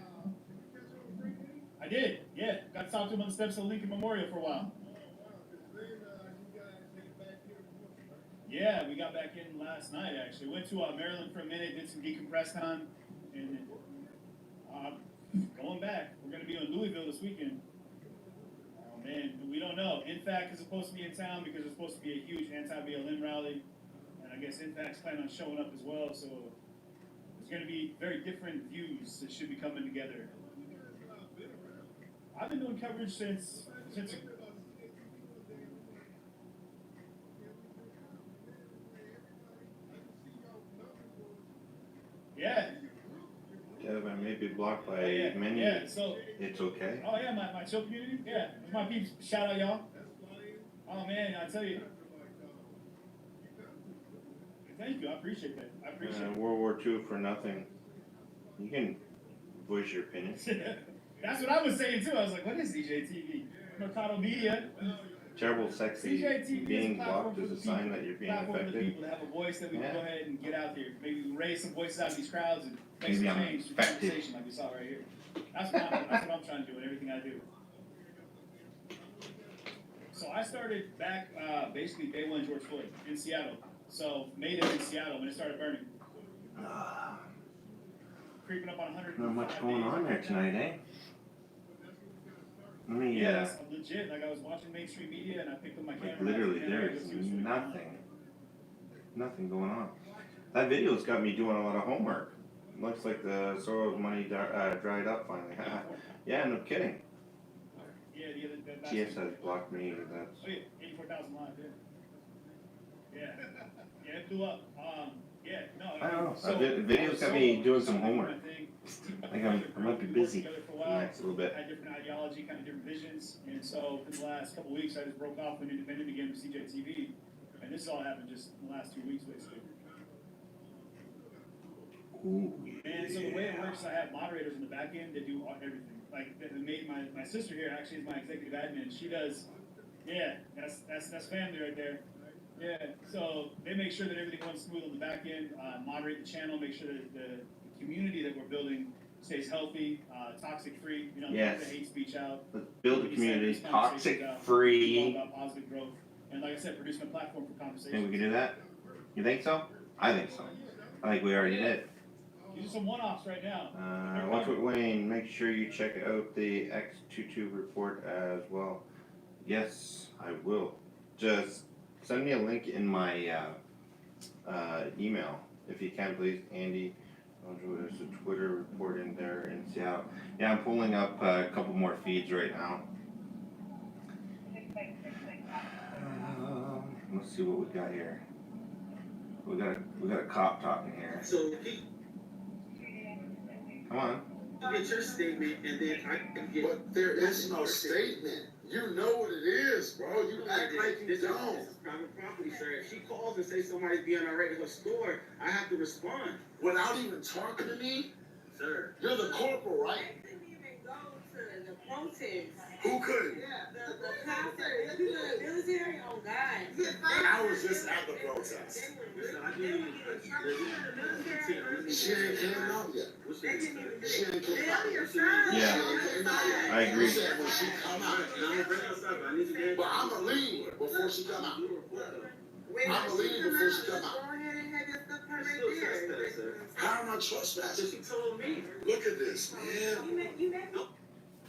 S17: I did. Yeah. Got to talk to him on the steps of Lincoln Memorial for a while. Yeah, we got back in last night, actually. Went to Maryland for a minute, did some decompress time, and going back. We're going to be in Louisville this weekend. Oh, man, we don't know. INFAC is supposed to be in town because there's supposed to be a huge anti-BLM rally, and I guess INFAC's planning on showing up as well, so there's going to be very different views that should be coming together. I've been doing coverage since yeah.
S2: Kevin may be blocked by many.
S17: Yeah, so
S2: it's okay.
S17: Oh yeah, my chill community. Yeah, my peeps. Shout out y'all. Oh man, I tell you. Thank you. I appreciate that. I appreciate it.
S2: World War II for nothing. You can voice your opinion.
S17: That's what I was saying too. I was like, what is CJTV? Mercado Media.
S2: Terrible sexy.
S17: CJTV
S2: being blocked is a sign that you're being affected.
S17: For people to have a voice that we can go ahead and get out there. Maybe raise some voices out of these crowds and make some change through conversation like we saw right here. That's what I'm trying to do with everything I do. So I started back basically day one George Floyd in Seattle. So made it in Seattle when it started burning. Creeping up on 100.
S2: Not much going on there tonight, eh?
S17: Yeah, that's legit. Like I was watching mainstream media and I picked up my camera.
S2: Literally, there is nothing going on. That video's got me doing a lot of homework. Looks like the Soros money dried up finally. Yeah, no kidding.
S17: Yeah,
S2: TS has blocked me. That's.
S17: Oh yeah, 84,000 live. Yeah, it blew up. Yeah, no.
S2: I don't know. So, the video's got me doing some homework. I think I might be busy for the next little bit.
S17: Had different ideology, kind of different visions, and so for the last couple of weeks, I just broke off, went independent again with CJTV, and this all happened just in the last 2 weeks, basically.
S2: Ooh,
S17: and so the way it works, I have moderators in the back end that do everything. Like that made my sister here actually is my executive admin. She does, that's family right there. Yeah, so they make sure that everything runs smooth on the back end, moderate the channel, make sure that the community that we're building stays healthy, toxic free,
S2: yes.
S17: Get the hate speech out.
S2: Let's build a community toxic free.
S17: About positive growth. And like I said, producing a platform for conversation.
S2: Think we can do that? You think so? I think so. I think we already did.
S17: These are some one-offs right now.
S2: Once with Wayne, make sure you check out the X22 report as well. Yes, I will. Just send me a link in my email, if you can, please, Andy. There's a Twitter report in there in Seattle. Yeah, I'm pulling up a couple more feeds right now. Let's see what we got here. We got a cop talking here.
S1: So
S2: come on.
S1: Get your statement, and then I can get.
S19: But there is no statement. You know what it is, bro. You act like you don't.
S1: This is private property, sir. If she calls and says somebody's being irate at her store, I have to respond.
S19: Without even talking to me?
S1: Sir.
S19: You're the corporal, right?
S7: the protest.
S19: Who couldn't?
S7: Yeah, the concert. You know, the military. Oh God.
S19: I was just at the protest. She ain't came out yet. She ain't came out.
S2: Yeah, I agree.
S19: She said when she come out. But I'ma leave before she come out. I'ma leave before she come out.
S7: Go ahead and have your stuff right there.
S19: How am I trespassing? She told me. Look at this, man.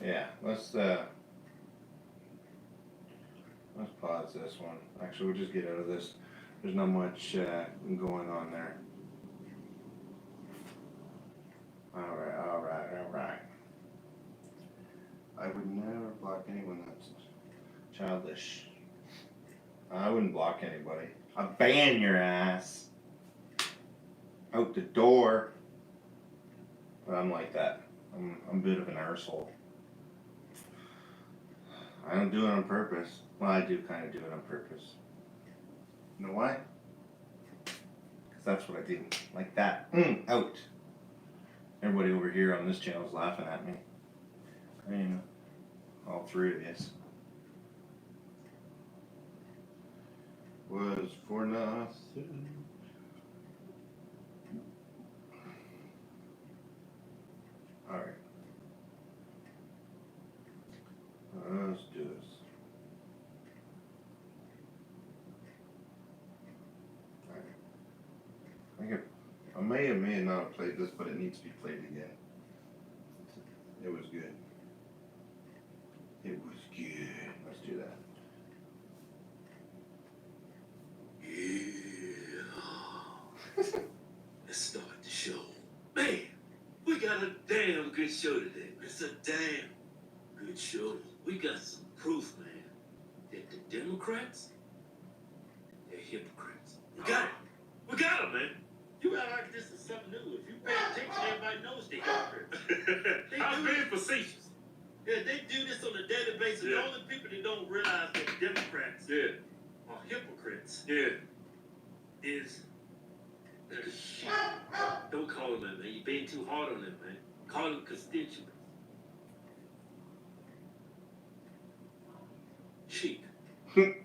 S2: Yeah, let's pause this one. Actually, we'll just get out of this. There's not much going on there. Alright. I would never block anyone that's childish. I wouldn't block anybody. I'd ban your ass out the door. But I'm like that. I'm a bit of an arsehole. I don't do it on purpose. Well, I do kind of do it on purpose. You know why? Because that's what I do. Like that. Out. Everybody over here on this channel is laughing at me. I mean, all three of yous. Was for nothing. Alright. Let's do this. Alright. I may or may not have played this, but it needs to be played again. It was good. It was good. Let's do that.
S20: Yeah. Let's start the show. Man, we got a damn good show today. It's a damn good show. We got some proof, man, that the Democrats, they're hypocrites. We got it. We got them, man. You act like this is something new. If you pay attention, everybody knows they hypocrites. I'm being facetious. Yeah, they do this on a daily basis. Yeah. The only people that don't realize that Democrats are hypocrites is don't call them that, man. You're being too hard on them, man. Call them constituents. Cheap. Yeah, man.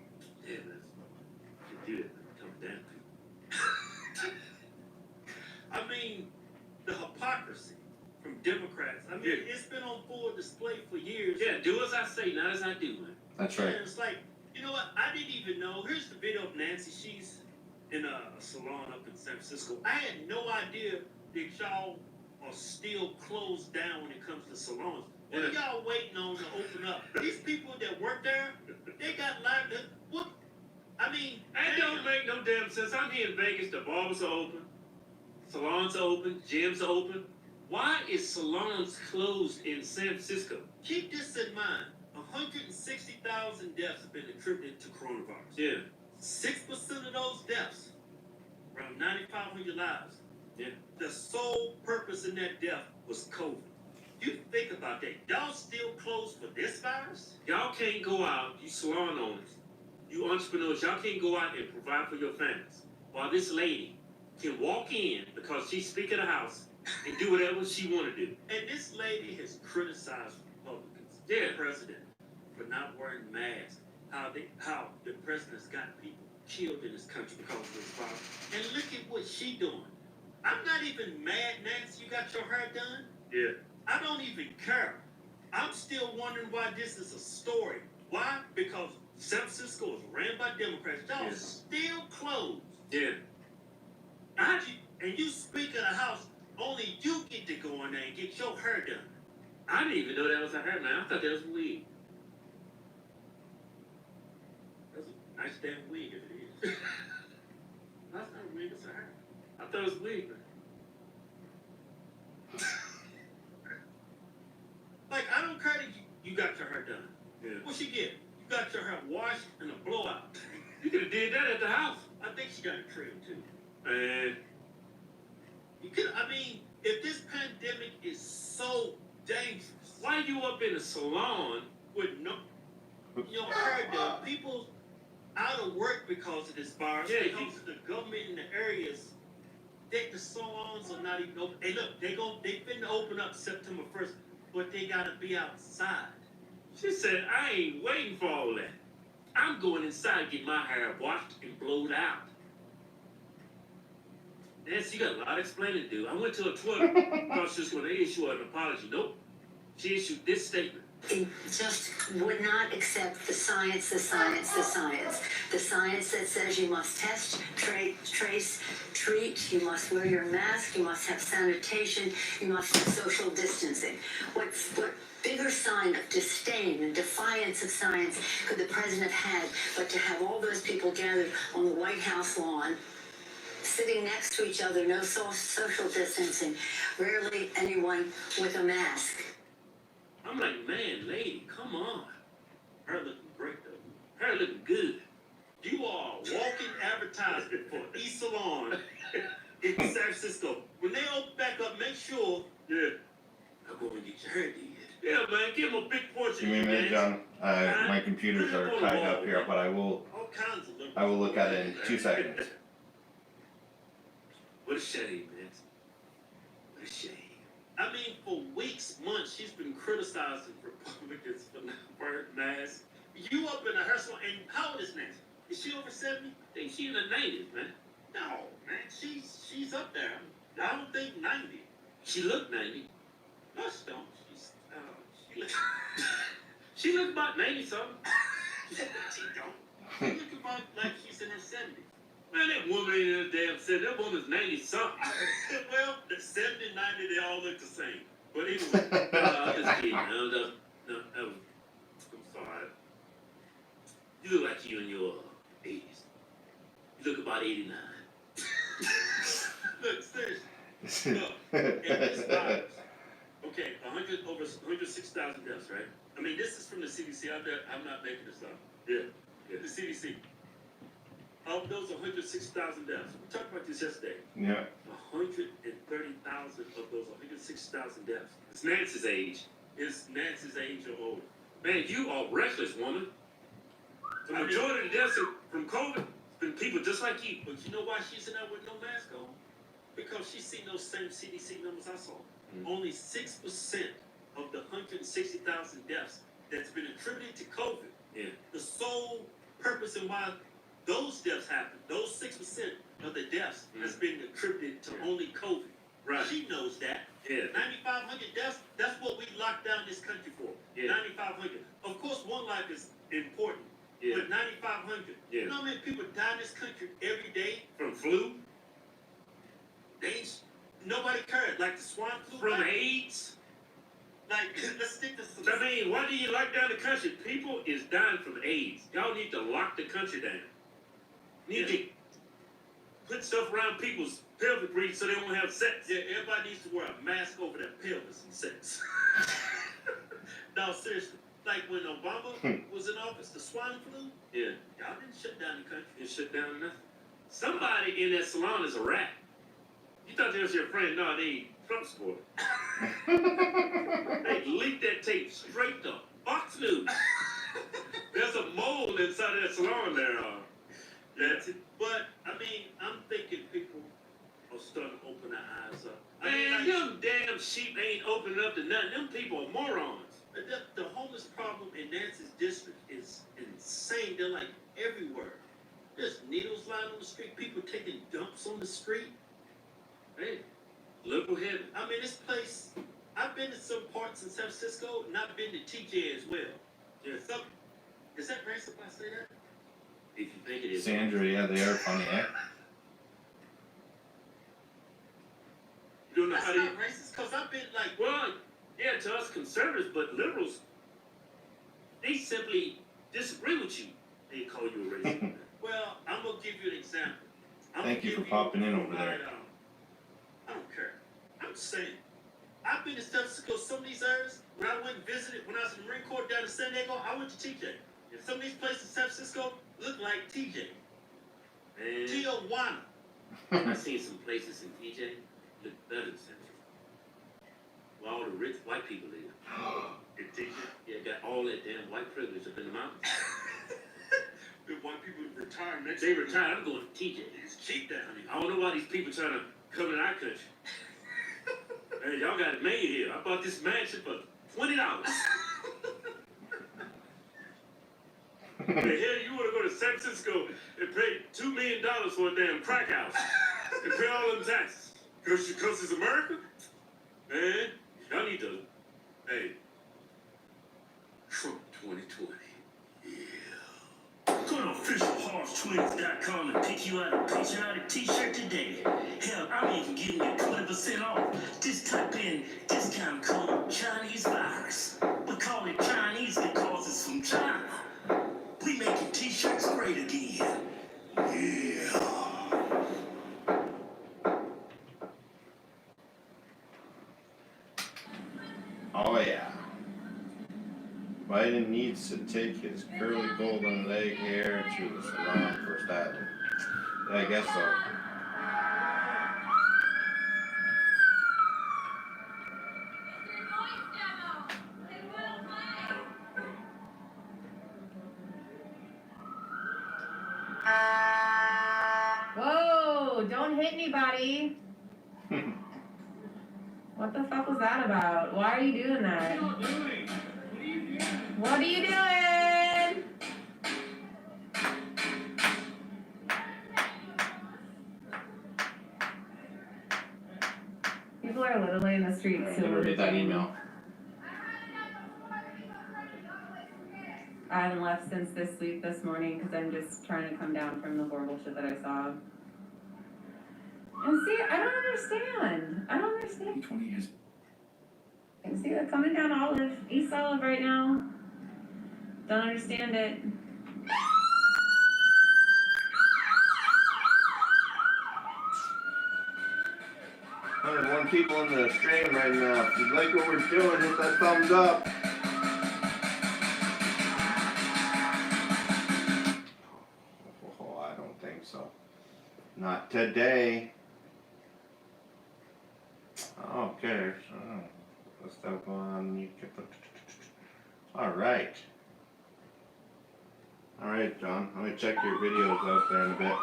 S20: You do it, man. Come down to I mean, the hypocrisy from Democrats. I mean, it's been on full display for years. Yeah, do as I say, not as I do, man.
S2: That's right.
S20: And it's like, you know what? I didn't even know. Here's the video of Nancy. She's in a salon up in San Francisco. I had no idea that y'all are still closed down when it comes to salons. What are y'all waiting on to open up? These people that work there, they got livelihood. What? I mean, that don't make no damn sense. I'm here in Vegas. The barbers are open. Salons are open, gyms are open. Why is salons closed in San Francisco? Keep this in mind. 160,000 deaths have been attributed to coronavirus. Yeah. 6% of those deaths, around 9,500 lives. Yeah. The sole purpose in that death was COVID. You think about that. Y'all still closed for this virus? Y'all can't go out, you salon owners, you entrepreneurs, y'all can't go out and provide for your families. While this lady can walk in because she's Speaker of the House and do whatever she want to do. And this lady has criticized Republicans, the president, for not wearing masks. How the president's got people killed in this country because of this virus. And look at what she doing. I'm not even mad, Nancy, you got your hair done? Yeah. I don't even care. I'm still wondering why this is a story. Why? Because San Francisco is ran by Democrats. Y'all still closed. Yeah. And you Speaker of the House, only you get to go in there and get your hair done. I didn't even know that was a hair, man. I thought that was a wig. That's a nice damn wig if it is. That's not a wig, it's a hair. I thought it was a wig, man. Like, I don't care that you got your hair done. Yeah. What she get? You got your hair washed and a blowout. You could have did that at the house. I think she got a trim too. Man. You could, I mean, if this pandemic is so dangerous, why you up in a salon with hair done? People out of work because of this virus. Yeah, because of the government in the areas that the salons are not even open. Hey, look, they finna open up September 1st. but they gotta be outside. She said, I ain't waiting for all that. I'm going inside to get my hair washed and blowed out. Nancy, you got a lot of explaining to do. I went to her Twitter. Thought she was going to issue an apology. Nope. She issued this statement.
S15: They just would not accept the science that says you must test, trace, treat, you must wear your mask, you must have sanitation, you must have social distancing. What bigger sign of disdain and defiance of science could the president have had but to have all those people gathered on the White House lawn, sitting next to each other, no social distancing, rarely anyone with a mask.
S20: I'm like, man, lady, come on. Her looking great, though. Her looking good. You are a walking advertisement for E-Salon in San Francisco. When they open back up, make sure, I'm going to get your hair did. Yeah, man, give them a big portion.
S2: Give me a minute, John. My computers are tied up here, but I will look at it in 2 seconds.
S20: What a shame, man. What a shame. I mean, for weeks, months, she's been criticizing Republicans for not wearing masks. You up in a hair salon, and how old is Nancy? Is she over 70? I think she's in the 90s, man. No, man, she's up there. I don't think 90. She look 90. No, she don't. She look about 90 something. She don't. She look about like she's in her 70s. Man, that woman ain't in a damn 70. That woman's 90 something. Well, the 70, 90, they all look the same. But anyway, I'm just kidding. I'm sorry. You look like you in your 80s. You look about 89. Look, seriously. Look, and this virus. Okay, over 106,000 deaths, right? I mean, this is from the CDC. I'm not making this up. Yeah, the CDC. Of those 106,000 deaths, we talked about this yesterday.
S2: Yeah.
S20: 130,000 of those 106,000 deaths. It's Nancy's age. It's Nancy's age or older. Man, you are reckless, woman. The majority of the deaths from COVID has been people just like you. But you know why she's in there with no mask on? Because she's seen those same CDC numbers I saw. Only 6% of the 160,000 deaths that's been attributed to COVID. Yeah. The sole purpose and why those deaths happen, those 6% of the deaths has been attributed to only COVID. Right. She knows that. Yeah. 9,500 deaths, that's what we locked down this country for. Yeah. 9,500. Of course, one life is important. Yeah. But 9,500. Yeah. You know how many people die in this country every day from flu? Nobody cared. Like the swine flu. From AIDS? Like, let's stick to some. I mean, why do you lock down the country? People is dying from AIDS. Y'all need to lock the country down. Need to put stuff around people's pelvic region so they won't have sex. Yeah, everybody needs to wear a mask over their pelvis and sex. No, seriously. Like when Obama was in office, the swine flu. Yeah. Y'all didn't shut down the country. Didn't shut down nothing. Somebody in that salon is a rat. You thought they was your friend? No, they Trump supporter. They leaked that tape straight to Fox News. There's a mole inside of that salon there. That's it. But I mean, I'm thinking people are starting to open their eyes up. Man, them damn sheep ain't opening up to nothing. Them people are morons. The homeless problem in Nancy's district is insane. They're like everywhere. There's needles lying on the street. People taking dumps on the street. Hey, liberal heaven. I mean, this place, I've been to some parts in San Francisco, and I've been to TJ as well. Yeah. Is that racist if I say that? If you think it is.
S2: Sandra, yeah, they are funny, eh?
S20: You don't know how to. That's not racist, because I've been like, well, yeah, to us conservatives, but liberals, they simply disagree with you. They call you a racist. Well, I'm going to give you an example.
S2: Thank you for popping in over there.
S20: I don't care. I'm saying, I've been to San Francisco, some of these areas, when I went and visited, when I was in the Marine Corps down in San Diego, I went to TJ. And some of these places in San Francisco look like TJ. Man. Tijuana. I've seen some places in TJ look better than San Francisco. Where all the rich white people live. In TJ? Yeah, got all that damn white privilege up in the mountains. The white people retire next year. They retire, I'm going to TJ. It's cheap down here. I don't know why these people trying to come in our country. Man, y'all got it made here. I bought this mansion for $20. The hell you want to go to San Francisco and pay $2 million for a damn crack house and pay all them taxes? Because it's America? Man, y'all need to, hey, Trump 2020.
S21: Go to officialhorsetwins.com and pick you out a patriotic t-shirt today. Hell, I'm even giving you 20% off. Just type in discount code Chinese virus. We call it Chinese because it's from China. We making t-shirts great again. Yeah.
S2: Oh yeah. Biden needs to take his curly golden leg hair to the salon for styling. Yeah, I guess so.
S22: Whoa, don't hit anybody. What the fuck was that about? Why are you doing that? What are you doing? People are literally in the streets.
S2: I never read that email.
S22: I haven't left since this week, this morning, because I'm just trying to come down from the horrible shit that I saw. And see, I don't understand. I don't understand.
S21: 20 years.
S22: I see that coming down Olive, East Olive right now. Don't understand it.
S2: 101 people in the stream right now. If you like what we're doing, hit that thumbs up. Oh, I don't think so. Not today. Okay. So, let's step on. You get the. All right. All right, John. Let me check your videos out there in a bit.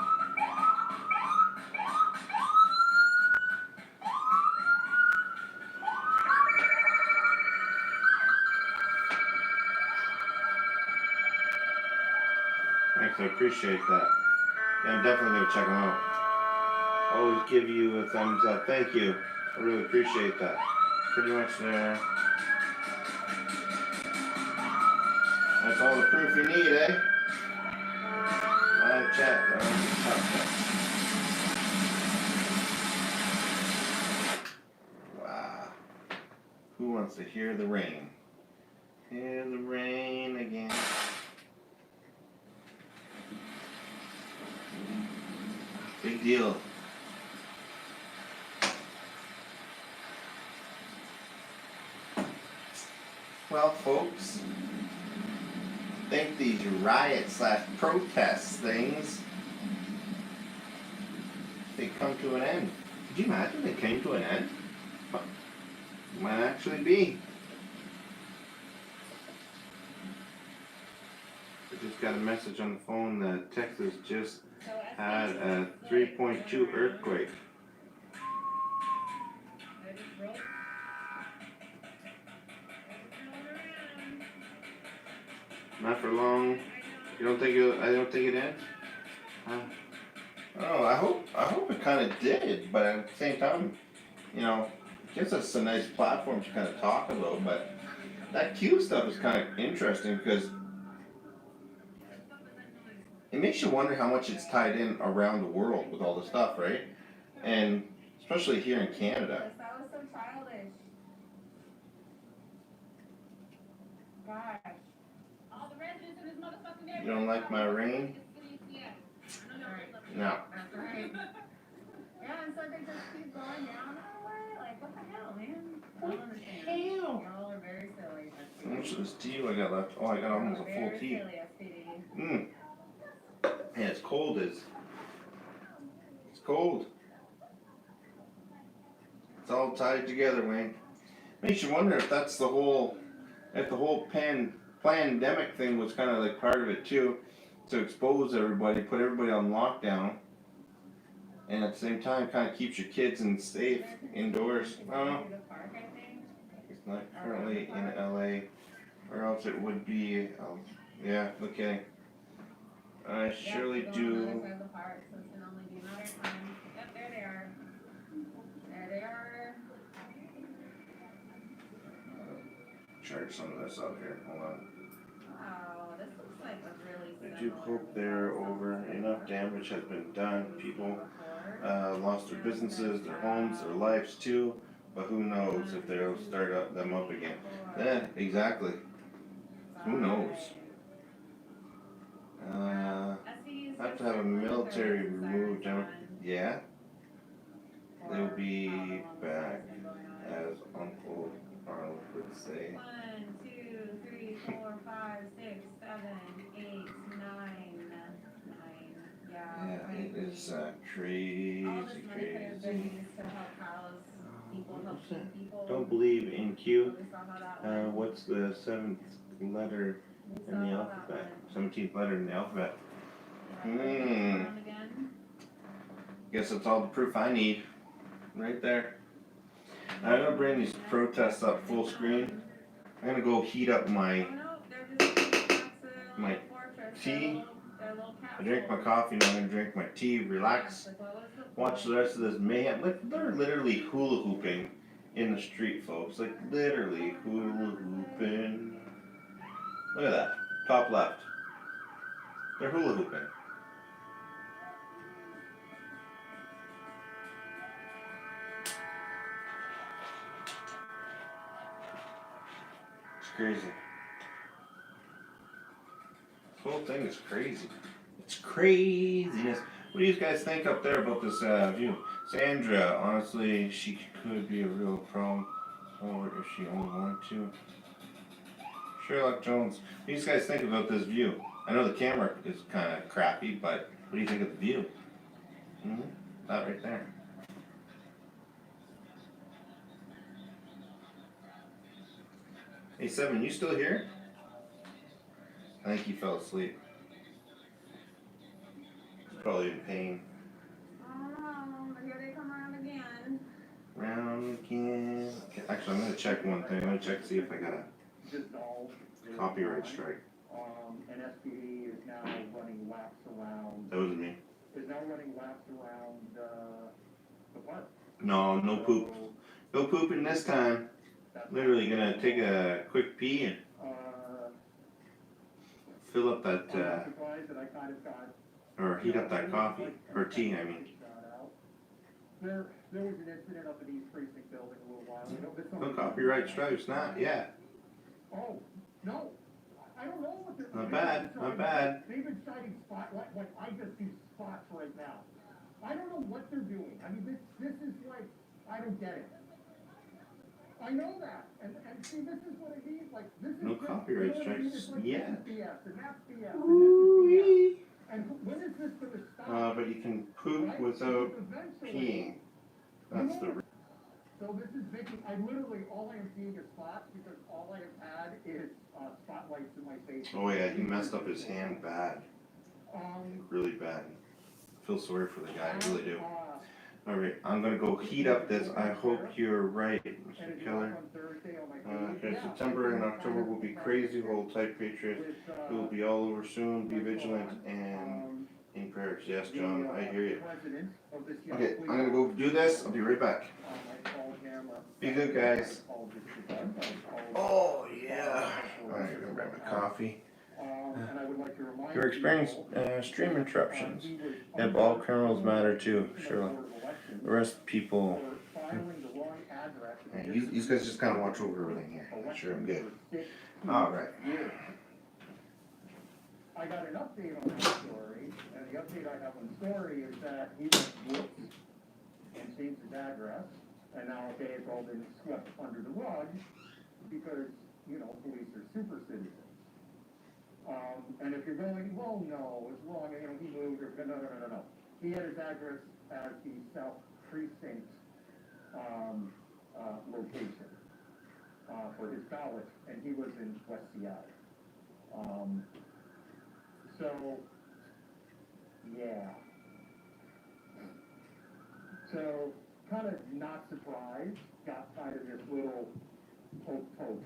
S2: Thanks, I appreciate that. Yeah, I'm definitely gonna check them out. Always give you a thumbs up. Thank you. I really appreciate that. Pretty much there. That's all the proof you need, eh? Live chat, wow. Who wants to hear the rain? Hear the rain again. Big deal. Well, folks, I think these riot/protest things, they come to an end. Could you imagine they came to an end? Might actually be. I just got a message on the phone that Texas just had a 3.2 earthquake. Not for long. You don't think I don't think it ends? Oh, I hope it kind of did, but at the same time, you know, it gives us a nice platform to kind of talk about. But that Q stuff is kind of interesting because it makes you wonder how much it's tied in around the world with all the stuff, right? And especially here in Canada.
S22: That was so childish. Gosh. All the residents in this motherfucking area.
S2: You don't like my rain? No.
S22: That's right. Yeah, and so they just keep going down our way. Like, what the hell, man? I don't understand. Y'all are very silly.
S2: How much of this tea I got left? Oh, I got almost a full tea. Yeah, it's cold it's cold. It's all tied together, Wayne. Makes you wonder if that's the whole pandemic thing was kind of like part of it too, to expose everybody, put everybody on lockdown, and at the same time kind of keeps your kids safe indoors. I don't know. not currently in LA, or else it would be, yeah, okay. I surely
S22: Yep,
S2: do.
S22: on the other side of the park, so it's gonna only be a matter of time. Yep, there they are. There they are.
S2: Charge some of this up here, hold on.
S22: Wow, this looks like a really
S2: I do hope they're over. Enough damage has been done. People lost their businesses, their homes, their lives too. But who knows if they'll start them up again. Yeah, exactly. Who knows? Have to have a military removed. Yeah, they'll be back, as Uncle Arnold would say.
S22: 1, 2, 3, 4, 5, 6, 7, 8, 9, 9.
S2: Yeah, it is crazy,
S22: All this money could have been
S2: crazy.
S22: used to help house people, help feed people.
S2: Don't believe in Q.
S22: We saw how that went.
S2: What's the 7th letter in the alphabet? 17th letter in the alphabet. Guess that's all the proof I need. Right there. I'm gonna bring these protests up full screen. I'm gonna go heat up my tea. I drink my coffee, now I'm gonna drink my tea, relax, watch the rest of this mayhem. Like, they're literally hula hooping in the street, folks. Like, literally hula hooping. Look at that, top left. They're hula hooping. It's crazy. This whole thing is crazy. It's craziness. What do you guys think up there about this view? Sandra, honestly, she could be a real problem. Or if she only wanted to. Sherlock Jones, what do you guys think about this view? I know the camera is kind of crappy, but what do you think of the view? That right there. Hey, Seven, you still here? I think he fell asleep. He's probably in pain.
S22: Oh, here they come around again.
S2: Round again. Okay, actually, I'm gonna check one thing. I'm gonna check to see if I got a copyright strike.
S16: And SPD is now running laps around.
S2: That wasn't me.
S16: Is now running laps around the park.
S2: No, no poop. No pooping this time. Literally gonna take a quick pee and fill up that, or heat up that coffee, or tea, I mean.
S16: There was an incident up at East Precinct Building a little while ago.
S2: No copyright strikes, not yet.
S16: Oh, no. I don't know what they're.
S2: Not bad, not bad.
S16: They've been citing like I just see spots right now. I don't know what they're doing. I mean, this is like, I don't get it. I know that, and see, this is what it means. Like, this is
S2: No
S16: just,
S2: copyright
S16: you know what I mean? It's
S2: strikes
S16: like,
S2: yet.
S16: this is BS, and that's BS, and this is BS. And when is this gonna stop?
S2: But you can poop without peeing. That's the.
S16: So this is making, I literally, all I am seeing is spots, because all I have had is spotlights in my face.
S2: Oh yeah, he messed up his hand bad. Really bad. I feel sorry for the guy, I really do. Alright, I'm gonna go heat up this. I hope you're right, Mr. Keller. Okay, September and October will be crazy. Hold tight, Patriots. We will be all over soon. Be vigilant and in prayers. Yes, John, I hear you. Okay, I'm gonna go do this. I'll be right back. Be good, guys. Oh, yeah. Alright, I'm gonna grab my coffee. You're experiencing stream interruptions. Yep, all criminals matter too, Sherlock. Arrest people. Yeah, you guys just kind of watch over everything here. Make sure I'm good. Alright.
S16: I got an update on that story, and the update I have on the story is that he was whooped and changed his address, and now, okay, it's all been swept under the rug because, you know, police are super citizens. And if you're going, well, no, it's wrong, you know, he moved, or no. He had his address as the South Precinct location for his college, and he was in West Seattle. So, yeah. So, kind of not surprised, got kind of this little
S3: Hope.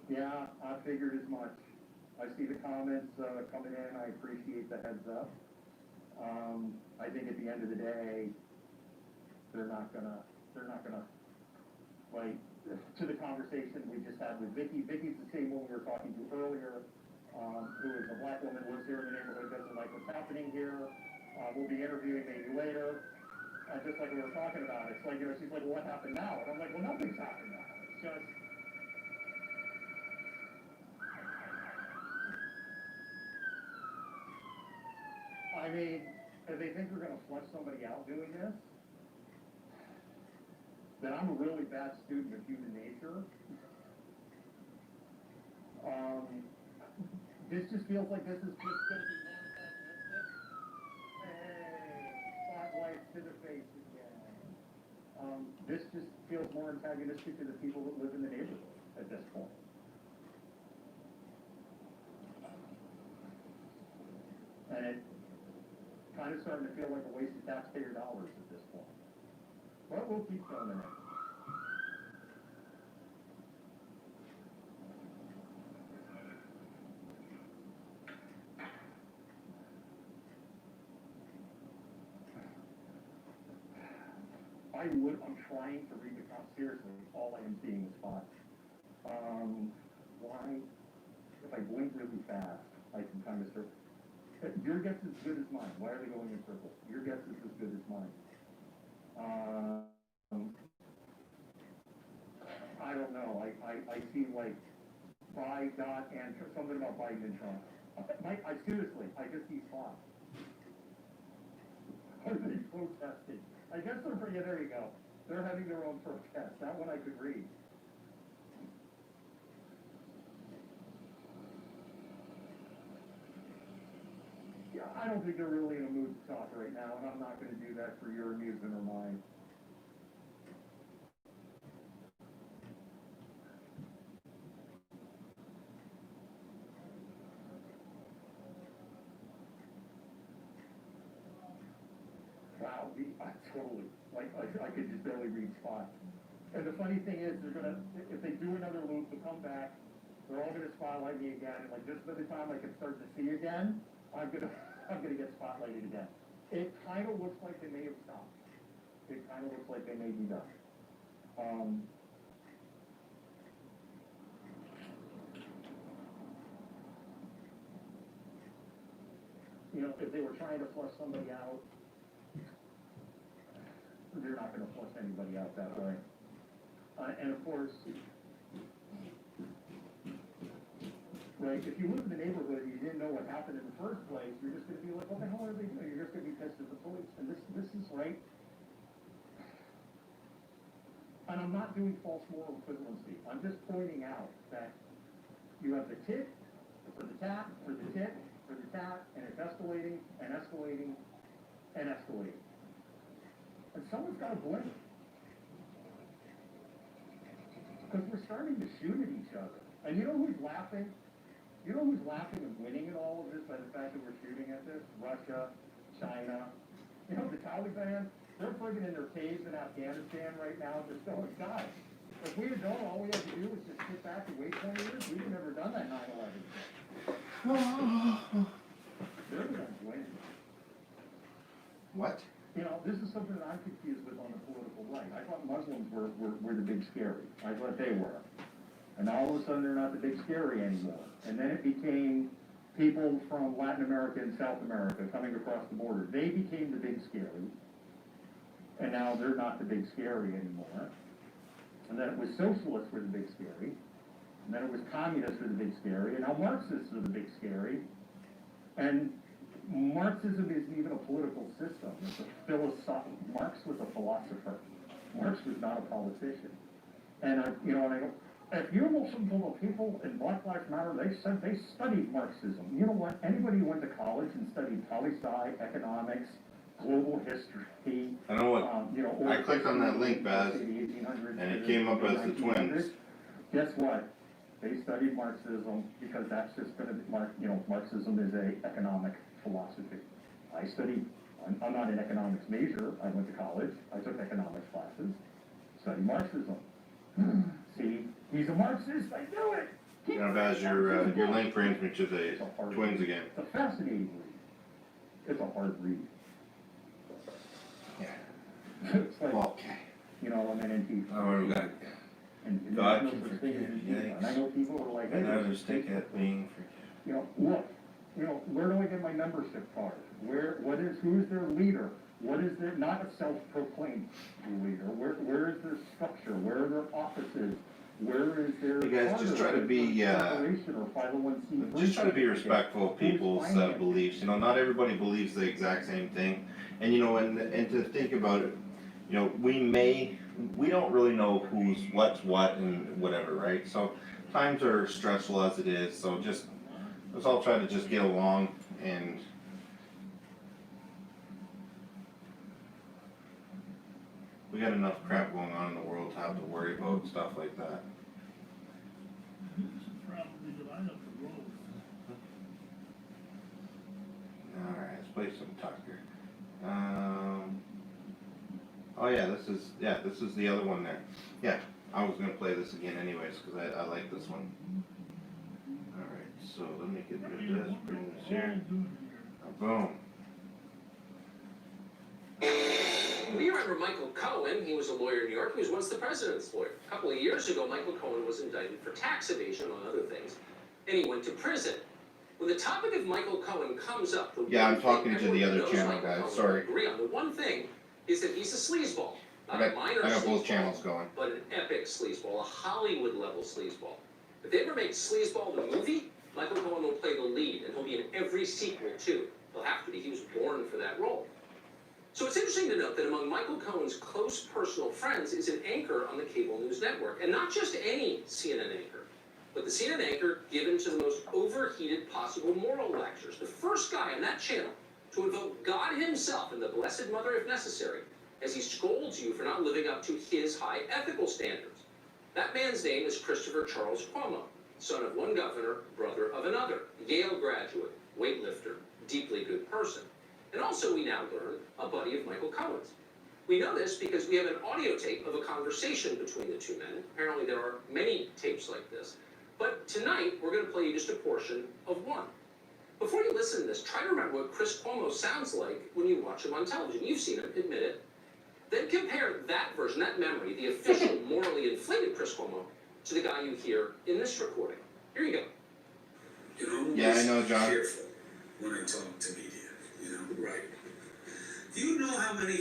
S3: Yeah, I figured as much. I see the comments coming in. I appreciate the heads up. I think at the end of the day, they're not gonna, like, to the conversation we just had with Vicky. Vicky's the same one we were talking to earlier, who is a black woman, lives here in the neighborhood, doesn't like what's happening here. We'll be interviewing maybe later. Just like we were talking about, it's like, she's like, well, what happened now? And I'm like, well, nothing's happened now. It's just, I mean, if they think we're gonna flush somebody out doing this, then I'm a really bad student of human nature. This just feels like this is just gonna be manifested. Hey, spotlight to the face again. This just feels more antagonistic to the people that live in the neighborhood at this point. And it kind of starting to feel like a waste of taxpayer dollars at this point. But we'll keep going in it. I'm trying to read the comments seriously. All I am seeing is spots. Why? If I blink really fast, I can kind of start. Your guess is as good as mine. Why are they going in circles? Your guess is as good as mine. I don't know. I see like Biden and something about Biden and Trump. I seriously, I just see spots. Are they protesting? I guess they're pretty, yeah, there you go. They're having their own protest. That one I could read. Yeah, I don't think they're really in a mood to talk right now, and I'm not going to do that for your amusement or mine. Wow, I totally, like, I could just barely read spots. And the funny thing is, they're gonna, if they do another loop, they'll come back, they're all gonna spotlight me again, and like, just by the time I can start to see again, I'm gonna get spotlighted again. It kind of looks like they may have stopped. It kind of looks like they may be done. You know, if they were trying to flush somebody out, they're not going to flush anybody out that way. And of course, right, if you live in the neighborhood and you didn't know what happened in the first place, you're just going to be like, what the hell are they doing? You're just going to be pissed at the police. And this is right. And I'm not doing false moral equivalency. I'm just pointing out that you have the tit for the tat, for the tit, for the tat, and it's escalating and escalating and escalating. And someone's got to blame. Because we're starting to shoot at each other. And you know who's laughing? You know who's laughing and winning in all of this by the fact that we're shooting at this? Russia, China. You know, the Taliban, they're friggin' in their caves in Afghanistan right now just going, guys, if we had known all we had to do was just sit back and wait 20 years, we'd have never done that 9/11. They're the ones winning.
S2: What?
S3: You know, this is something that I'm confused with on the political right. I thought Muslims were the big scary. I thought they were. And now all of a sudden they're not the big scary anymore. And then it became people from Latin America and South America coming across the border. They became the big scary. And now they're not the big scary anymore. And then it was socialists were the big scary. And then it was communists were the big scary. And now Marxists are the big scary. And Marxism isn't even a political system. It's a philosophy. Marx was a philosopher. Marx was not a politician. And if you listen to the people in Black Lives Matter, they said they studied Marxism. You know what? Anybody who went to college and studied poli-sci, economics, global history.
S2: I know what. I clicked on that link, Baz, and it came up as the twins.
S3: Guess what? They studied Marxism because that's just gonna be, Marxism is a economic philosophy. I studied, I'm not an economics major, I went to college, I took economics classes, studied Marxism. See, he's a Marxist, I knew it!
S2: Now, Baz, your link brings me to the twins again.
S3: It's a fascinating read. It's a hard read.
S2: Yeah.
S3: It's like,
S2: Okay.
S3: you know, I'm an NT.
S2: Oh, we got
S3: And
S2: God
S3: there's
S2: can
S3: no such thing as
S2: forgive,
S3: Antifa. And I know people who are like,
S2: and
S3: hey,
S2: others take at being forgiven.
S3: look, where do I get my membership card? Who's their leader? What is their, not a self-proclaimed leader, where is their structure? Where are their offices? Where is their?
S2: You guys just try to be, just try to be respectful of people's beliefs. You know, not everybody believes the exact same thing. And you know, and to think about it, you know, we don't really know who's what's what and whatever, right? So times are stressful as it is, so let's all try to just get along and we got enough crap going on in the world to have to worry about stuff like that. Alright, let's play some Tucker. Oh yeah, this is the other one there. Yeah, I was gonna play this again anyways, because I like this one. Alright, so let me get rid of this, bring this here. Boom.
S6: We remember Michael Cohen. He was a lawyer in New York. He was once the president's lawyer. A couple of years ago, Michael Cohen was indicted for tax evasion, among other things, and he went to prison. When the topic of Michael Cohen comes up,
S2: I'm talking to the other channel, guys. Sorry.
S6: Agree on the one thing is that he's a sleazeball. Not a minor
S2: I got both
S6: sleazeball,
S2: channels going.
S6: but an epic sleazeball, a Hollywood-level sleazeball. If they ever make Sleazeball the movie, Michael Cohen will play the lead, and he'll be in every sequel too. He'll have to be. He was born for that role. So it's interesting to note that among Michael Cohen's close personal friends is an anchor on the cable news network, and not just any CNN anchor, but the CNN anchor given to the most overheated possible moral lectures. The first guy on that channel to invoke God himself and the Blessed Mother if necessary, as he scolds you for not living up to his high ethical standards. That man's name is Christopher Charles Cuomo, son of one governor, brother of another, Yale graduate, weightlifter, deeply good person. And also, we now learn, a buddy of Michael Cohen's. We know this because we have an audio tape of a conversation between the two men. Apparently there are many tapes like this. But tonight, we're going to play you just a portion of one. Before you listen to this, try to remember what Chris Cuomo sounds like when you watch him on television. You've seen him, admit it. Then compare that version, that memory, the official, morally inflated Chris Cuomo, to the guy you hear in this recording. Here you go.
S11: You know,
S2: yeah, I know, John.
S11: Careful when I talk to media. You know, right? Do you know how many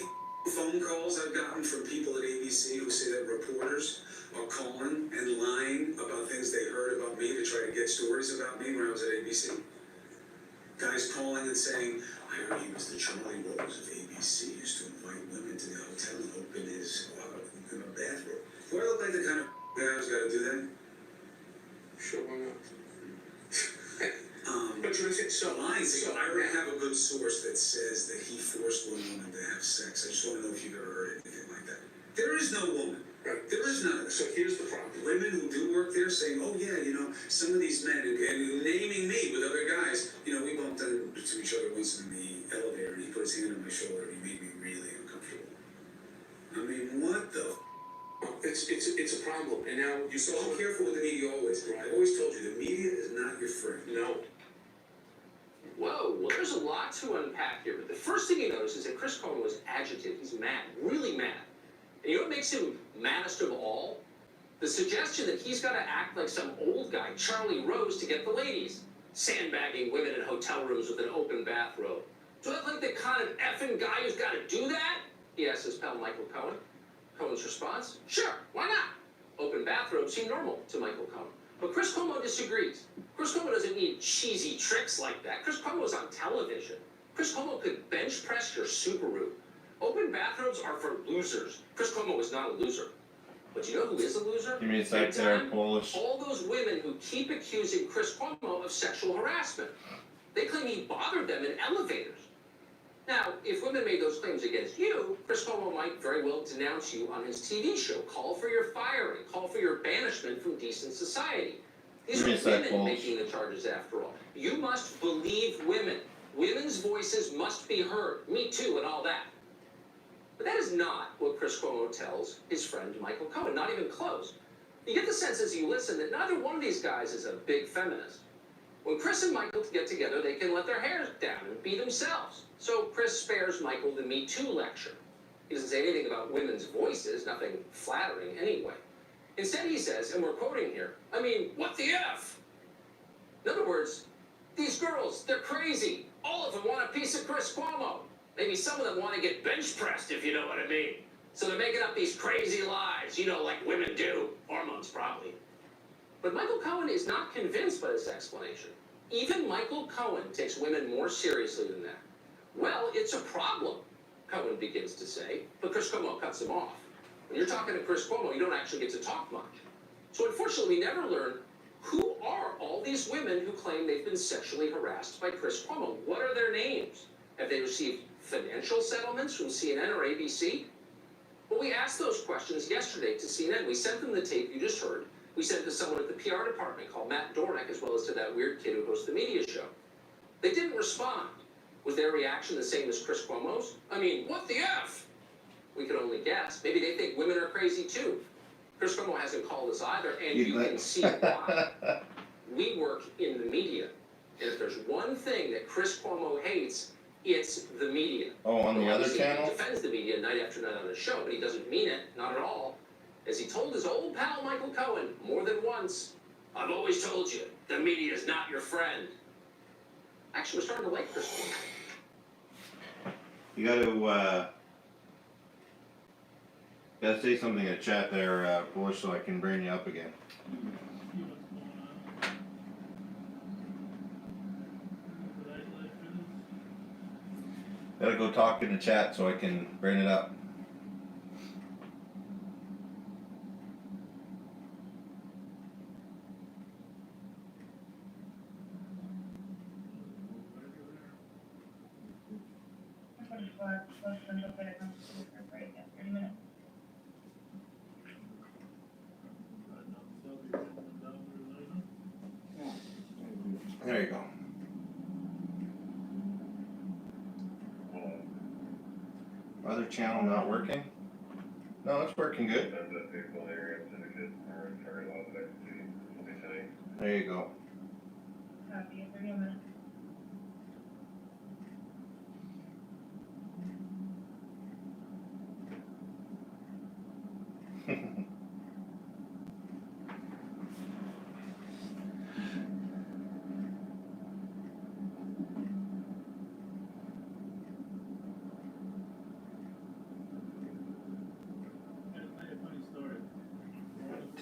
S11: phone calls I've gotten from people at ABC who say that reporters are calling and lying about things they heard about me to try to get stories about me when I was at ABC? Guys calling and saying, I heard he was the Charlie Rose of ABC, used to invite women to the hotel and open his in a bathroom. Do I look like the kind of guy who's got to do that?
S6: Sure, why not?
S11: But you so I have a good source that says that he forced one woman to have sex. I just want to know if you've ever heard anything like that. There is no woman. Right. There is none of that. So here's the problem. Women who do work there saying, oh yeah, you know, some of these men, and naming me with other guys, you know, we bumped into each other once in the elevator and he put his hand on my shoulder and he made me really uncomfortable. I mean, what the It's a problem. And now you so careful with the media always. Right. I've always told you the media is not your friend.
S6: No. Whoa, well there's a lot to unpack here, but the first thing you notice is that Chris Cuomo was agitated. He's mad, really mad. And you know what makes him maddest of all? The suggestion that he's got to act like some old guy, Charlie Rose, to get the ladies. Sandbagging women in hotel rooms with an open bathrobe. Do I look like the kind of effing guy who's got to do that? He asked his pal Michael Cohen. Cohen's response? Sure, why not? Open bathrobes seem normal to Michael Cohen. But Chris Cuomo disagrees. Chris Cuomo doesn't need cheesy tricks like that. Chris Cuomo's on television. Chris Cuomo could bench press your Subaru. Open bathrobes are for losers. Chris Cuomo is not a loser. But you know who is a loser?
S2: Give me a sec there, Polish.
S6: All those women who keep accusing Chris Cuomo of sexual harassment. They claim he bothered them in elevators. Now, if women made those claims against you, Chris Cuomo might very well denounce you on his TV show. Call for your firing. Call for your banishment from decent society. These are women making the charges after all. You must believe women. Women's voices must be heard. Me too and all that. But that is not what Chris Cuomo tells his friend Michael Cohen, not even close. You get the sense as you listen that neither one of these guys is a big feminist. When Chris and Michael get together, they can let their hair down and be themselves. So Chris spares Michael the Me Too lecture. He doesn't say anything about women's voices, nothing flattering anyway. Instead he says, and we're quoting here, I mean, what the F? In other words, these girls, they're crazy. All of them want a piece of Chris Cuomo. Maybe some of them want to get bench pressed, if you know what I mean. So they're making up these crazy lies, you know, like women do. Hormones, probably. But Michael Cohen is not convinced by this explanation. Even Michael Cohen takes women more seriously than that. Well, it's a problem, Cohen begins to say, but Chris Cuomo cuts him off. When you're talking to Chris Cuomo, you don't actually get to talk much. So unfortunately, we never learn who are all these women who claim they've been sexually harassed by Chris Cuomo. What are their names? Have they received financial settlements from CNN or ABC? Well, we asked those questions yesterday to CNN. We sent them the tape you just heard. We sent it to someone at the PR department called Matt Dornick, as well as to that weird kid who hosts the media show. They didn't respond. Was their reaction the same as Chris Cuomo's? I mean, what the F? We could only guess. Maybe they think women are crazy too. Chris Cuomo hasn't called us either, and you can see why. We work in the media, and if there's one thing that Chris Cuomo hates, it's the media.
S2: Oh, on the other channel?
S6: He defends the media night after night on his show, but he doesn't mean it, not at all. As he told his old pal Michael Cohen more than once, I've always told you, the media is not your friend. Actually, we're starting to like Chris Cuomo.
S2: You gotta say something in the chat there, Bush, so I can bring you up again. Gotta go talk in the chat so I can bring it up. There you go. Other channel not working? No, it's working good. There you go.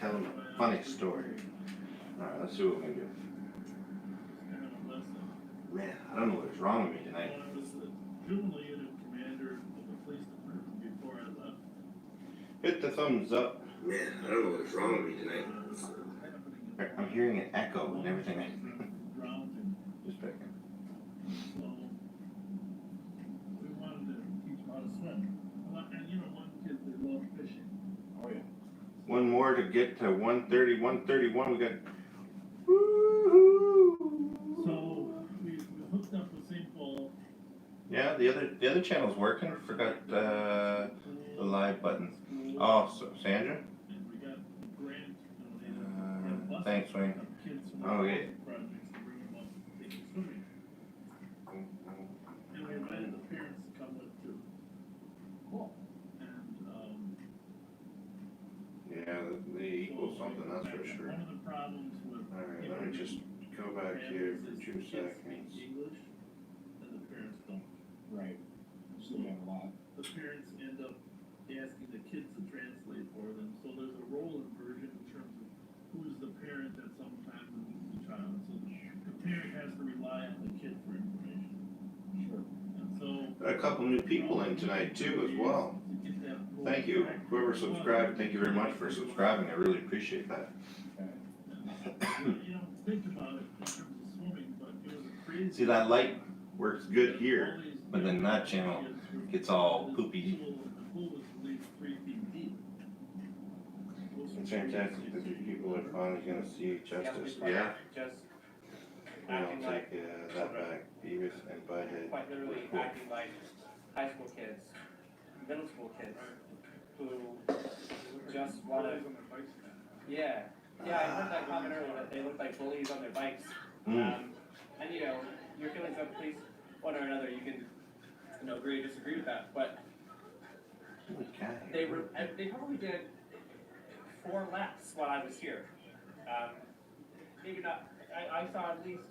S2: Tell them a funny story. Alright, let's see what we can do. Man, I don't know what is wrong with me tonight.
S12: I was the juvenile unit commander of the police department before I left.
S2: Hit the thumbs up. Man, I don't know what is wrong with me tonight. I'm hearing an echo and everything. Just a second.
S12: So we wanted to teach them how to swim. And you know, one kid, they love fishing.
S3: Oh, yeah.
S2: One more to get to 130, 131. We got. Woo-hoo!
S12: So we hooked up with St. Paul.
S2: Yeah, the other channel's working. I forgot the live button. Oh, so Sandra.
S12: And we got a grant donated.
S2: Thanks, Wayne.
S12: Kids from
S2: Oh, yeah.
S12: projects to bring them up and take them swimming. And we invited the parents to come with too. Cool. And
S2: Yeah, they equal something, that's for sure.
S12: one of the problems with
S2: Alright, let me just go back here for 2 seconds.
S12: English, and the parents don't.
S3: Right. So we have a lot.
S12: The parents end up asking the kids to translate for them, so there's a role inversion in terms of who's the parent at some time and who's the child. So the parent has to rely on the kid for information.
S3: Sure.
S12: And so
S2: Got a couple new people in tonight too as well. Thank you. Whoever subscribed, thank you very much for subscribing. I really appreciate that.
S12: you don't think about it in terms of swimming, but it was a crazy.
S2: See, that light works good here, but then that channel gets all poopy.
S12: The pool was at least 3 feet deep.
S2: It's fantastic that you keep People are finally gonna see justice. Yeah. We don't take that back. Beavis and Butthead.
S9: Quite literally
S2: Cool.
S9: acting like high school kids, middle school kids, who just want to. Yeah. Yeah, I heard that comment earlier that they look like bullies on their bikes. And you know, your feelings of police, one or another, you can, you know, agree or disagree with that. But they probably did 4 laps while I was here. Maybe not. I saw at least.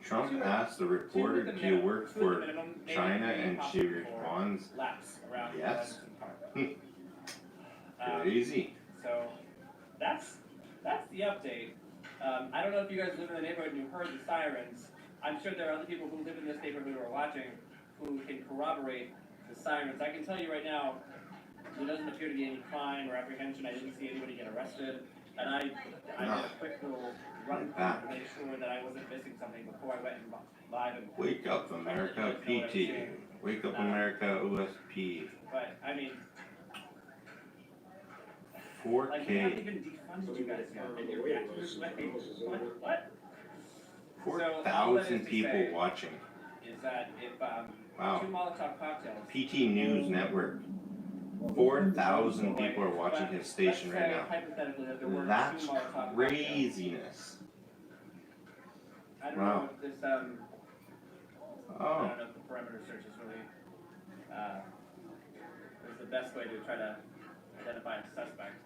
S2: Trump asked the reporter, "Do you work for China?" and she responds, "Yes." Crazy.
S9: So that's the update. I don't know if you guys live in the neighborhood and you heard the sirens. I'm sure there are other people who live in this neighborhood who are watching who can corroborate the sirens. I can tell you right now, there doesn't appear to be any crime or apprehension. I didn't see anybody get arrested. And I did a quick little run to make sure that I wasn't missing something before I went live. And
S2: Wake up, America, PT. Wake up, America, OSP.
S9: But, I mean,
S2: 4K.
S9: like, we haven't even defunded you guys yet, and you're reacting this way. What?
S2: 4,000 people watching.
S9: Is that if,
S2: wow.
S9: 2 Molotov cocktails.
S2: PT News Network. 4,000 people are watching his station right now. That's craziness.
S9: I don't know if this, I don't know if the perimeter search is really, is the best way to try to identify a suspect.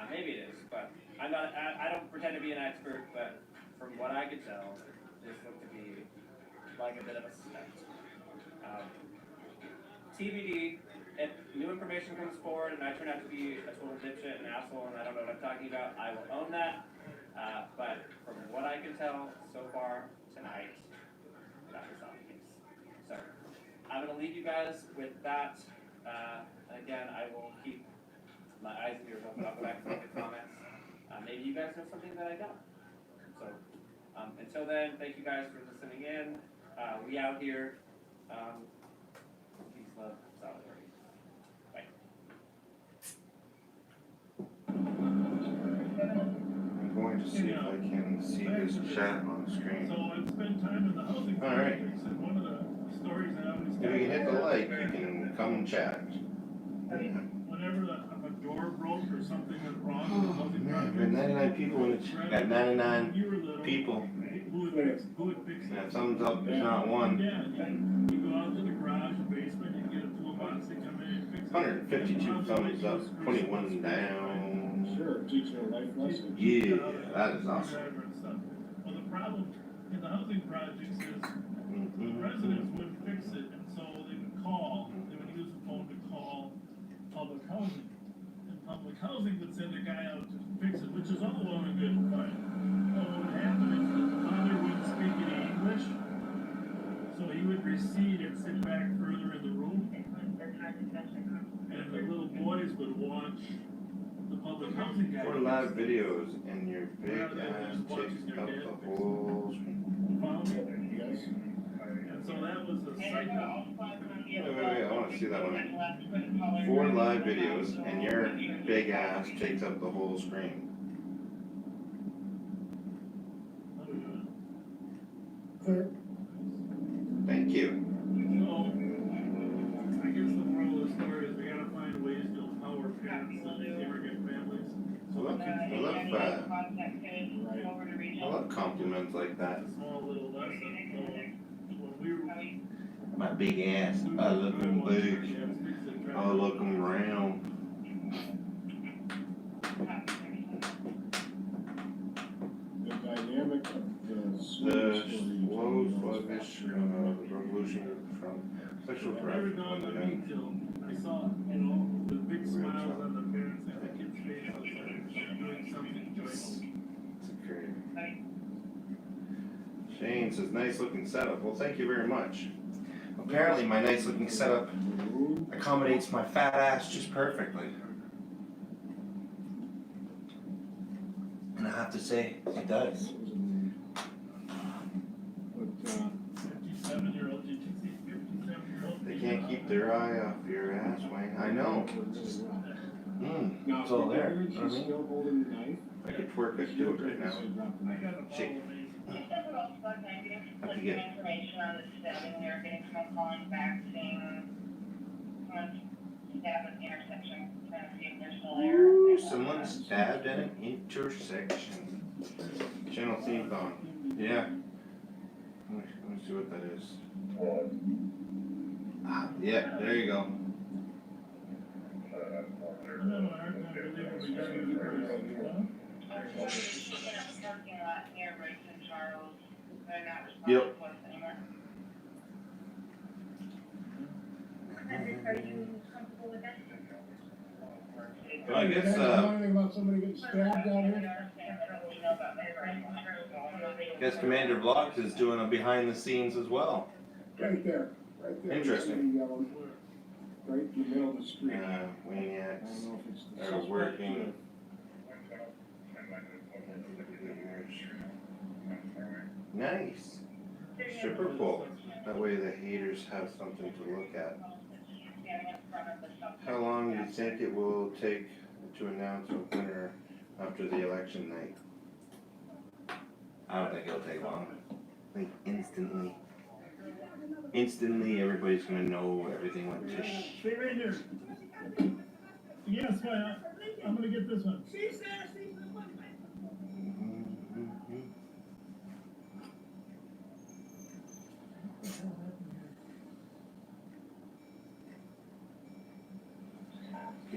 S9: Maybe it is, but I don't pretend to be an expert, but from what I could tell, this looked to be like a bit of a suspect. TBD, if new information comes forward and I turn out to be a total dipshit and asshole and I don't know what I'm talking about, I will own that. But from what I can tell so far tonight, that is not the case. So I'm going to leave you guys with that. Again, I will keep my eyes and ears open. I'll go back and look at comments. Maybe you guys know something that I don't. So until then, thank you guys for listening in. We out here. Peace, love, solidarity. Bye.
S2: I'm going to see if I can see this chat on the screen.
S12: So I spent time in the housing projects, and one of the stories that I always
S2: If you can hit the like, you can come and chat.
S12: whenever a door broke or something went wrong in the housing project.
S2: Got 99 people in the chat. Got 99 people.
S12: Who would fix it?
S2: Yeah, thumbs up is not one.
S12: Yeah, you go out to the garage, basement, and get a toolbox to come in and fix it.
S2: 152 thumbs up, 21 down.
S3: Sure, teach you a life lesson.
S2: Yeah, that is awesome.
S12: Well, the problem in the housing projects is the residents wouldn't fix it, and so they would call, they would use the phone to call public housing. And public housing would send a guy out to fix it, which is all well and good, but what would happen is that the father wouldn't speak any English, so he would recede and sit back further in the room, and the little boys would watch the public housing guy.
S2: 4 live videos and your big ass takes up the whole screen.
S12: And so that was a cycle.
S2: Wait, I want to see that one. 4 live videos and your big ass takes up the whole screen. Thank you.
S12: So, I guess the moral of the story is we gotta find ways to empower parents and these immigrant families.
S2: I love compliments like that.
S12: It's a small little lesson. So, when we were
S2: My big ass, I look them big. I look them round.
S3: The dynamic of the
S2: Slow, sluggish, the revolution from sexual
S12: never
S2: harassment.
S12: dawned on me till I saw, you know, the big smiles on the parents and the kids' faces, like doing something joyful.
S2: It's great. Shane says, nice looking setup. Well, thank you very much. Apparently, my nice looking setup accommodates my fat ass just perfectly. And I have to say, it does.
S12: 57-year-old, did you see 57-year-old?
S2: They can't keep their eye off your ass, Wayne. I know.
S3: Now,
S2: it's all
S3: if
S2: there.
S3: she's still holding the knife.
S2: I could twerk, I could do it right now. Shake. I could get.
S22: Information on the stabbing, we are getting phone calling back saying someone stabbed at the intersection, trying to see if they're still there.
S2: Ooh, someone stabbed at an intersection. Channel theme gone. Yeah. Let me see what that is. Ah, yeah, there you go. Yep.
S22: Are you comfortable with that?
S2: Well, I guess,
S3: Anything about somebody getting stabbed down here?
S2: guess Commander Vlogs is doing a behind the scenes as well.
S3: Right there, right there.
S2: Interesting.
S3: Right in the middle of the street.
S2: Maniacs are working. Nice. Stripper pole. That way the haters have something to look at. How long do you think it will take to announce a winner after the election night? I don't think it'll take long. I think instantly everybody's gonna know everything went to
S12: Stay right here. Yes, fine. I'm gonna get this one.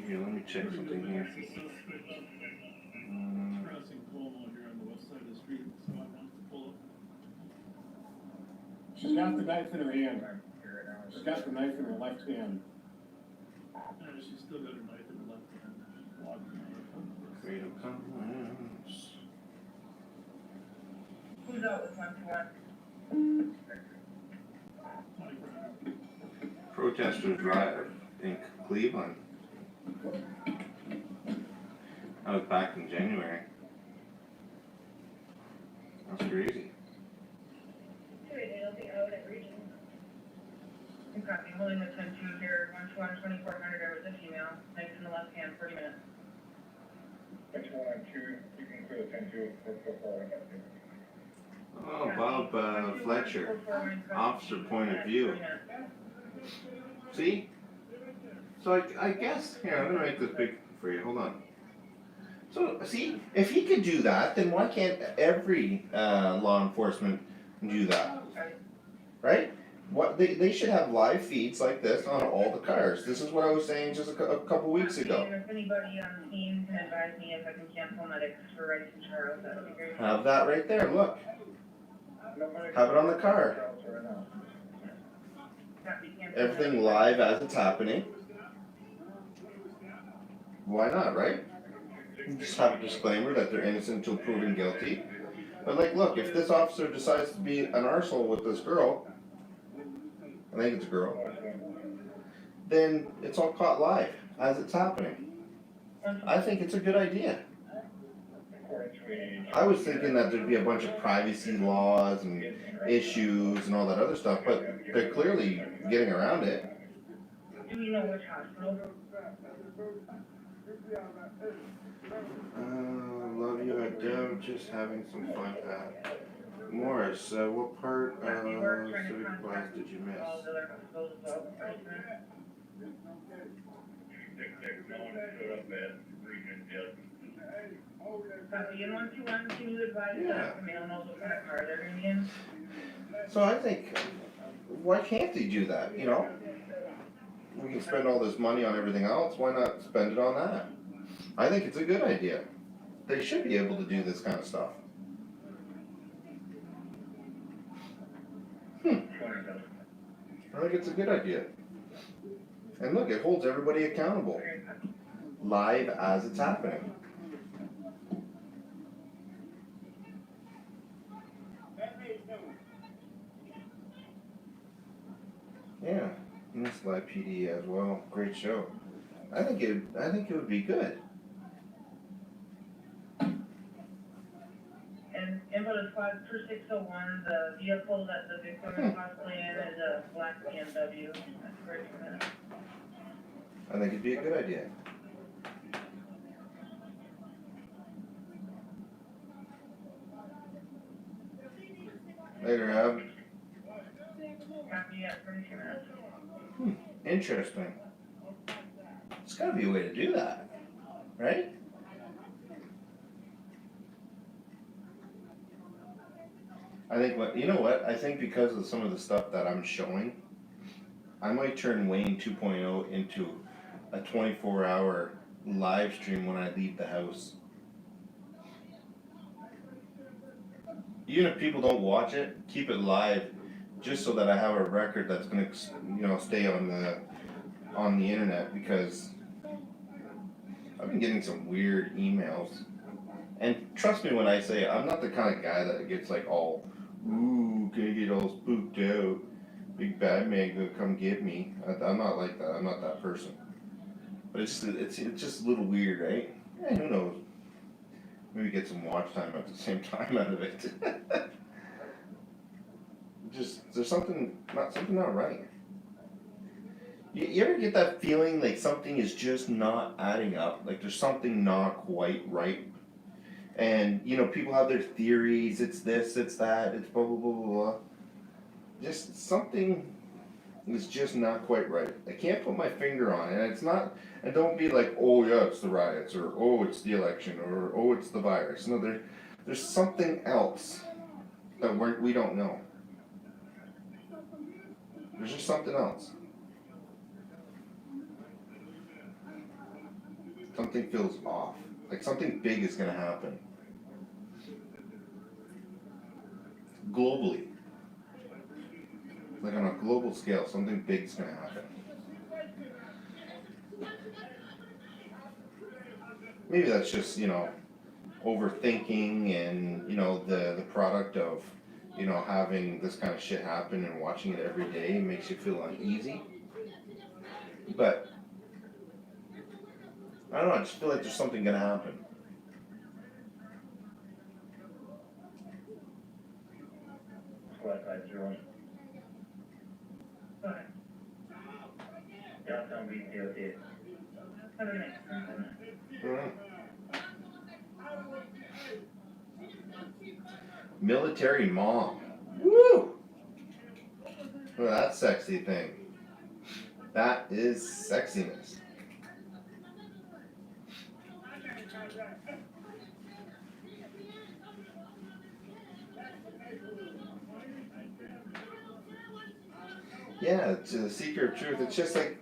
S2: Here, let me check something here.
S12: Crossing Como here on the west side of the street, so I want to pull up.
S3: She's got the knife in her hand. She's got the knife in her left hand.
S12: She's still got her knife in her left hand. She's walking on
S2: Freedom comes.
S22: Who's out with 1-1?
S2: Protesters riot in Cleveland. That was back in January. That's crazy.
S22: It'll be out at region. Copy, holding the 10-2 here, 1-1, 2400 over this email, knife in the left hand, 40 minutes.
S3: 6-1-2, you can clear the 10-2 for
S2: Oh, Bob Fletcher, officer point of view. See? So I guess, here, I'm gonna make this big for you, hold on. So, see, if he could do that, then why can't every law enforcement do that? Right? What they should have live feeds like this on all the cars. This is what I was saying just a couple weeks ago.
S22: If anybody on the team can advise me if I can cancel medics for Rice and Charles, that would be great.
S2: Have that right there, look. Have it on the car. Everything live as it's happening. Why not, right? Just have a disclaimer that they're innocent until proven guilty. But like, look, if this officer decides to be an arsehole with this girl, I think it's a girl, then it's all caught live as it's happening. I think it's a good idea. I was thinking that there'd be a bunch of privacy laws and issues and all that other stuff, but they're clearly getting around it.
S22: Do you know which hospital?
S2: Love you, Adele, just having some fun. Morris, what part of civic class did you miss?
S22: Copy, in 1-2-1, can you advise the male knows what kind of car they're gonna be in?
S2: So I think, why can't they do that, you know? We can spend all this money on everything else, why not spend it on that? I think it's a good idea. They should be able to do this kind of stuff. I think it's a good idea. And look, it holds everybody accountable. Live as it's happening. Yeah, East Live PD as well. Great show. I think it would be good.
S22: And info to squad for 601, the vehicle that the victim is possibly in is a black BMW. That's great for that.
S2: I think it'd be a good idea. Later, Ab.
S22: Copy, yeah, 32 minutes.
S2: Interesting. There's gotta be a way to do that, right? I think I think because of some of the stuff that I'm showing, I might turn Wayne 2.0 into a 24-hour live stream when I leave the house. Even if people don't watch it, keep it live, just so that I have a record that's gonna, stay on the internet, because I've been getting some weird emails. And trust me when I say I'm not the kind of guy that gets like all, ooh, gonna get all spooked out. Big bad man gonna come get me. I'm not like that. I'm not that person. But it's just a little weird, right? Yeah, who knows? Maybe get some watch time at the same time out of it. There's something not right. You ever get that feeling like something is just not adding up? Like there's something not quite right? And, people have their theories, it's this, it's that, it's blah, blah, blah, blah, blah. Just something is just not quite right. I can't put my finger on it, and it's not, and don't be like, oh yeah, it's the riots, or oh, it's the election, or oh, it's the virus. No, there's something else that we don't know. There's just something else. Something feels off. Like something big is gonna happen. Globally. Like on a global scale, something big's gonna happen. Maybe that's just, overthinking and, the product of, having this kind of shit happen and watching it every day makes you feel uneasy. But I don't know, I just feel like there's something gonna happen.
S3: Squad 5-0.
S22: Go ahead.
S3: Downtown BCOT.
S22: Have a good night.
S2: Military mom. Woo! Look at that sexy thing. That is sexiness. Yeah, it's the secret of truth. It's just like,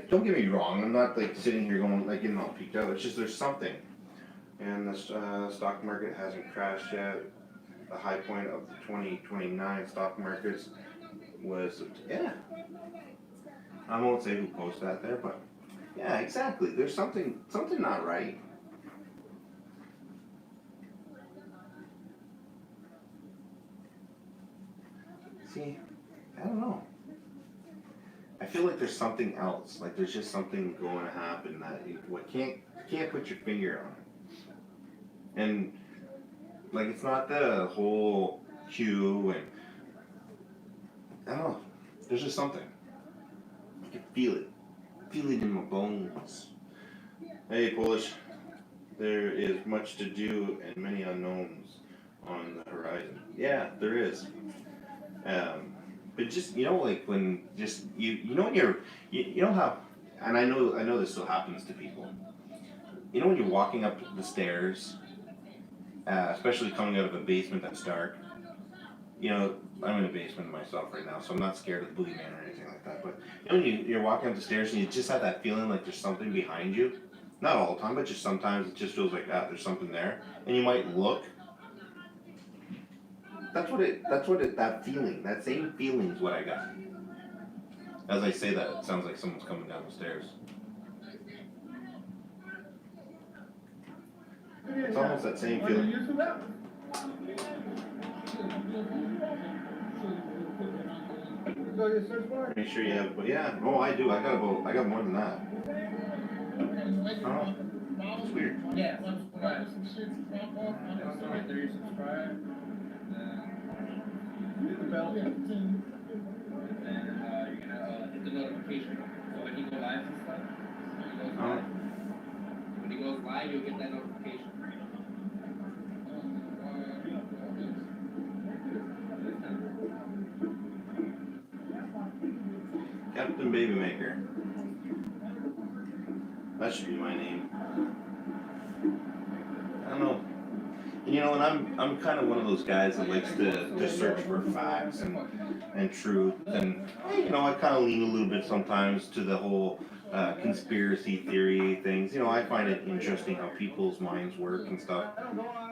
S2: don't get me wrong, I'm not like sitting here going like getting all peeked out. It's just there's something. And the stock market hasn't crashed yet. The high point of the 2029 stock markets was, yeah. I won't say who posted that there, but yeah, exactly. There's something not right. See, I don't know. I feel like there's something else. Like there's just something going to happen that you can't put your finger on it. And like it's not the whole Q and I don't know. There's just something. I can feel it. Feel it in my bones. Hey Polish. There is much to do and many unknowns on the horizon. Yeah, there is. But just like when just you know how, and I know this still happens to people. When you're walking up the stairs, especially coming out of a basement that's dark. I'm in a basement myself right now, so I'm not scared of the boogeyman or anything like that. But when you're walking up the stairs and you just have that feeling like there's something behind you. Not all the time, but just sometimes it just feels like there's something there, and you might look. That feeling, that same feeling is what I got. As I say that, it sounds like someone's coming down the stairs. It's almost that same feeling. Make sure you have, but yeah, I do. I got more than that. Oh, it's weird.
S9: Yeah, subscribe. Right there, you subscribe. Hit the bell. And then you're gonna hit the notification. So when he goes live and stuff, when he goes live, you'll get that notification.
S2: Captain Babymaker. That should be my name. I don't know. You know, and I'm kind of one of those guys that likes to search for facts and truth, and you know, I kind of lean a little bit sometimes to the whole conspiracy theory things. You know, I find it interesting how people's minds work and stuff.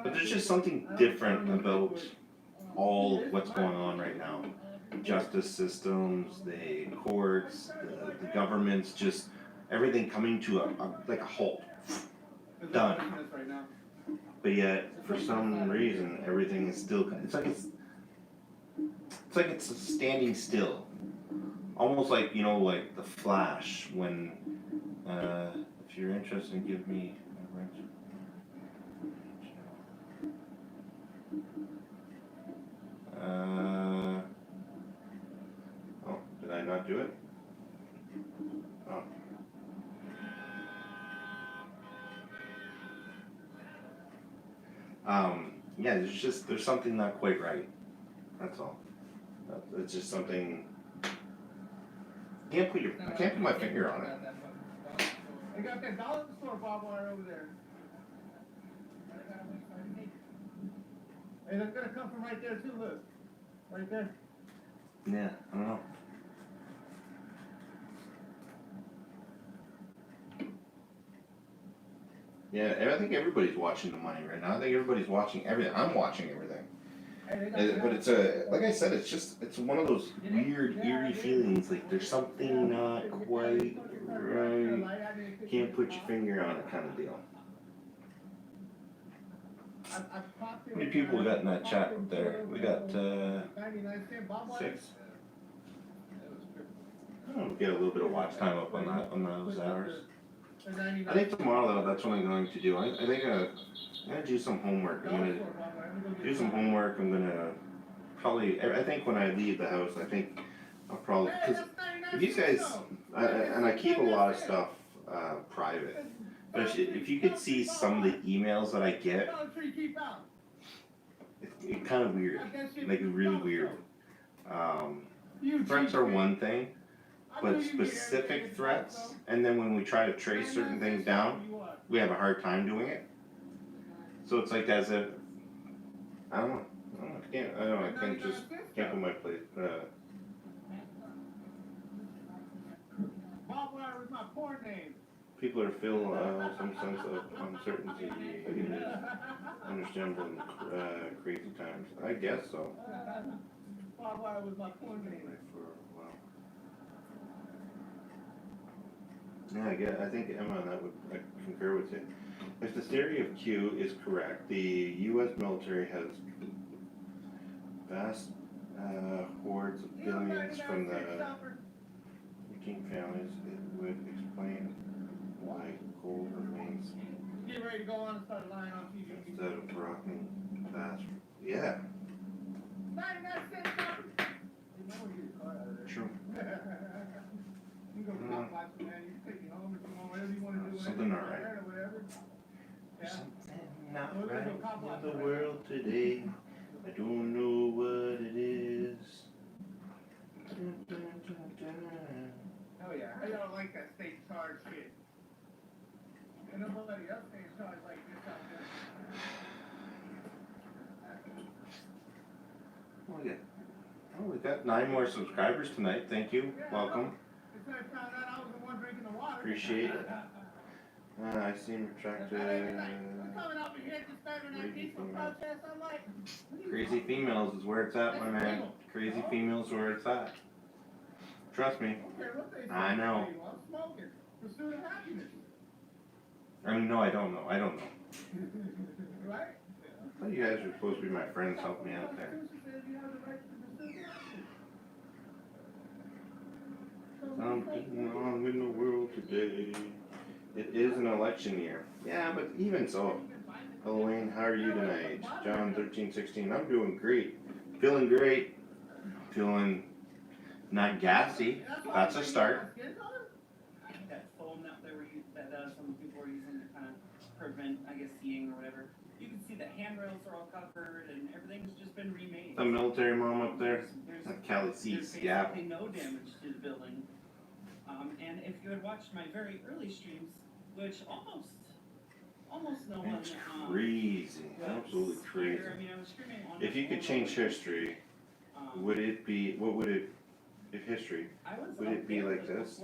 S2: But there's just something different about all of what's going on right now. Justice systems, the courts, the governments, just everything coming to like a halt. Done. But yet, for some reason, everything is still. It's like it's standing still. Almost like, you know, like the Flash when. If you're interested, give me a wrench. Oh, did I not do it? Oh. Yeah, there's something not quite right. That's all. It's just something. I can't put my finger on it.
S16: They got that dollar store barbed wire over there. Hey, that's gonna come from right there too, look. Right there.
S2: Yeah, I don't know. Yeah, I think everybody's watching the money right now. I think everybody's watching everything. I'm watching everything. But it's like I said, it's one of those weird, eerie feelings. Like there's something not quite right. Can't put your finger on it, kind of deal. How many people we got in that chat up there? We got 6. Oh, we get a little bit of watch time up on those hours. I think tomorrow though, that's what I'm going to do. I think I'm gonna do some homework. I'm gonna do some homework. I'm gonna probably. I think when I leave the house, I think I'll probably, because these guys, and I keep a lot of stuff private. But if you could see some of the emails that I get, it's kind of weird. Like really weird. Threats are one thing. But specific threats, and then when we try to trace certain things down, we have a hard time doing it. So it's like as if I don't know. I can't put my place. People are feel some sense of uncertainty. It is understandable in crazy times. I guess so. Yeah, I think Emma and I would concur with you. If the theory of Q is correct, the U.S. military has vast hordes of billions from the Mccain families. It would explain why gold remains
S16: Get ready to go on and start lying on TV.
S2: Instead of rocking fast. Yeah.
S16: 99 cents,
S2: True.
S16: You go cop watch, man. You take it home if you want, whatever you want to do.
S2: Something not right.
S16: Or whatever. Yeah.
S2: Something not right in the world today. I don't know what it is.
S16: Oh yeah, I don't like that state charge shit. And nobody else stays charged like this out there.
S2: Oh, we got 9 more subscribers tonight. Thank you. Welcome.
S16: Until I found out I was the one drinking the water.
S2: Appreciate it. I seem retracted.
S16: Coming up here just starting that peaceful protest, I'm like,
S2: Crazy females is where it's at, my man. Crazy females is where it's at. Trust me. I know.
S16: I'm smoking. Pursuit of happiness.
S2: I mean, no, I don't know. I don't know.
S16: Right?
S2: I thought you guys were supposed to be my friends. Help me out there. Something wrong in the world today. It is an election year. Yeah, but even so. Elaine, how are you tonight? John 1316. I'm doing great. Feeling great. Feeling not gassy. That's a start.
S9: That foam out there that some people are using to kind of prevent, I guess, seeing or whatever. You can see the handrails are all covered and everything's just been remade.
S2: The military mom up there. Cali
S9: There's
S2: seats, yeah.
S9: basically no damage to the building. And if you had watched my very early streams, which almost no one
S2: It's crazy, absolutely crazy.
S9: I mean, I was streaming on
S2: If you could change history, would it be, what would it, if history, would it be like this?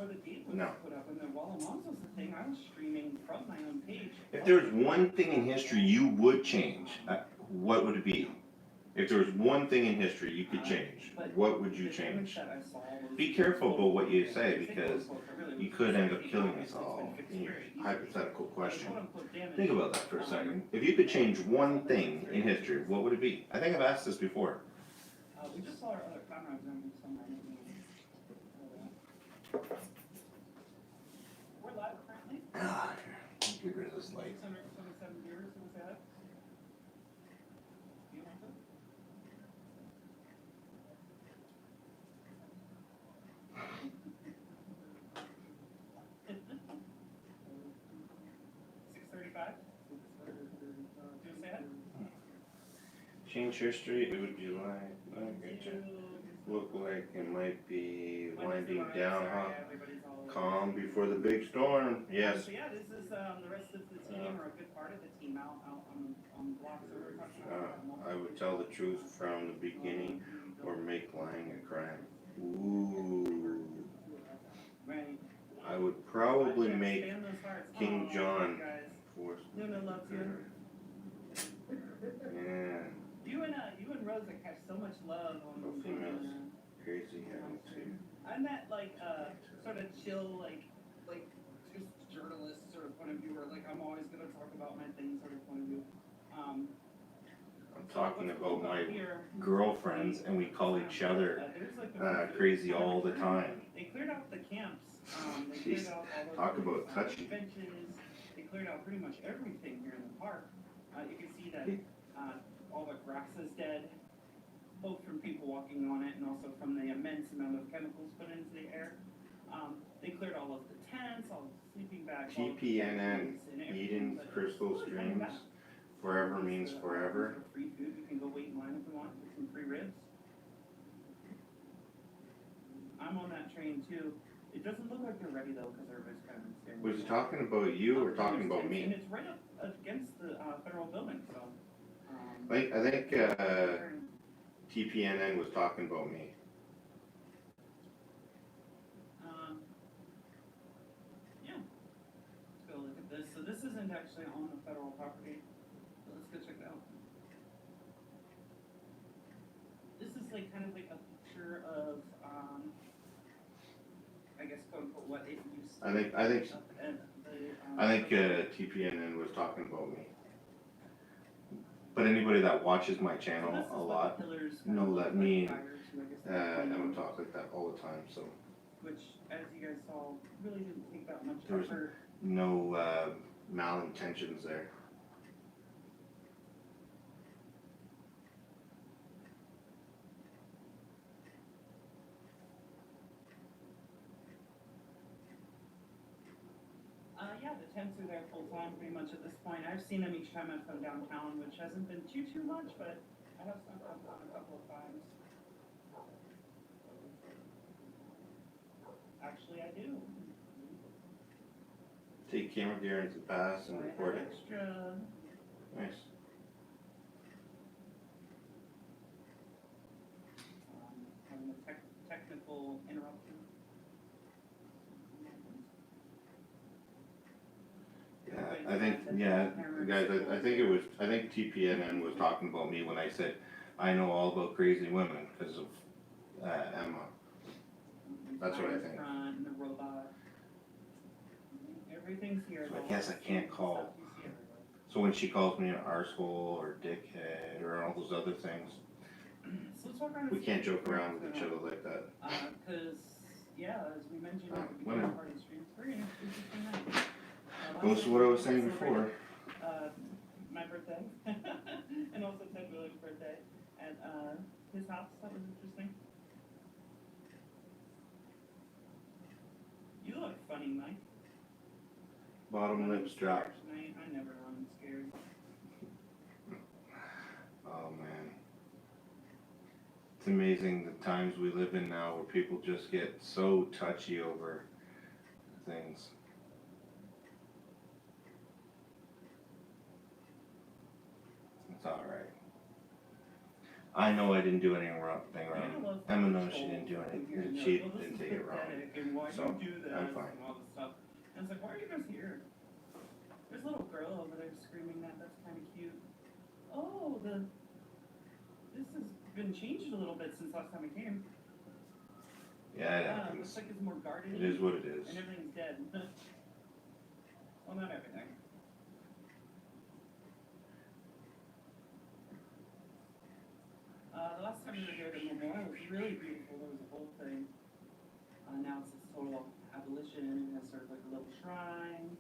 S2: No.
S9: Put up, and then while Alonzo's the thing, I was streaming from my own page.
S2: If there was one thing in history you would change, what would it be? If there was one thing in history you could change, what would you change? Be careful about what you say, because you could end up killing us all in your hypothetical question. Think about that for a second. If you could change one thing in history, what would it be? I think I've asked this before.
S9: We just saw our other comrades on somewhere. We're live currently.
S2: Ah, get rid of this light.
S9: 677 viewers, what's that? You want that?
S2: Change history, it would be like, look like it might be winding down, huh? Calm before the big storm, yes.
S9: So yeah, this is the rest of the team, or a good part of the team out on the blocks that we're talking about.
S2: I would tell the truth from the beginning or make lying a crime. Ooh.
S9: Right.
S2: I would probably make King John force.
S9: Luna loves you.
S2: Yeah.
S9: You and Rosa catch so much love on the
S2: crazy too.
S9: I'm that like sort of chill like just journalist sort of point of view, where like I'm always gonna talk about my thing sort of point of view.
S2: I'm talking about my girlfriends, and we call each other crazy all the time.
S9: They cleared out the camps. They
S2: Jeez,
S9: cleared out all
S2: talk
S9: of
S2: about touchy.
S9: benches. They cleared out pretty much everything here in the park. You can see that all the grass is dead, both from people walking on it and also from the immense amount of chemicals put into the air. They cleared all of the tents, all the sleeping bags.
S2: TPNN, Eden Crystal Streams, forever means forever.
S9: Free food, you can go wait in line if you want, get some free ribs. I'm on that train too. It doesn't look like they're ready though, because everybody's kind of staring.
S2: Was he talking about you or talking about
S9: And
S2: me?
S9: it's right up against the federal building, so.
S2: I think TPNN was talking about me.
S9: Yeah. Let's go look at this. So this isn't actually on the federal property. So let's go check it out. This is like kind of like a picture of, I guess quote unquote what it used to be.
S2: I think TPNN was talking about me. But anybody that watches my channel a lot know that me and Emma talk like that all the time. So
S9: which, as you guys saw, really didn't take that much
S2: there was
S9: effort.
S2: no malintentions there.
S9: Yeah, the tents are there full time pretty much at this point. I've seen them each time I've come downtown, which hasn't been too much, but I have snuck up on a couple of times. Actually, I do.
S2: Take camera gear into pass and record it.
S9: Extra.
S2: Nice.
S9: Having a technical interruption.
S2: Yeah, I think guys, I think TPNN was talking about me when I said I know all about crazy women because of Emma. That's what I think.
S9: And the robot. Everything's here.
S2: So I guess I can't call. So when she calls me an arsehole or dickhead or all those other things, we can't joke around with each other like that.
S9: Because, yeah, as we mentioned at the beginning
S2: women.
S9: of party streams, very interesting night.
S2: Most of what I was saying before.
S9: My birthday, and also Ted Williams' birthday at his house. That was interesting. You look funny, Mike.
S2: Bottom lips dropped.
S9: Tonight, I never run scared.
S2: Oh man. It's amazing the times we live in now where people just get so touchy over things. It's alright. I know I didn't do anything wrong. Emma knows she didn't do anything. She didn't take it wrong. So, I'm fine.
S9: And all this stuff. And it's like, why are you guys here? There's a little girl over there screaming that. That's kind of cute. Oh, this has been changed a little bit since last time I came.
S2: Yeah, it
S9: Looks
S2: happens.
S9: like it's more guarded.
S2: It is what it is.
S9: And everything's dead. Well, not everything. The last time we were here, the memorial was really beautiful. There was a whole thing. Now it's this total abolition. It has sort of like a little shrine.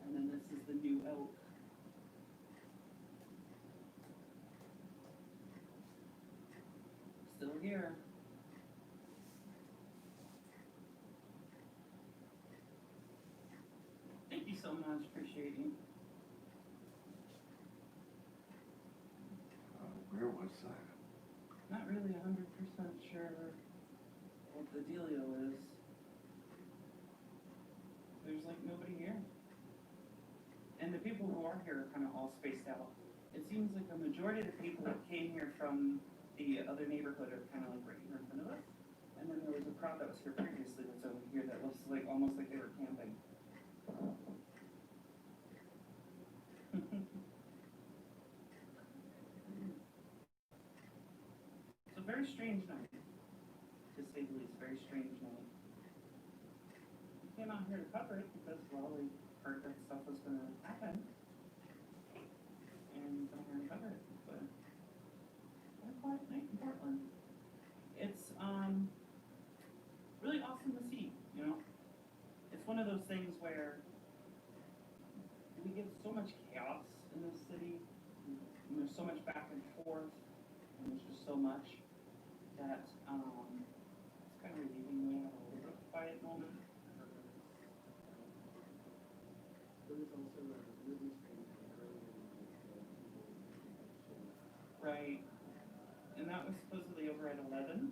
S9: And then this is the new oak. Still here. Thank you so much. Appreciate you.
S2: Where was that?
S9: Not really 100% sure what the dealio is. There's like nobody here. And the people who are here are kind of all spaced out. It seems like the majority of the people that came here from the other neighborhood are kind of like right here in front of us. And then there was a crowd that was here previously that's over here that looks like almost like they were camping. It's a very strange night, to say the least. Very strange night. We came out here to cover it because, well, we heard that stuff was going to happen. And I'm here to cover it. But what a quiet night in Portland. It's really awesome to see, you know? It's one of those things where we get so much chaos in this city, and there's so much back and forth, and there's just so much that it's kind of relieving when we have a little bit of a quiet moment. Right. And that was supposedly over at 11.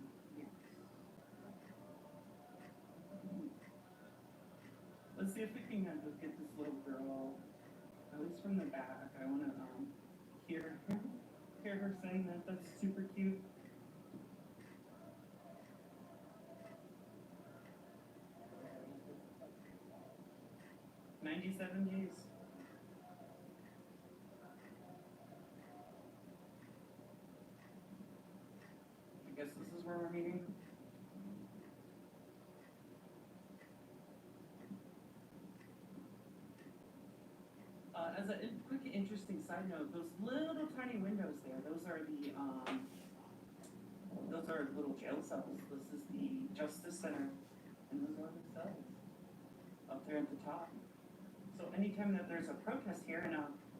S9: Let's see if we can get this little girl, at least from the back. I want to hear her saying that. That's super cute. "97 days. I guess this is where we're meeting. As a quick interesting side note, those little tiny windows there, those are little jail cells. This is the Justice Center, and those are the cells up there at the top. So anytime that there's a protest here, and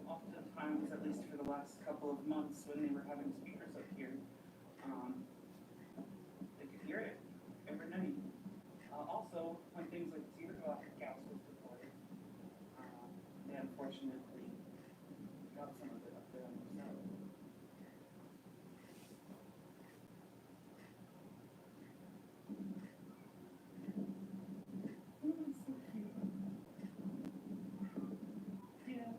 S9: oftentimes, at least for the last couple of months when they were having speakers up here, they could hear it every night. Also, when things like Zero gas was reported, they unfortunately got some of it up there on themselves. Oh, that's so cute. Yeah.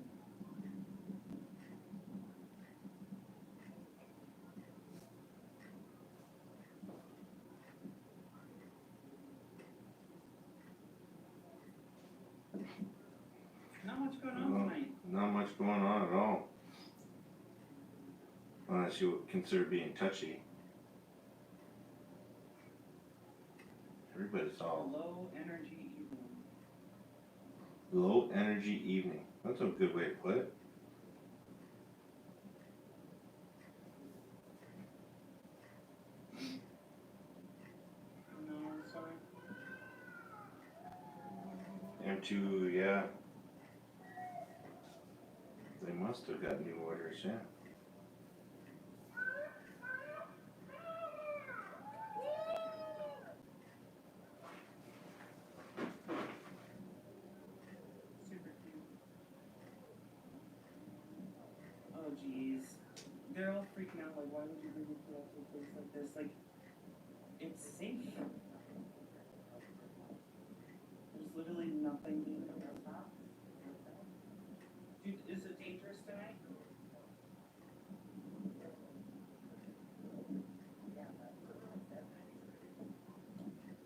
S9: Not much going on tonight.
S2: Not much going on at all. Unless you would consider being touchy. Everybody's all
S9: Low energy evening.
S2: low energy evening. That's a good way to put it.
S9: No, sorry.
S2: M2, yeah. They must have got new orders, yeah.
S9: Super cute. Oh geez. They're all freaking out, like, why would you bring it to us a place like this? Like, it's safe. literally nothing being there. Dude, is it dangerous tonight?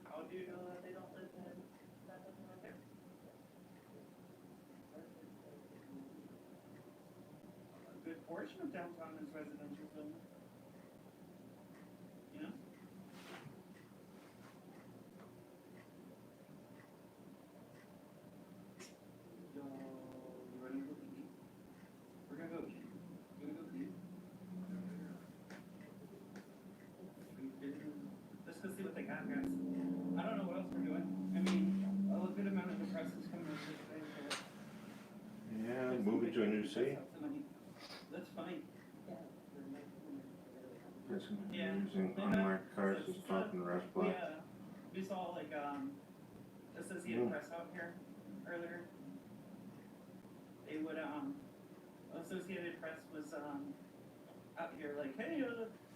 S9: How do you know that they don't live in that doesn't live there? A good portion of downtown is residential zone. You know? Yo, you ready to go eat? We're gonna go eat. We're gonna go eat. Let's go see what they got, guys. I don't know what else we're doing. I mean, a good amount of the press is coming over today.
S2: Yeah, moving to a new city.
S9: That's fine.
S2: Using unmarked cars to stop in the rest block.
S9: We saw like Associated Press out here earlier. They would Associated Press was out here like, hey, do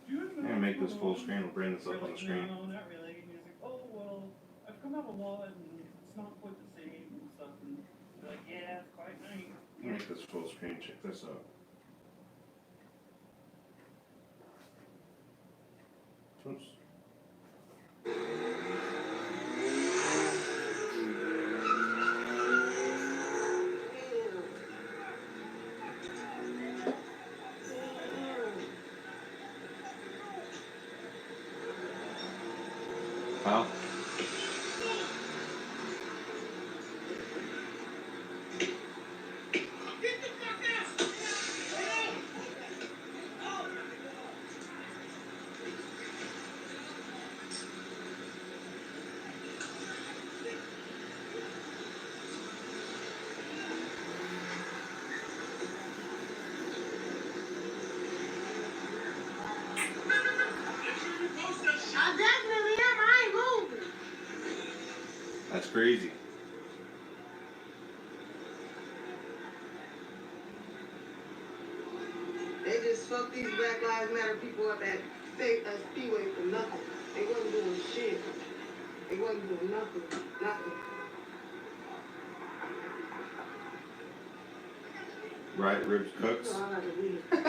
S9: you know?
S2: Yeah, make this full screen. We'll bring this up on the screen.
S9: No, not really. And he was like, oh well, I've come out a lot and it's not quite the same and stuff. And they're like, yeah, it's quite nice.
S2: Make this full screen. Check this out. Oops. Wow.
S10: I definitely am. I ain't moving.
S2: That's crazy.
S10: They just fucked these Black Lives Matter people up at Speedway for nothing. They wasn't doing shit. They wasn't doing nothing. Nothing.
S2: Right ribs cooks.
S10: So I gotta leave. Go.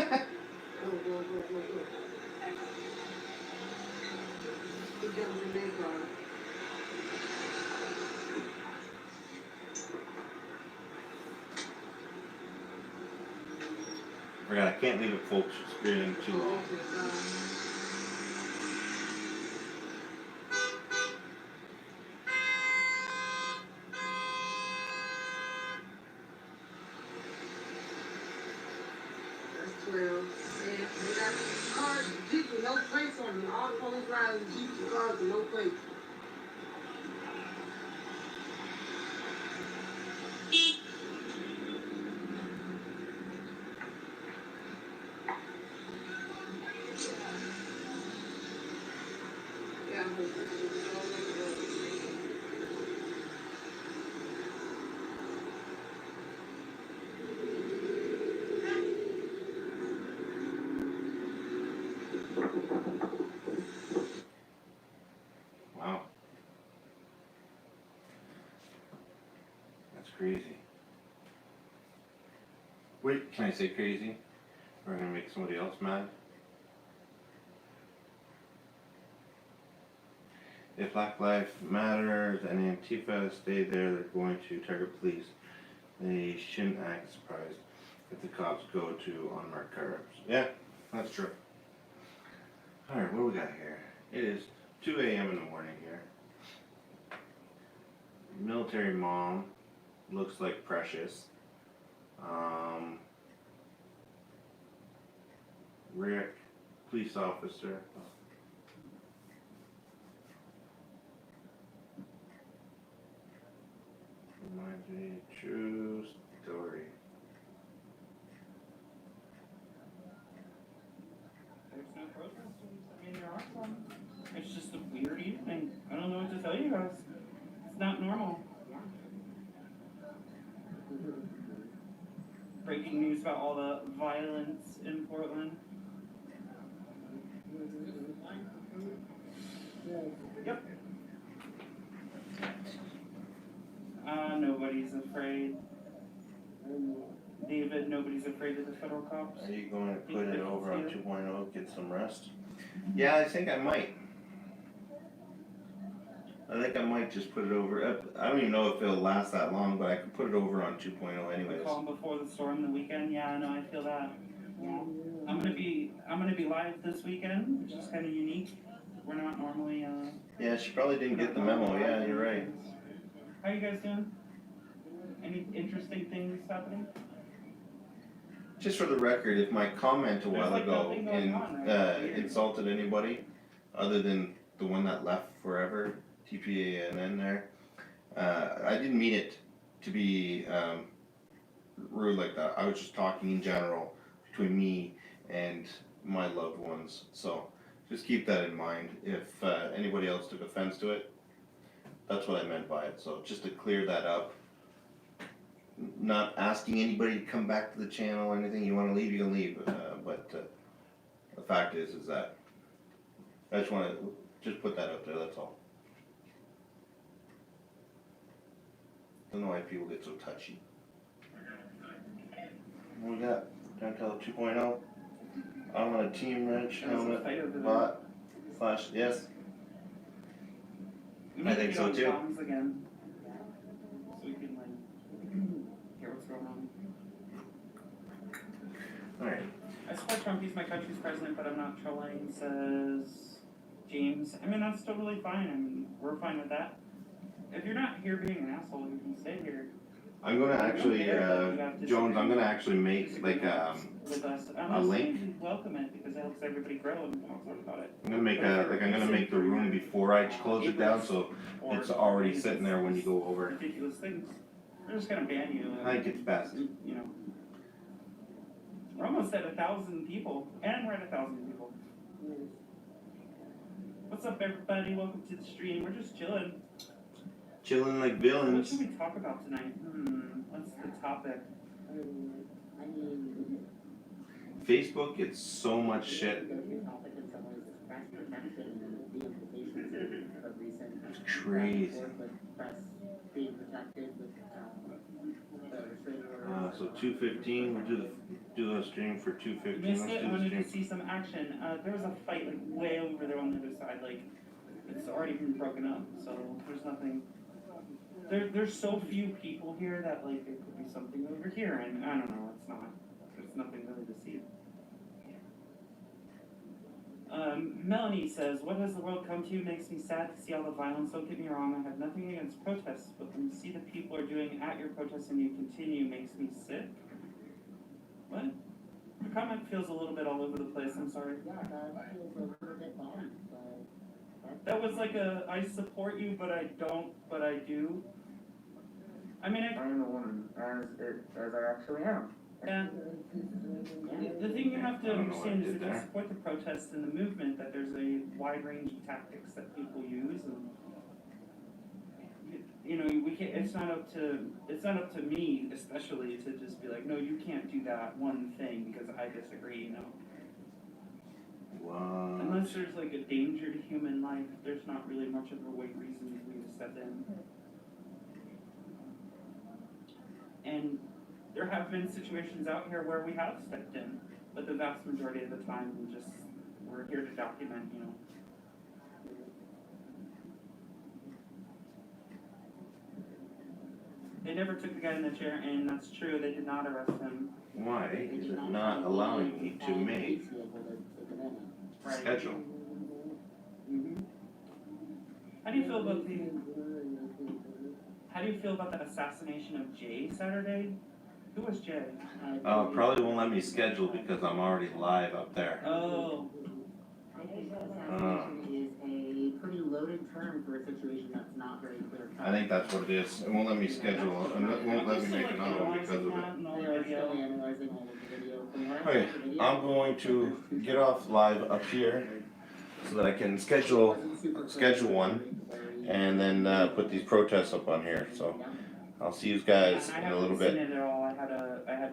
S10: He jumped in their car.
S2: I can't leave it full screen too long.
S10: That's 12. And they got cars, Jeeps with no plates on them. All the police riders, Jeeps and cars with no plates.
S2: Wow. That's crazy. Wait, can I say crazy? We're gonna make somebody else mad. If Black Lives Matter and Antifa stay there, they're going to target police. They shouldn't act surprised if the cops go to unmarked cars. Yeah, that's true. Alright, what do we got here? It is 2 a.m. in the morning here. Military mom looks like Precious. Rick, police officer. Reminds me of true story.
S9: There's no protesters. I mean, there are some. It's just a weird evening. I don't know what to tell you guys. It's not normal. Breaking news about all the violence in Portland. Yep.
S5: afraid. David, nobody's afraid of the federal cops.
S2: Are you going to put it over on 2.0, get some rest? Yeah, I think I might. I think I might just put it over. I don't even know if it'll last that long, but I could put it over on 2.0 anyways.
S5: Calm before the storm the weekend. Yeah, I know. I feel that. Yeah. I'm gonna be live this weekend, which is kind of unique. We're not normally.
S2: Yeah, she probably didn't get the memo. Yeah, you're right.
S5: How you guys doing? Any interesting things happening?
S2: Just for the record, if my comment a while ago insulted anybody, other than the one that left forever, TPANN there, I didn't mean it to be rude like that. I was just talking in general between me and my loved ones. So just keep that in mind. If anybody else took offense to it, that's what I meant by it. So just to clear that up. Not asking anybody to come back to the channel or anything. You want to leave, you can leave. But the fact is that I just want to just put that out there. That's all. I don't know why people get so touchy. What we got? Untitled 2.0. I'm on a team wrench helmet bot flash. Yes. I think so too.
S5: Again, so we can hear what's going on.
S2: Alright.
S5: I support Trump, he's my country's president, but I'm not trolling, says James. I mean, that's totally fine. I mean, we're fine with that. If you're not here being an asshole, you can stay here.
S2: I'm gonna actually, Jones, I'm gonna actually make like a link.
S5: Welcome it because it helps everybody grow and talk about it.
S2: I'm gonna make I'm gonna make the room before I close it down, so it's already sitting there when you go over.
S5: Ridiculous things. They're just gonna ban you.
S2: I think it's best.
S5: You know. We're almost at 1,000 people, and we're at 1,000 people. What's up, everybody? Welcome to the stream. We're just chilling.
S2: Chilling like
S5: What
S2: villains.
S5: should we talk about tonight? What's the topic?
S2: Facebook gets so much shit. It's crazy. So 2:15. We'll do the stream for 2:15.
S5: Missed it. I wanted to see some action. There was a fight like way over there on the other side. Like it's already been broken up, so there's nothing. There's so few people here that like there could be something over here, and I don't know. It's not. There's nothing really to see. Melanie says, "What has the world come to? Makes me sad to see all the violence. Don't get me wrong. I have nothing against protests, but when you see the people are doing at your protests and you continue, makes me sick." What? The comment feels a little bit all over the place. I'm sorry.
S13: Yeah, that feels a little bit bad, but
S5: that was like a I support you, but I don't, but I do. I mean,
S13: I'm the one as I actually am.
S5: Yeah. The thing you have to understand is if you support the protests and the movement, that there's a wide range of tactics that people use, and you know, we can't. It's not up to me, especially, to just be like, no, you can't do that one thing because I disagree. You know.
S2: Wow.
S5: Unless there's like a danger to human life, there's not really much of a reason for me to step in. And there have been situations out here where we have stepped in, but the vast majority of the time we're here to document, you know. They never took the guy in the chair, and that's true, they did not arrest him.
S2: Why is it not allowing me to make a schedule?
S5: How do you feel about the assassination of Jay Saturday? Who was Jay?
S2: Probably won't let me schedule because I'm already live up there.
S5: Oh.
S13: I think assassination is a pretty loaded term for a situation that's not very clear cut.
S2: I think that's what it is. It won't let me schedule, and it won't let me make another one because of it.
S13: They're still analyzing all of the video. From what I
S2: Okay, I'm going to get off live up here so that I can schedule one and then put these protests up on here. So I'll see you guys in a little bit.
S5: I had